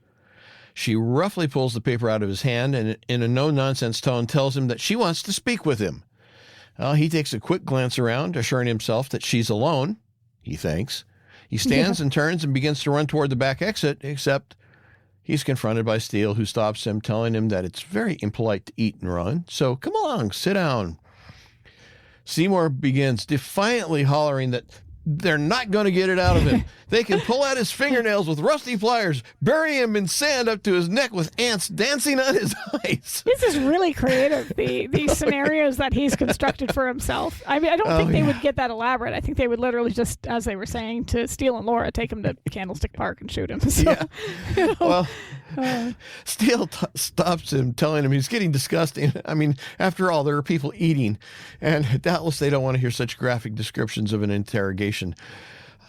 She roughly pulls the paper out of his hand and in a no-nonsense tone tells him that she wants to speak with him. He takes a quick glance around, assuring himself that she's alone, he thinks. He stands and turns and begins to run toward the back exit, except He's confronted by Steele, who stops him, telling him that it's very impolite to eat and run. So come along, sit down. Seymour begins defiantly hollering that they're not going to get it out of him. They can pull out his fingernails with rusty pliers, bury him in sand up to his neck with ants dancing on his eyes. This is really creative, the scenarios that he's constructed for himself. I mean, I don't think they would get that elaborate. I think they would literally just, as they were saying to Steele and Laura, take him to Candlestick Park and shoot him. So, yeah. You know, Well, Steele stops him, telling him he's getting disgusting. I mean, after all, there are people eating, and doubtless they don't want to hear such graphic descriptions of an interrogation.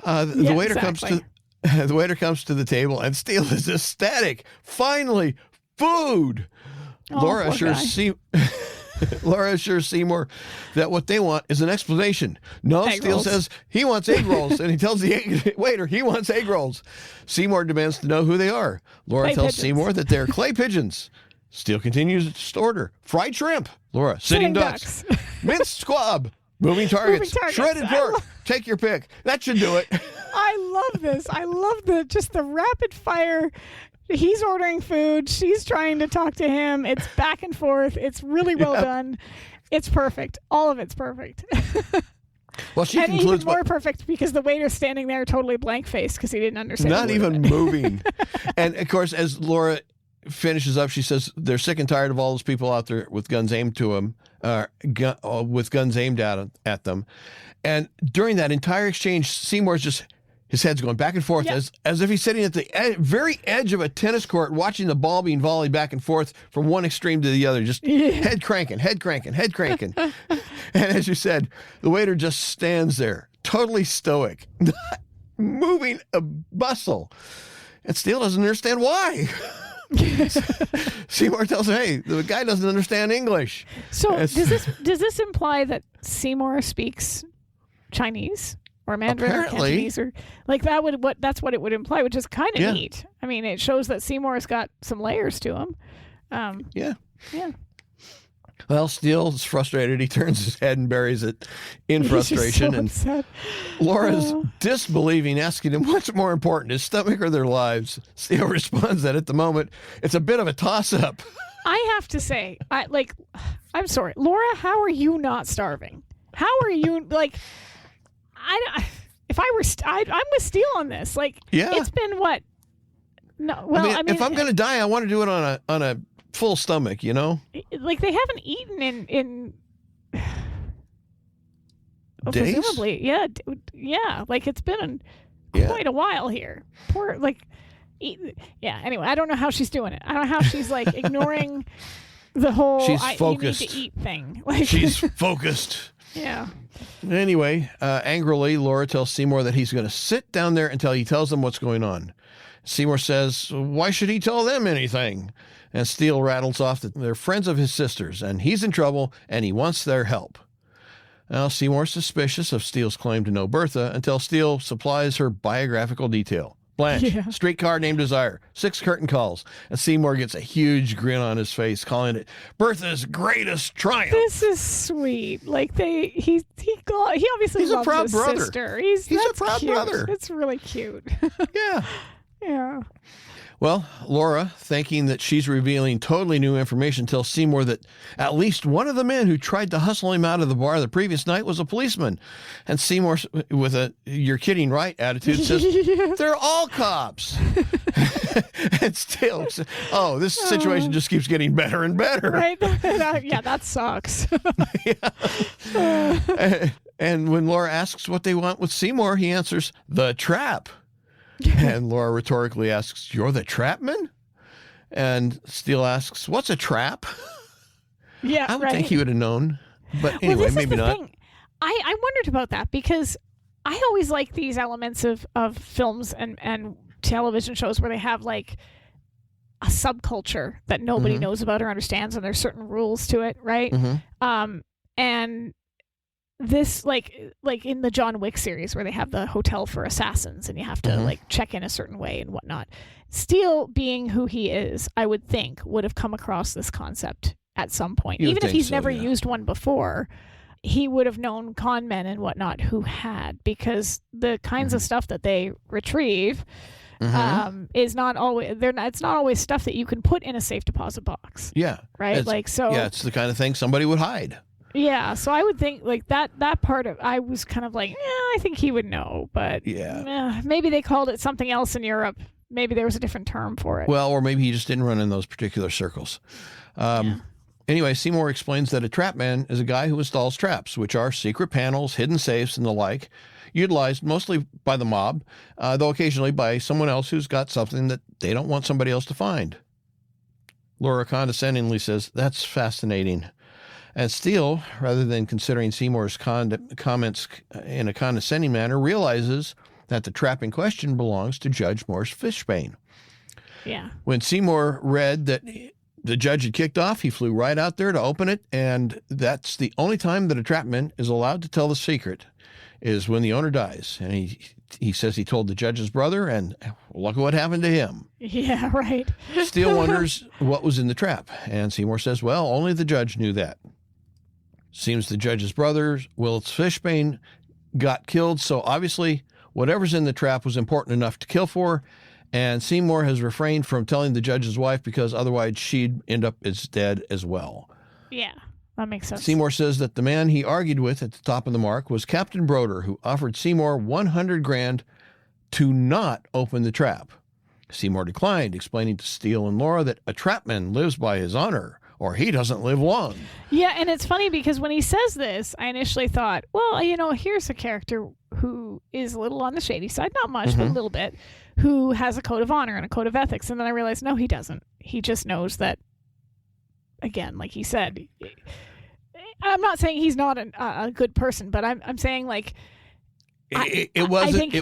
The waiter comes to the table, and Steele is ecstatic. Finally, food. Laura assures Seymour that what they want is an explanation. No, Steele says he wants egg rolls, and he tells the waiter he wants egg rolls. Seymour demands to know who they are. Laura tells Seymour that they're clay pigeons. Steele continues to order fried shrimp. Laura, sitting ducks. Minced squab. Moving targets. Shredded pork. Take your pick. That should do it. I love this. I love just the rapid fire. He's ordering food. She's trying to talk to him. It's back and forth. It's really well done. It's perfect. All of it's perfect. Well, she and concludes even more perfect because the waiter's standing there totally blank-faced because he didn't understand. Not even moving. And, of course, as Laura finishes up, she says they're sick and tired of all those people out there with guns aimed to them, with guns aimed at them. And during that entire exchange, Seymour's just, his head's going back and forth as if he's sitting at the very edge of a tennis court watching the ball being volleyed back and forth from one extreme to the other, just head cranking. And as you said, the waiter just stands there, totally stoic, not moving a muscle. And Steele doesn't understand why. Seymour tells him, hey, the guy doesn't understand English. So does this imply that Seymour speaks Chinese or Mandarin or Cantonese, or like that's what it would imply, which is kind of neat. I mean, it shows that Seymour's got some layers to him. Yeah. Well, Steele's frustrated. He turns his head and buries it in frustration. He's so upset. Laura's disbelieving, asking him what's more important, his stomach or their lives. Steele responds that at the moment, it's a bit of a toss-up. I have to say, I'm sorry, Laura, how are you not starving? How are you, if I were, I'm with Steele on this. It's been what? No, well, I mean, if I'm going to die, I want to do it on a full stomach, you know? Like, they haven't eaten in days? Presumably, yeah. Like, it's been quite a while here. Poor, anyway, I don't know how she's doing it. I don't know how she's, ignoring the whole she's focused. You need to eat thing. She's focused. Yeah. Anyway, angrily, Laura tells Seymour that he's going to sit down there until he tells them what's going on. Seymour says, why should he tell them anything? And Steele rattles off that they're friends of his sister's, and he's in trouble, and he wants their help. Now, Seymour's suspicious of Steele's claim to know Bertha until Steele supplies her biographical detail. Blanche, streetcar named Desire, 6 curtain calls, and Seymour gets a huge grin on his face, calling it Bertha's greatest triumph. This is sweet. He obviously loves a proud his brother. Sister. He's a proud brother. It's really cute. Yeah. Yeah. Well, Laura, thinking that she's revealing totally new information, tells Seymour that at least one of the men who tried to hustle him out of the bar the previous night was a policeman. And Seymour, with a "you're kidding, right" attitude, says, they're all cops. And still, this situation just keeps getting better and better. Right? That sucks. And when Laura asks what they want with Seymour, he answers, the trap. And Laura rhetorically asks, you're the trapman? And Steele asks, what's a trap? Yeah, I would think he would have known. But anyway, maybe not. Thing. I wondered about that because I always like these elements of films and television shows where they have a subculture that nobody knows about or understands, and there's certain rules to it, right? And this, like in the John Wick series where they have the hotel for assassins and you have to check in a certain way and whatnot. Steele, being who he is, I would think would have come across this concept at some point. Even if he's never used one before, he would have known con men and whatnot who had, because the kinds of stuff that they retrieve is not always it's not always stuff that you can put in a safe deposit box. Yeah. Right. It's the kind of thing somebody would hide. Yeah. So I would think like that part of, I was kind of like, I think he would know, but maybe they called it something else in Europe. Maybe there was a different term for it. Well, or maybe he just didn't run in those particular circles. Anyway, Seymour explains that a trap man is a guy who installs traps, which are secret panels, hidden safes, and the like, utilized mostly by the mob, though occasionally by someone else who's got something that they don't want somebody else to find. Laura condescendingly says, "That's fascinating." And Steele, rather than considering Seymour's comments in a condescending manner, realizes that the trap in question belongs to Judge Morris Fishbane. Yeah. When Seymour read that the judge had kicked off, he flew right out there to open it, and that's the only time that a trapman is allowed to tell the secret, is when the owner dies. And he says he told the judge's brother, and look at what happened to him. Yeah, right. Steele wonders what was in the trap, and Seymour says, well, only the judge knew that. Seems the judge's brother, Willis Fishbane, got killed, so obviously whatever's in the trap was important enough to kill for, and Seymour has refrained from telling the judge's wife because otherwise she'd end up as dead as well. Yeah, that makes sense. Seymour says that the man he argued with at the top of the mark was Captain Broder, who offered Seymour $100,000 to not open the trap. Seymour declined, explaining to Steele and Laura that a trapman lives by his honor, or he doesn't live long. Yeah, and it's funny because when he says this, I initially thought, well, here's a character who is a little on the shady side, not much, but a little bit, who has a code of honor and a code of ethics. And then I realized, no, he doesn't. He just knows that, again, like he said, I'm not saying he's not a good person, but I'm saying like, it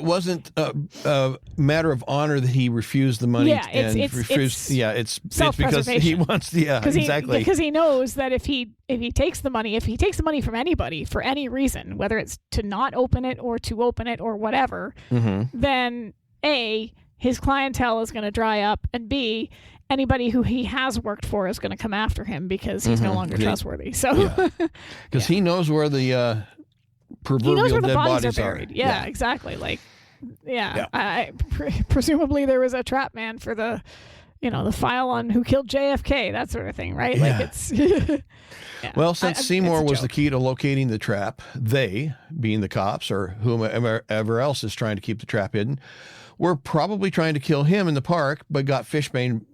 wasn't a matter of honor that he refused the money. Yeah, it's because he wants exactly, because he knows that if he takes the money from anybody for any reason, whether it's to not open it or to open it or whatever, then A, his clientele is going to dry up, and B, anybody who he has worked for is going to come after him because he's no longer trustworthy. So because he knows where the proverbial he knows where the dead bodies are buried. Yeah, exactly. Like, presumably there was a trap man for the, the file on who killed JFK, that sort of thing, right? Yeah. Like it's. Well, since Seymour was the key to locating the trap, they, being the cops or whomever else is trying to keep the trap hidden, were probably trying to kill him in the park, but got Fishbane,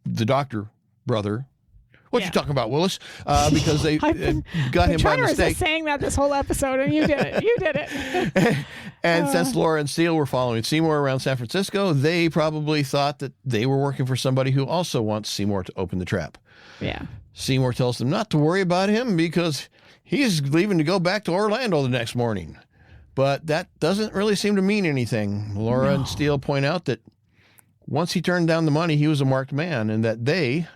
the doctor brother. What you talking about, Willis? Because they got him by mistake. Trying to resist saying that this whole episode, and you did it. You did it. And since Laura and Steele were following Seymour around San Francisco, they probably thought that they were working for somebody who also wants Seymour to open the trap. Yeah. Seymour tells them not to worry about him because he's leaving to go back to Orlando the next morning. But that doesn't really seem to mean anything. Laura and Steele point out that once he turned down the money, he was a marked man, and that they,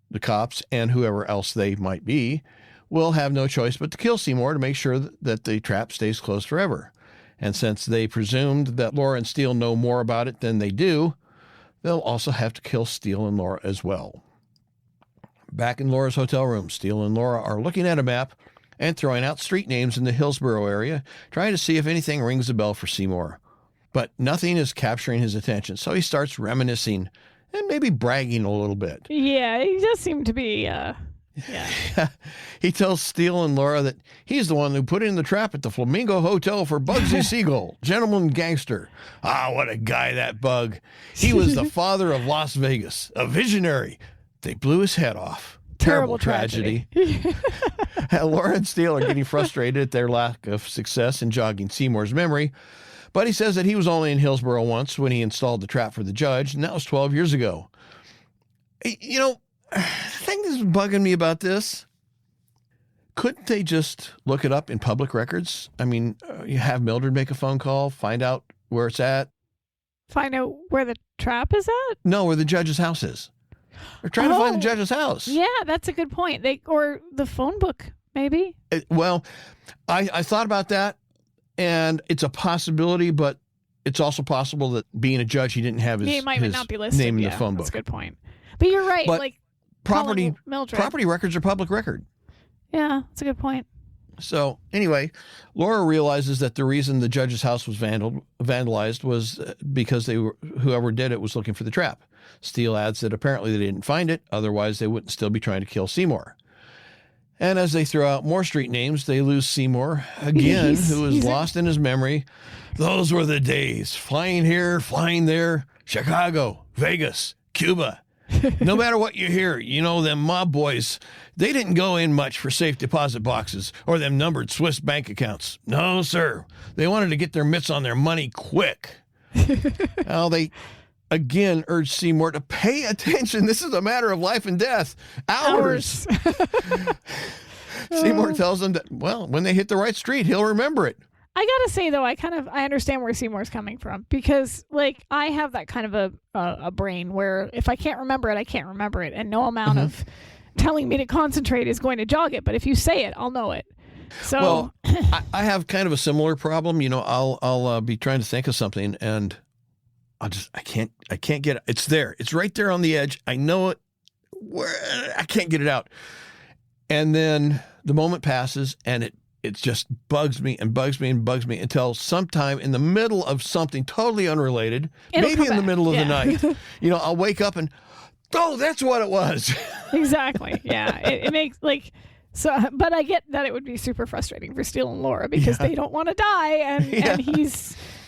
the cops and whoever else they might be, will have no choice but to kill Seymour to make sure that the trap stays closed forever. And since they presumed that Laura and Steele know more about it than they do, they'll also have to kill Steele and Laura as well. Back in Laura's hotel room, Steele and Laura are looking at a map and throwing out street names in the Hillsborough area, trying to see if anything rings a bell for Seymour. But nothing is capturing his attention, so he starts reminiscing and maybe bragging a little bit. Yeah, he does seem to be, He tells Steele and Laura that he's the one who put in the trap at the Flamingo Hotel for Bugsy Siegel, gentleman gangster. Ah, what a guy, that Bug. He was the father of Las Vegas, a visionary. They blew his head off. Terrible tragedy. Laura and Steele are getting frustrated at their lack of success in jogging Seymour's memory, but he says that he was only in Hillsborough once when he installed the trap for the judge, and that was 12 years ago. The thing that's bugging me about this, couldn't they just look it up in public records? I mean, you have Mildred make a phone call, find out where it's at. Find out where the trap is at? No, where the judge's house is. They're trying to find the judge's house. Yeah, that's a good point. Or the phone book, maybe. I thought about that, and it's a possibility, but it's also possible that being a judge, he didn't have his might not be listed. Name in the phone book. That's a good point. But you're right. But property records are public record. Yeah, that's a good point. So anyway, Laura realizes that the reason the judge's house was vandalized was because whoever did it was looking for the trap. Steele adds that apparently they didn't find it, otherwise they wouldn't still be trying to kill Seymour. And as they throw out more street names, they lose Seymour again, who is lost in his memory. Those were the days. Flying here, flying there, Chicago, Vegas, Cuba. No matter what you hear, you know, them mob boys, they didn't go in much for safe deposit boxes or them numbered Swiss bank accounts. No, sir. They wanted to get their mitts on their money quick. Well, they again urged Seymour to pay attention. This is a matter of life and death. Hours. Seymour tells them that, well, when they hit the right street, he'll remember it. I gotta say though, I understand where Seymour's coming from, because like I have that kind of a brain where if I can't remember it, I can't remember it, and no amount of telling me to concentrate is going to jog it. But if you say it, I'll know it. So well, I have kind of a similar problem. You know, I'll be trying to think of something, and I can't get it. It's there. It's right there on the edge. I know it. I can't get it out. And then the moment passes, and it just bugs me and bugs me and bugs me until sometime in the middle of something totally unrelated, maybe in the middle of the night, you know, I'll wake up and, oh, that's what it was. Exactly. Yeah. It makes like, so, but I get that it would be super frustrating for Steele and Laura because they don't want to die. And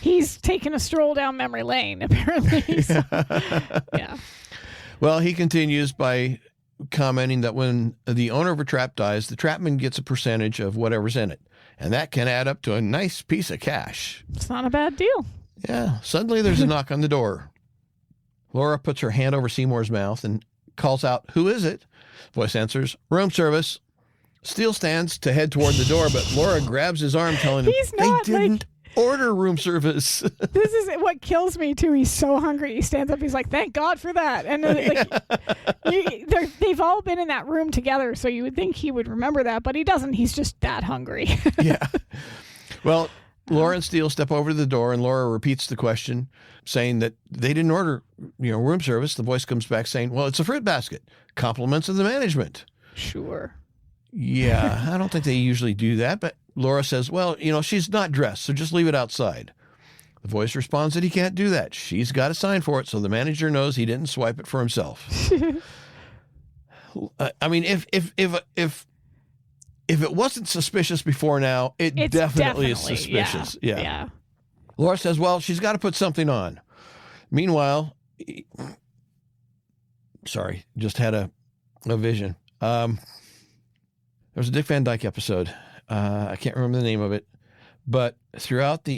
he's taking a stroll down memory lane, apparently. So, yeah. Well, he continues by commenting that when the owner of a trap dies, the trapman gets a percentage of whatever's in it. And that can add up to a nice piece of cash. It's not a bad deal. Yeah. Suddenly there's a knock on the door. Laura puts her hand over Seymour's mouth and calls out, "Who is it?" Voice answers, "Room service." Steele stands to head toward the door, but Laura grabs his arm, telling him they didn't order room service. This is what kills me too. He's so hungry. He stands up. He's like, "Thank God for that." And they've all been in that room together, so you would think he would remember that, but he doesn't. He's just that hungry. Yeah. Well, Laura and Steele step over to the door, and Laura repeats the question, saying that they didn't order, room service. The voice comes back saying, "Well, it's a fruit basket. Compliments of the management." Sure. Yeah, I don't think they usually do that, but Laura says, "Well, she's not dressed, so just leave it outside." The voice responds that he can't do that. She's got to sign for it, so the manager knows he didn't swipe it for himself. I mean, if it wasn't suspicious before now, it's definitely is suspicious. Yeah. Laura says, "Well, she's got to put something on." Meanwhile, sorry, just had a vision. There was a Dick Van Dyke episode. I can't remember the name of it, but throughout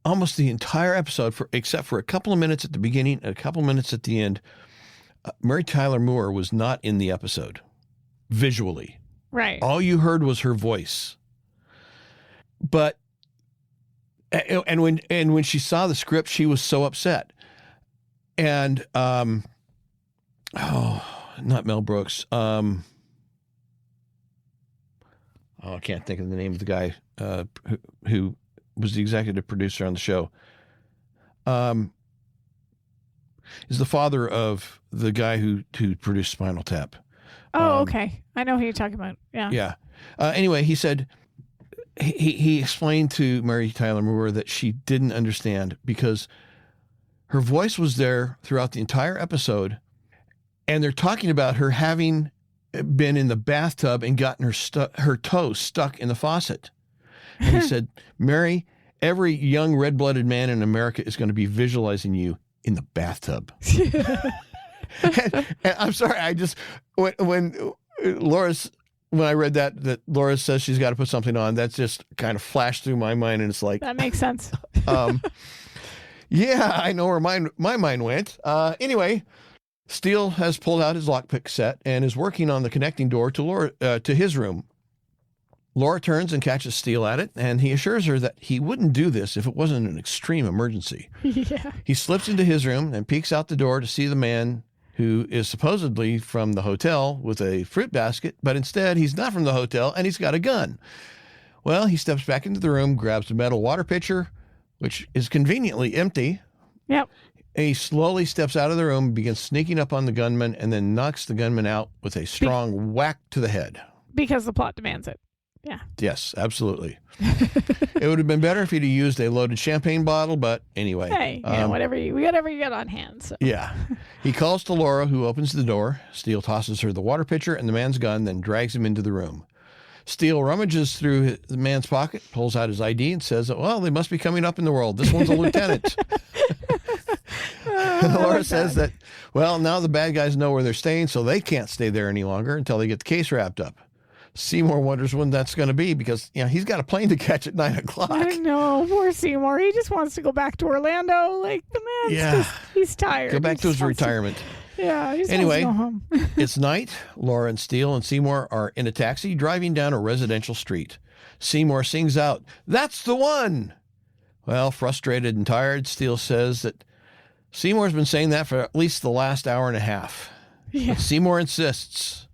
almost the entire episode, except for a couple of minutes at the beginning and a couple of minutes at the end, Mary Tyler Moore was not in the episode visually. Right. All you heard was her voice. But and when she saw the script, she was so upset. And not Mel Brooks. I can't think of the name of the guy who was the executive producer on the show. Is the father of the guy who produced Spinal Tap. Oh, okay. I know who you're talking about. Yeah. Yeah. Anyway, he said he explained to Mary Tyler Moore that she didn't understand because her voice was there throughout the entire episode, and they're talking about her having been in the bathtub and gotten her toes stuck in the faucet. And he said, "Mary, every young red-blooded man in America is going to be visualizing you in the bathtub." and I'm sorry, I just when I read that Laura says she's got to put something on, that's just kind of flashed through my mind, and it's like that makes sense. Yeah, I know where my mind went. Anyway, Steele has pulled out his lockpick set and is working on the connecting door to his room. Laura turns and catches Steele at it, and he assures her that he wouldn't do this if it wasn't an extreme emergency. Yeah. He slips into his room and peeks out the door to see the man who is supposedly from the hotel with a fruit basket, but instead he's not from the hotel and he's got a gun. Well, he steps back into the room, grabs a metal water pitcher, which is conveniently empty. Yep. And he slowly steps out of the room, begins sneaking up on the gunman, and then knocks the gunman out with a strong whack to the head. Because the plot demands it. Yeah. Yes, absolutely. It would have been better if he'd have used a loaded champagne bottle, but anyway. Hey, whatever you get on hand. So. Yeah. He calls to Laura, who opens the door. Steele tosses her the water pitcher and the man's gun, then drags him into the room. Steele rummages through the man's pocket, pulls out his ID, and says, well, they must be coming up in the world. This one's a lieutenant. Laura says that, well, now the bad guys know where they're staying, so they can't stay there any longer until they get the case wrapped up. Seymour wonders when that's going to be because, he's got a plane to catch at 9 o'clock. I know. Poor Seymour. He just wants to go back to Orlando. Like, the man's he's tired. Go back to his retirement. Anyway, wants to go home. It's night. Laura and Steele and Seymour are in a taxi driving down a residential street. Seymour sings out, "That's the one!" Well, frustrated and tired, Steele says that Seymour's been saying that for at least the last hour and a half. Yeah. But Seymour insists.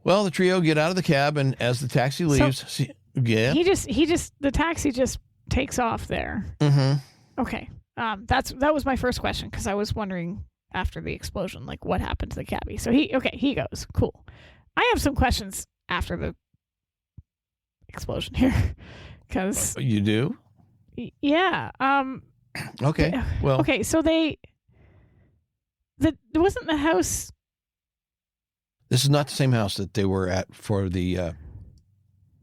Well, the trio get out of the cab, and as the taxi leaves, the taxi just takes off there. Mm-hmm. Okay, that was my first question because I was wondering after the explosion, like what happened to the cabbie. So he goes. Cool. I have some questions after the explosion here, because you do. Yeah. Okay. Well. Okay. So wasn't the house. This is not the same house that they were at for the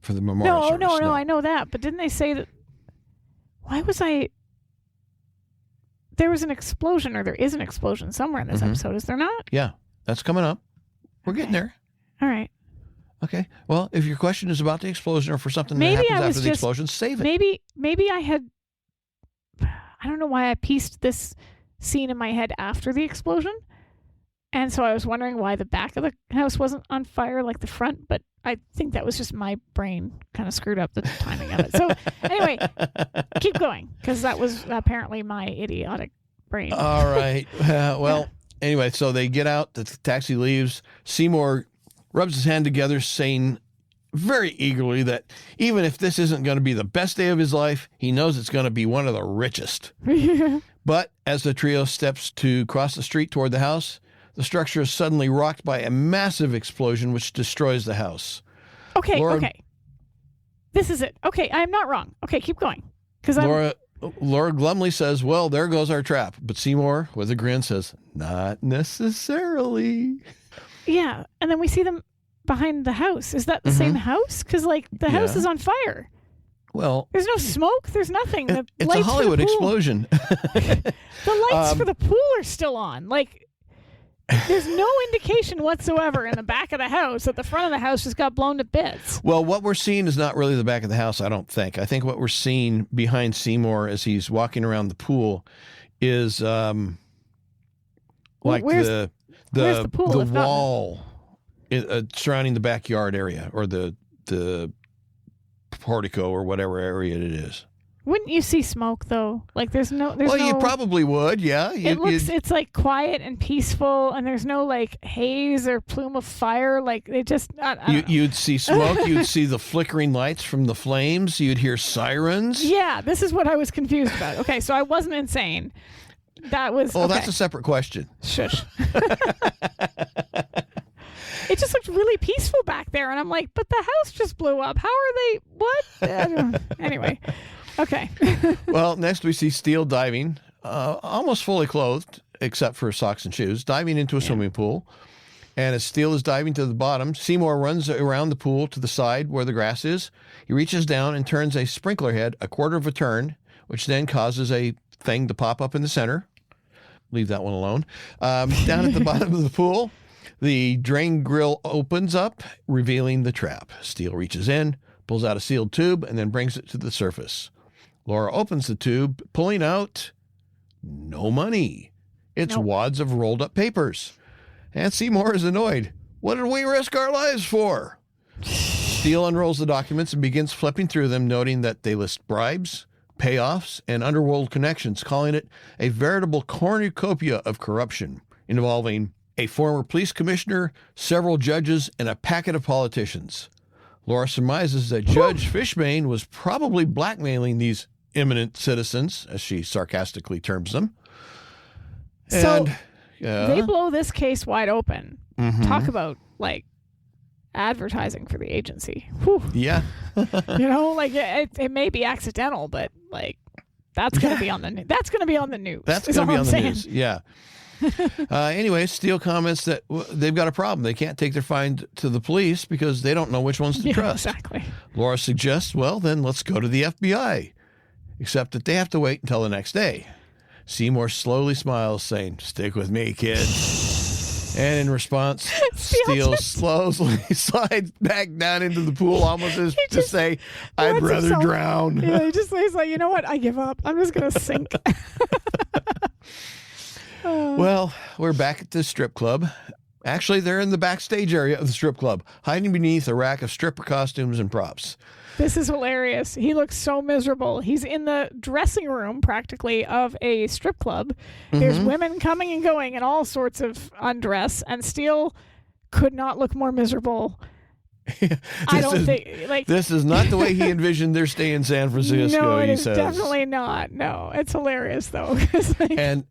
memorial service. No, I know that. But didn't they say that? Why was I? There was an explosion, or there is an explosion somewhere in this episode. Is there not? Yeah, that's coming up. We're getting there. All right. Okay. Well, if your question is about the explosion or for something that happens after the explosion, save it. Maybe I had. I don't know why I pieced this scene in my head after the explosion. And so I was wondering why the back of the house wasn't on fire like the front, but I think that was just my brain kind of screwed up the timing of it. So anyway, keep going, because that was apparently my idiotic brain. All right. Anyway, so they get out, the taxi leaves. Seymour rubs his hand together, saying very eagerly that even if this isn't going to be the best day of his life, he knows it's going to be one of the richest. But as the trio steps to cross the street toward the house, the structure is suddenly rocked by a massive explosion which destroys the house. Okay. This is it. Okay, I'm not wrong. Okay, keep going. Laura glumly says, well, there goes our trap. But Seymour, with a grin, says, not necessarily. Yeah, and then we see them behind the house. Is that the same house? Because, the house is on fire. Well, there's no smoke. There's nothing. It's a Hollywood explosion. The lights for the pool are still on. There's no indication whatsoever in the back of the house that the front of the house just got blown to bits. Well, what we're seeing is not really the back of the house, I don't think. I think what we're seeing behind Seymour as he's walking around the pool is the wall surrounding the backyard area, or the portico, or whatever area it is. Wouldn't you see smoke though? You probably would, yeah. It's quiet and peaceful, and there's no haze or plume of fire. You'd see smoke. You'd see the flickering lights from the flames. You'd hear sirens. Yeah, this is what I was confused about. Okay, so I wasn't insane. That was. Oh, okay. That's a separate question. Shush. It just looked really peaceful back there, and I'm like, but the house just blew up. How are they? What? Anyway. Okay. Well, next we see Steele diving, almost fully clothed, except for socks and shoes, diving into a swimming pool. And as Steele is diving to the bottom, Seymour runs around the pool to the side where the grass is. He reaches down and turns a sprinkler head a quarter of a turn, which then causes a thing to pop up in the center. Leave that one alone. Down at the bottom of the pool, the drain grill opens up, revealing the trap. Steele reaches in, pulls out a sealed tube, and then brings it to the surface. Laura opens the tube, pulling out no money. It's wads of rolled up papers. And Seymour is annoyed. What did we risk our lives for? Steele unrolls the documents and begins flipping through them, noting that they list bribes, payoffs, and underworld connections, calling it a veritable cornucopia of corruption involving a former police commissioner, several judges, and a packet of politicians. Laura surmises that Judge Fishbane was probably blackmailing these eminent citizens, as she sarcastically terms them. So they blow this case wide open. Talk about advertising for the agency. Whew. Yeah. Like it may be accidental, but like that's going to be on the That's going to be on the news. That's going to be on the news. Yeah. Anyway, Steele comments that they've got a problem. They can't take their find to the police because they don't know which ones to trust. Exactly. Laura suggests, well, then let's go to the FBI, except that they have to wait until the next day. Seymour slowly smiles, saying, "Stick with me, kid." And in response, Steele slowly slides back down into the pool, almost as to say, "I'd rather drown." Yeah, he just says, like, you know what? I give up. I'm just going to sink. Well, we're back at the strip club. Actually, they're in the backstage area of the strip club, hiding beneath a rack of stripper costumes and props. This is hilarious. He looks so miserable. He's in the dressing room, practically, of a strip club. There's women coming and going in all sorts of undress, and Steele could not look more miserable. I don't think, like, this is not the way he envisioned their stay in San Francisco. No, it he is says. Definitely not. No, it's hilarious though. And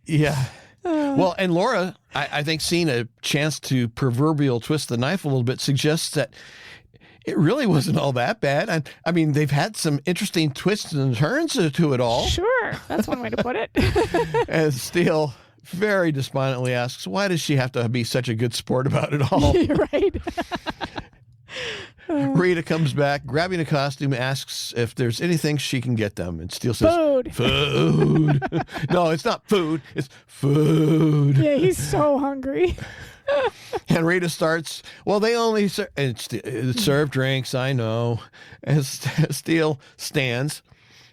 yeah. Well, and Laura, I think, seeing a chance to proverbial twist the knife a little bit, suggests that it really wasn't all that bad. I mean, they've had some interesting twists and turns to it all. Sure, that's one way to put it. And Steele very despondently asks, why does she have to be such a good sport about it all? Right. Rita comes back, grabbing a costume, asks if there's anything she can get them. And Steele says, Food. No, it's not food. It's food. Yeah, he's so hungry. And Rita starts, well, they only serve drinks, I know. And Steele stands,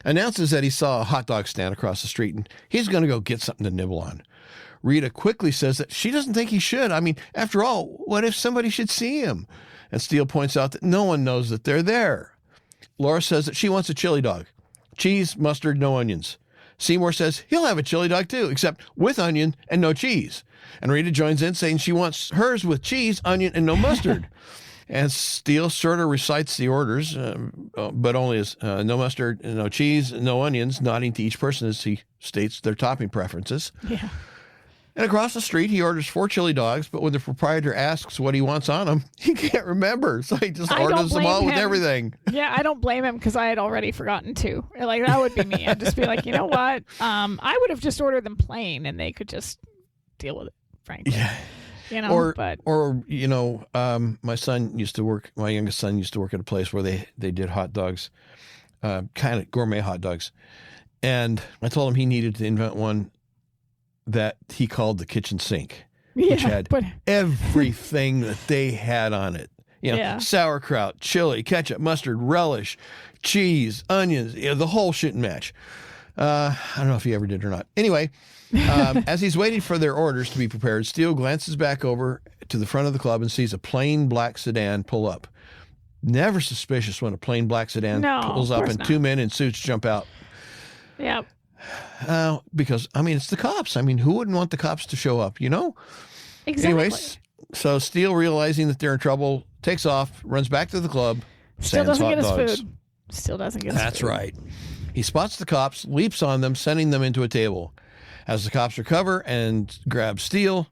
announces that he saw a hot dog stand across the street, and he's going to go get something to nibble on. Rita quickly says that she doesn't think he should. I mean, after all, what if somebody should see him? And Steele points out that no one knows that they're there. Laura says that she wants a chili dog. Cheese, mustard, no onions. Seymour says he'll have a chili dog too, except with onion and no cheese. And Rita joins in, saying she wants hers with cheese, onion, and no mustard. And Steele sort of recites the orders, but only as no mustard, no cheese, no onions, nodding to each person as he states their topping preferences. Yeah. And across the street, he orders 4 chili dogs, but when the proprietor asks what he wants on them, he can't remember. So he just orders them all with everything. Yeah, I don't blame him because I had already forgotten to. Like, that would be me. I'd just be like, you know what? I would have just ordered them plain and they could just deal with it, frankly. Yeah. You know, my son used to work, my youngest son used to work at a place where they did hot dogs, kind of gourmet hot dogs. And I told him he needed to invent one that he called the kitchen sink, which had everything that they had on it. Sauerkraut, chili, ketchup, mustard, relish, cheese, onions, the whole shit and match. I don't know if he ever did or not. Anyway, as he's waiting for their orders to be prepared, Steele glances back over to the front of the club and sees a plain black sedan pull up. Never suspicious when a plain black sedan pulls up and 2 men in suits jump out. Yep. Because, I mean, it's the cops. I mean, who wouldn't want the cops to show up, you know? Exactly. Anyways, so Steele, realizing that they're in trouble, takes off, runs back to the club. Still doesn't get his food. Still doesn't get his food. That's right. He spots the cops, leaps on them, sending them into a table. As the cops recover and grab Steele,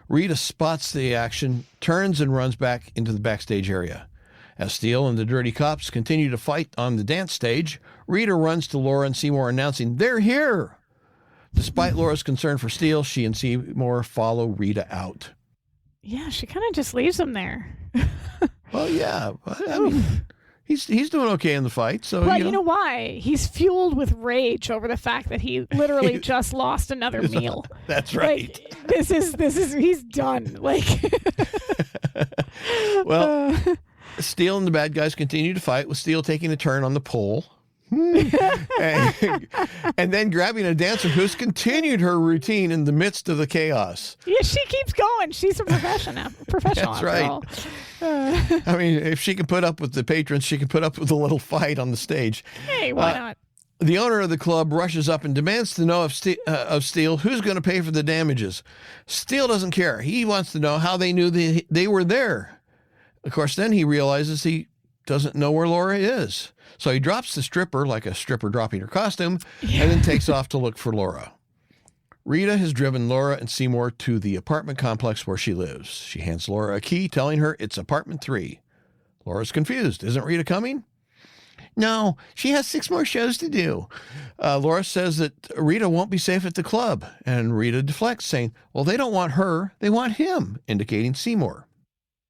Rita spots the action, turns and runs back into the backstage area. As Steele and the dirty cops continue to fight on the dance stage, Rita runs to Laura and Seymour, announcing, "They're here!" Despite Laura's concern for Steele, she and Seymour follow Rita out. Yeah, she kind of just leaves him there. Well, yeah. I mean, he's doing okay in the fight. So, well, you know why? He's fueled with rage over the fact that he literally just lost another meal. That's right. Like, this is he's done. Like, well, Steele and the bad guys continue to fight, with Steele taking a turn on the pole. and then grabbing a dancer who's continued her routine in the midst of the chaos. Yeah, she keeps going. She's a professional. That's right. I mean, if she can put up with the patrons, she can put up with a little fight on the stage. Hey, why not? The owner of the club rushes up and demands to know of Steele who's going to pay for the damages. Steele doesn't care. He wants to know how they knew they were there. Of course, then he realizes he doesn't know where Laura is. So he drops the stripper like a stripper dropping her costume, and then takes off to look for Laura. Rita has driven Laura and Seymour to the apartment complex where she lives. She hands Laura a key, telling her it's apartment 3. Laura's confused. Isn't Rita coming? No, she has 6 more shows to do. Laura says that Rita won't be safe at the club, and Rita deflects, saying, well, they don't want her, they want him, indicating Seymour.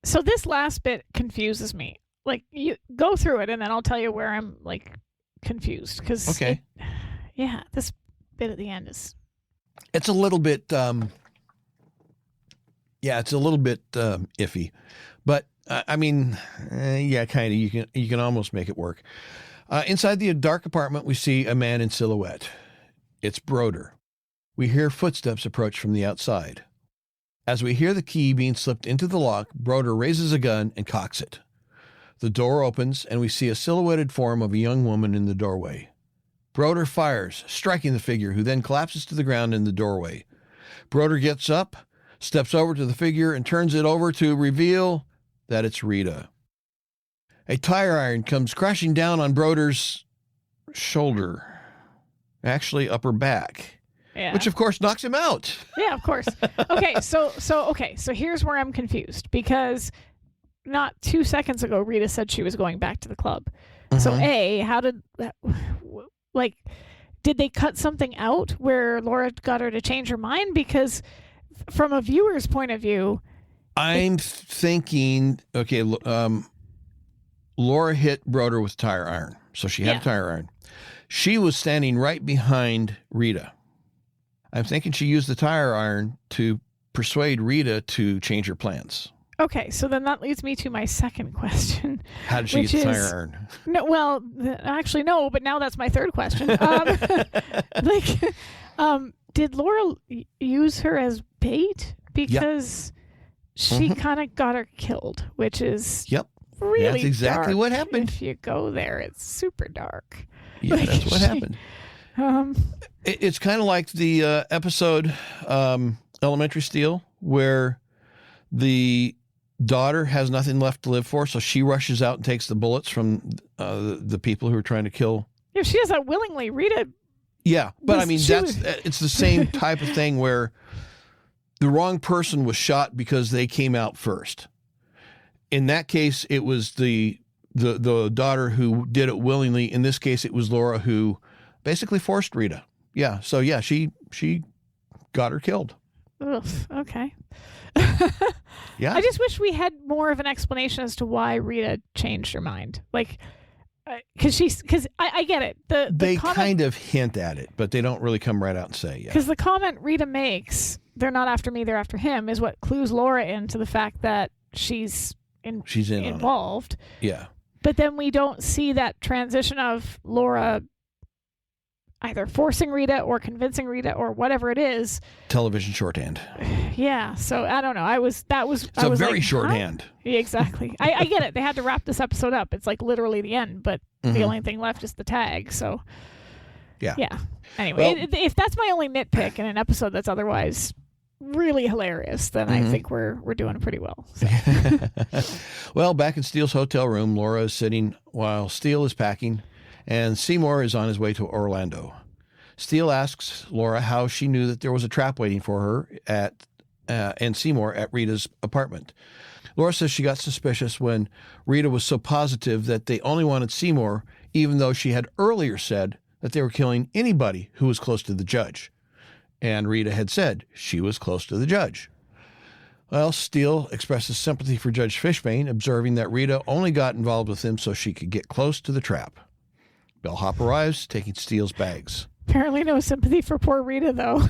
So this last bit confuses me. Like, you go through it, and then I'll tell you where I'm, like, confused. Okay. This bit at the end is... It's a little bit, it's a little bit iffy, but kind of. You can almost make it work. Inside the dark apartment, we see a man in silhouette. It's Broder. We hear footsteps approach from the outside. As we hear the key being slipped into the lock, Broder raises a gun and cocks it. The door opens, and we see a silhouetted form of a young woman in the doorway. Broder fires, striking the figure, who then collapses to the ground in the doorway. Broder gets up, steps over to the figure, and turns it over to reveal that it's Rita. A tire iron comes crashing down on Broder's shoulder, actually upper back, which of course knocks him out. Yeah, of course. Okay, so here's where I'm confused, because not 2 seconds ago Rita said she was going back to the club. Mm-hmm. So how did that... Like, did they cut something out where Laura got her to change her mind? Because from a viewer's point of view... I'm thinking, okay, Laura hit Broder with tire iron. So she had a tire iron. She was standing right behind Rita. I'm thinking she used the tire iron to persuade Rita to change her plans. Okay, so then that leads me to my second question. How did she get the tire iron? No, well, actually, no, but now that's my third question. Did Laura use her as bait? Because she kind of got her killed, which is really that's exactly dark. What happened. If you go there, it's super dark. Yeah, that's what happened. It's kind of like the episode Elementary Steele, where the daughter has nothing left to live for, so she rushes out and takes the bullets from the people who are trying to kill. Yeah, she does that willingly. Rita. Yeah, but I mean, it's the same type of thing where the wrong person was shot because they came out first. In that case, it was the daughter who did it willingly. In this case, it was Laura who basically forced Rita. Yeah, so yeah, she got her killed. Ugh, okay. Yeah. I just wish we had more of an explanation as to why Rita changed her mind. Like, because I get it. They comment, kind of hint at it, but they don't really come right out and say, yeah. Because the comment Rita makes, they're not after me, they're after him, is what clues Laura into the fact that she's involved. Yeah. But then we don't see that transition of Laura either forcing Rita or convincing Rita or whatever it is. Television shorthand. Yeah, so I don't know. It's very shorthand. Huh? Yeah, exactly. I get it. They had to wrap this episode up. It's like literally the end, but the only thing left is the tag. So yeah. Anyway, if that's my only nitpick in an episode that's otherwise really hilarious, then I think we're doing pretty well. So. Well, back in Steele's hotel room, Laura is sitting while Steele is packing, and Seymour is on his way to Orlando. Steele asks Laura how she knew that there was a trap waiting for her and Seymour at Rita's apartment. Laura says she got suspicious when Rita was so positive that they only wanted Seymour, even though she had earlier said that they were killing anybody who was close to the judge. And Rita had said she was close to the judge. Well, Steele expresses sympathy for Judge Fishbane, observing that Rita only got involved with him so she could get close to the trap. Bellhop arrives, taking Steele's bags. Apparently no sympathy for poor Rita, though.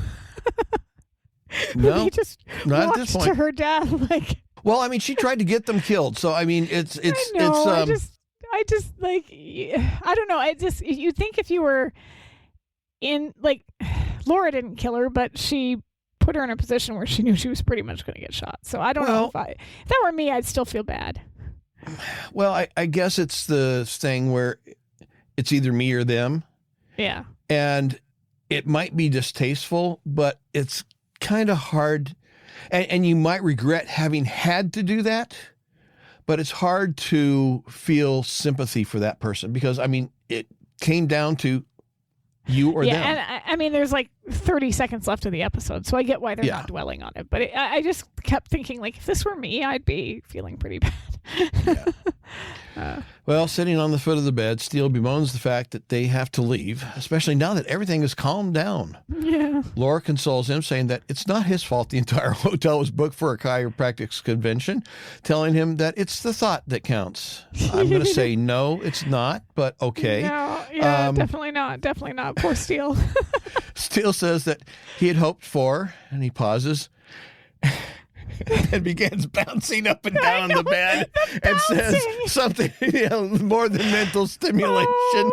No, he just not watched at this point. To her death. Like, well, I mean, she tried to get them killed, so I mean, I don't know. You'd think if you were in, like, Laura didn't kill her, but she put her in a position where she knew she was pretty much going to get shot. So I don't know if that were me, I'd still feel bad. Well, I guess it's the thing where it's either me or them. Yeah. And it might be distasteful, but it's kind of hard. And you might regret having had to do that, but it's hard to feel sympathy for that person because, I mean, it came down to You or them. And I mean, there's like 30 seconds left of the episode, so I get why they're not dwelling on it. But I just kept thinking, like, if this were me, I'd be feeling pretty bad. Well, sitting on the foot of the bed, Steele bemoans the fact that they have to leave, especially now that everything has calmed down. Yeah. Laura consoles him, saying that it's not his fault the entire hotel was booked for a chiropractic convention, telling him that it's the thought that counts. I'm going to say no, it's not, but okay. No, yeah, definitely not. Definitely not. Poor Steele. Steele says that he had hoped for, and he pauses, and begins bouncing up and down the bed and says something more than mental stimulation. Oh,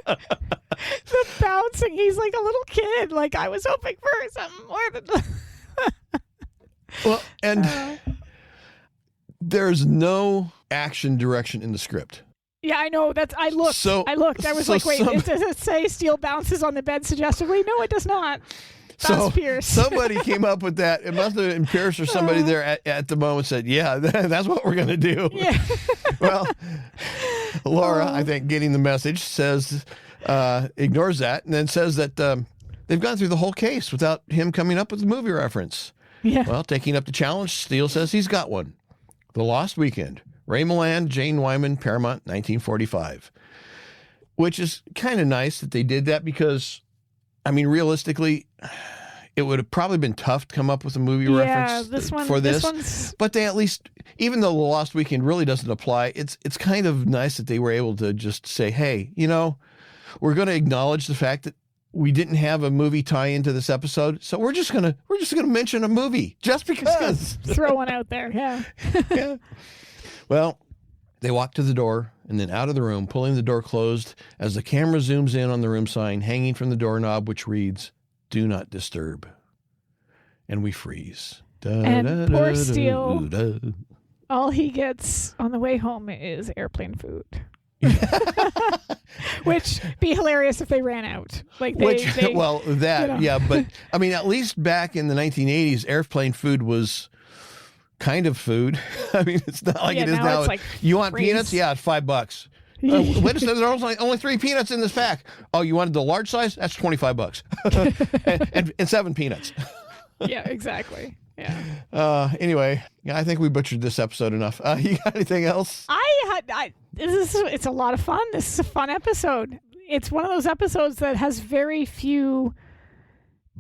the bouncing. He's like a little kid. Like, I was hoping for something more than... Well, and there's no action direction in the script. Yeah, I know. I looked. I was like, wait, does it say Steele bounces on the bed suggestively? No, it does not. That's Pierce. Somebody came up with that. It must have been Pierce or somebody there at the moment said, yeah, that's what we're going to do. Yeah. Well, Laura, I think, getting the message, says, ignores that, and then says that they've gone through the whole case without him coming up with a movie reference. Yeah. Well, taking up the challenge, Steele says he's got one. The Lost Weekend. Ray Milland, Jane Wyman, Paramount, 1945. Which is kind of nice that they did that because, I mean, realistically, it would have probably been tough to come up with a movie reference for this. But they at least, even though The Lost Weekend really doesn't apply, it's kind of nice that they were able to just say, hey, we're going to acknowledge the fact that we didn't have a movie tie into this episode, so we're just gonna mention a movie just because. Throw one out there, yeah. Yeah. Well, they walk to the door and then out of the room, pulling the door closed as the camera zooms in on the room sign hanging from the doorknob, which reads, "Do not disturb." And we freeze. And poor Steele, all he gets on the way home is airplane food. Which be hilarious if they ran out. Like but I mean, at least back in the 1980s, airplane food was kind of food. I mean, it's not like it is now. Like you want peanuts? Yeah, it's $5. Wait a second, there's only 3 peanuts in this pack. Oh, you wanted the large size? That's $25. and 7 peanuts. Yeah, exactly. Yeah. Anyway, I think we butchered this episode enough. You got anything else? It's a lot of fun. This is a fun episode. It's one of those episodes that has very few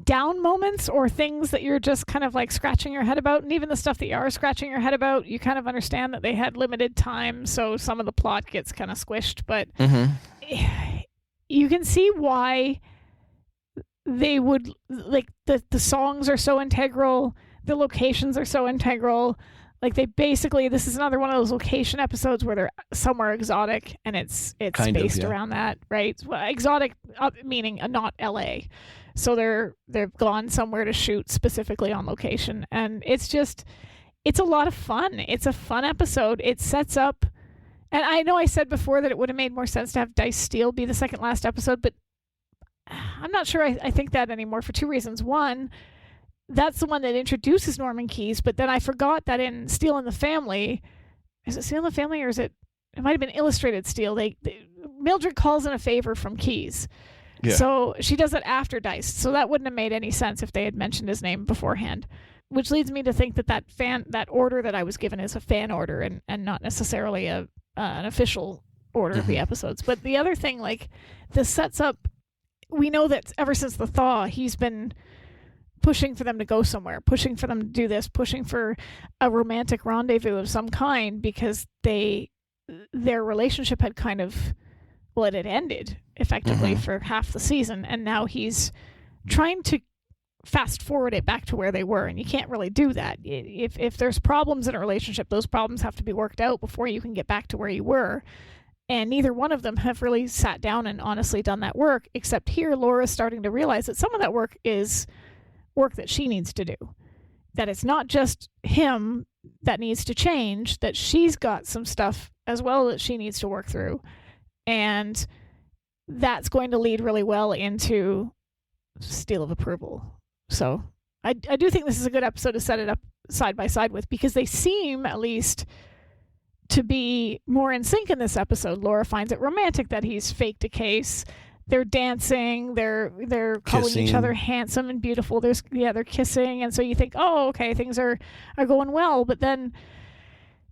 down moments or things that you're just kind of like scratching your head about. And even the stuff that you are scratching your head about, you kind of understand that they had limited time. So some of the plot gets kind of squished, but you can see why they would like the songs are so integral. The locations are so integral. Like this is another one of those location episodes where they're somewhere exotic and it's kind based around that, right? Well, exotic meaning not LA. So they've gone somewhere to shoot specifically on location. And it's a lot of fun. It's a fun episode. It sets up, and I know I said before that it would have made more sense to have Dice Steele be the second last episode, but I'm not sure I think that anymore for 2 reasons. One, that's the one that introduces Norman Keyes, but then I forgot that in Steele in the Family, is it Steele in the Family or it might have been Illustrated Steele, Mildred calls in a favor from Keyes. Yeah. So she does it after Dice. So that wouldn't have made any sense if they had mentioned his name beforehand, which leads me to think that order that I was given is a fan order and not necessarily an official order of the episodes. But the other thing, like, this sets up, we know that ever since the thaw, he's been pushing for them to go somewhere, pushing for them to do this, pushing for a romantic rendezvous of some kind, because their relationship had kind of, it had ended effectively for half the season, and now he's trying to fast forward it back to where they were, and you can't really do that. If there's problems in a relationship, those problems have to be worked out before you can get back to where you were. And neither one of them have really sat down and honestly done that work, except here Laura's starting to realize that some of that work is work that she needs to do. That it's not just him that needs to change, that she's got some stuff as well that she needs to work through. And that's going to lead really well into Steele of Approval. So I do think this is a good episode to set it up side by side with, because they seem at least to be more in sync in this episode. Laura finds it romantic that he's faked a case. they're dancing, they're calling each other handsome and beautiful. They're kissing, and so you think, oh, okay, things are going well, but then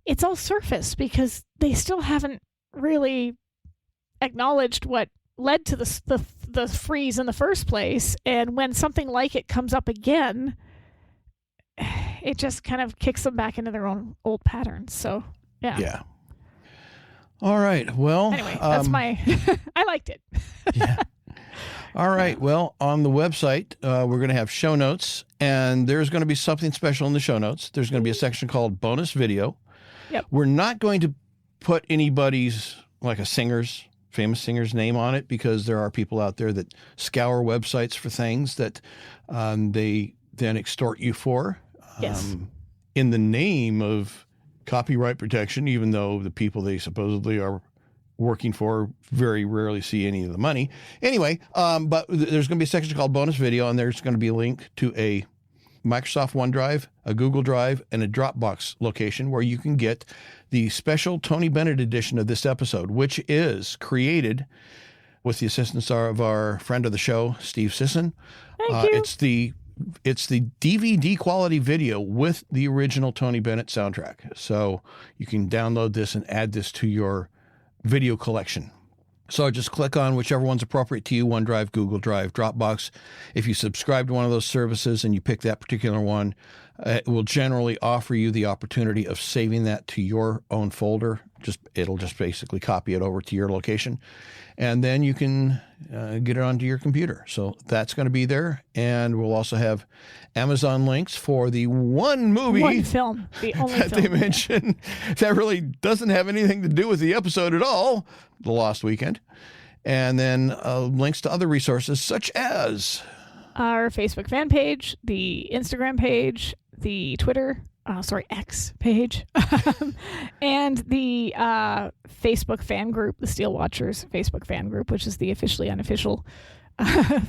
it's all surface because they still haven't really acknowledged what led to the freeze in the first place, and when something like it comes up again, it just kind of kicks them back into their own old patterns. So yeah. All right. Well, anyway, that's my I liked it. Yeah. All right. Well, on the website, we're going to have show notes, and there's going to be something special in the show notes. There's going to be a section called bonus video. Yep. We're not going to put anybody's, like a famous singer's name on it, because there are people out there that scour websites for things that they then extort you for. Yes. In the name of copyright protection, even though the people they supposedly are working for very rarely see any of the money. Anyway, but there's going to be a section called bonus video, and there's going to be a link to a Microsoft OneDrive, a Google Drive, and a Dropbox location where you can get the special Tony Bennett edition of this episode, which is created with the assistance of our friend of the show, Steve Sisson. Thank you. It's the DVD quality video with the original Tony Bennett soundtrack. So you can download this and add this to your video collection. So just click on whichever one's appropriate to you, OneDrive, Google Drive, Dropbox. If you subscribe to one of those services and you pick that particular one, it will generally offer you the opportunity of saving that to your own folder. It'll just basically copy it over to your location, and then you can get it onto your computer. So that's going to be there, and we'll also have Amazon links for the one film, the only that film they mention that really doesn't have anything to do with the episode at all, The Lost Weekend, and then links to other resources such as our Facebook fan page, the Instagram page, the Twitter, X page, and the Facebook fan group, the Steele Watchers Facebook fan group, which is the officially unofficial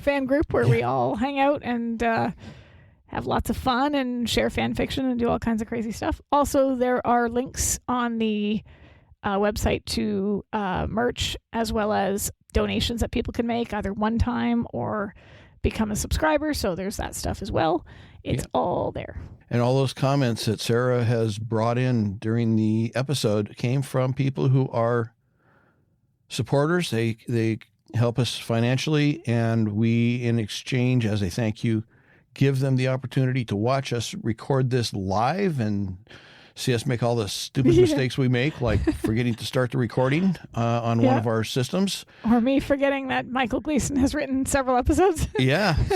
fan group where we all hang out and have lots of fun and share fan fiction and do all kinds of crazy stuff. Also, there are links on the website to merch, as well as donations that people can make, either one time or become a subscriber. So there's that stuff as well. It's all there. And all those comments that Sara has brought in during the episode came from people who are supporters. They help us financially, and we, in exchange, as a thank you, give them the opportunity to watch us record this live and see us make all the stupid mistakes we make, like forgetting to start the recording on one of our systems. Or me forgetting that Michael Gleason has written several episodes.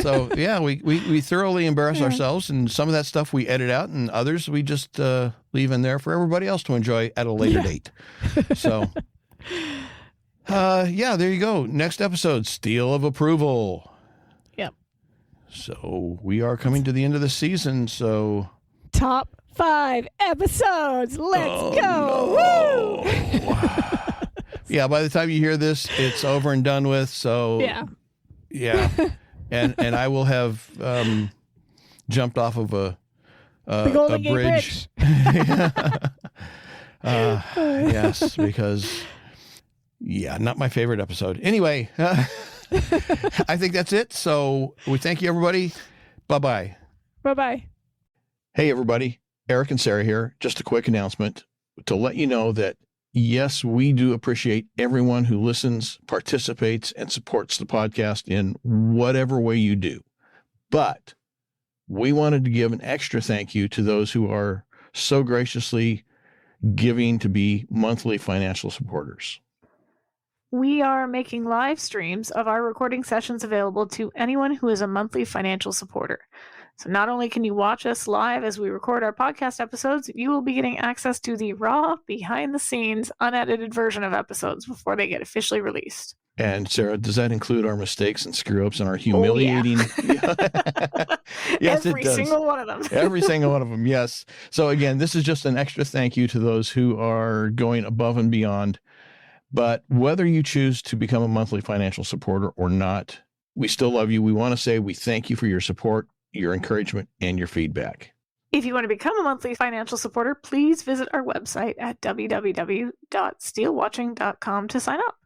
So we thoroughly embarrass ourselves, and some of that stuff we edit out, and others we just leave in there for everybody else to enjoy at a later date. So, there you go. Next episode, Steele of Approval. Yep. So we are coming to the end of the season, so... Top 5 episodes. Let's go. No. Woo! By the time you hear this, it's over and done with. So and I will have jumped off of a Golden Gate bridge. Yes, because not my favorite episode. Anyway, I think that's it. So we thank you, everybody. Bye-bye. Bye-bye. Hey, everybody. Eric and Sara here. Just a quick announcement to let you know that, yes, we do appreciate everyone who listens, participates, and supports the podcast in whatever way you do. But we wanted to give an extra thank you to those who are so graciously giving to be monthly financial supporters. We are making live streams of our recording sessions available to anyone who is a monthly financial supporter. So not only can you watch us live as we record our podcast episodes, you will be getting access to the raw, behind-the-scenes, unedited version of episodes before they get officially released. And Sara, does that include our mistakes and screw-ups and our humiliating... Yes, Every single one of them. Every single one of them, yes. So again, this is just an extra thank you to those who are going above and beyond. But whether you choose to become a monthly financial supporter or not, we still love you. We want to say we thank you for your support, your encouragement, and your feedback. If you want to become a monthly financial supporter, please visit our website at www.SteeleWatching.com to sign up.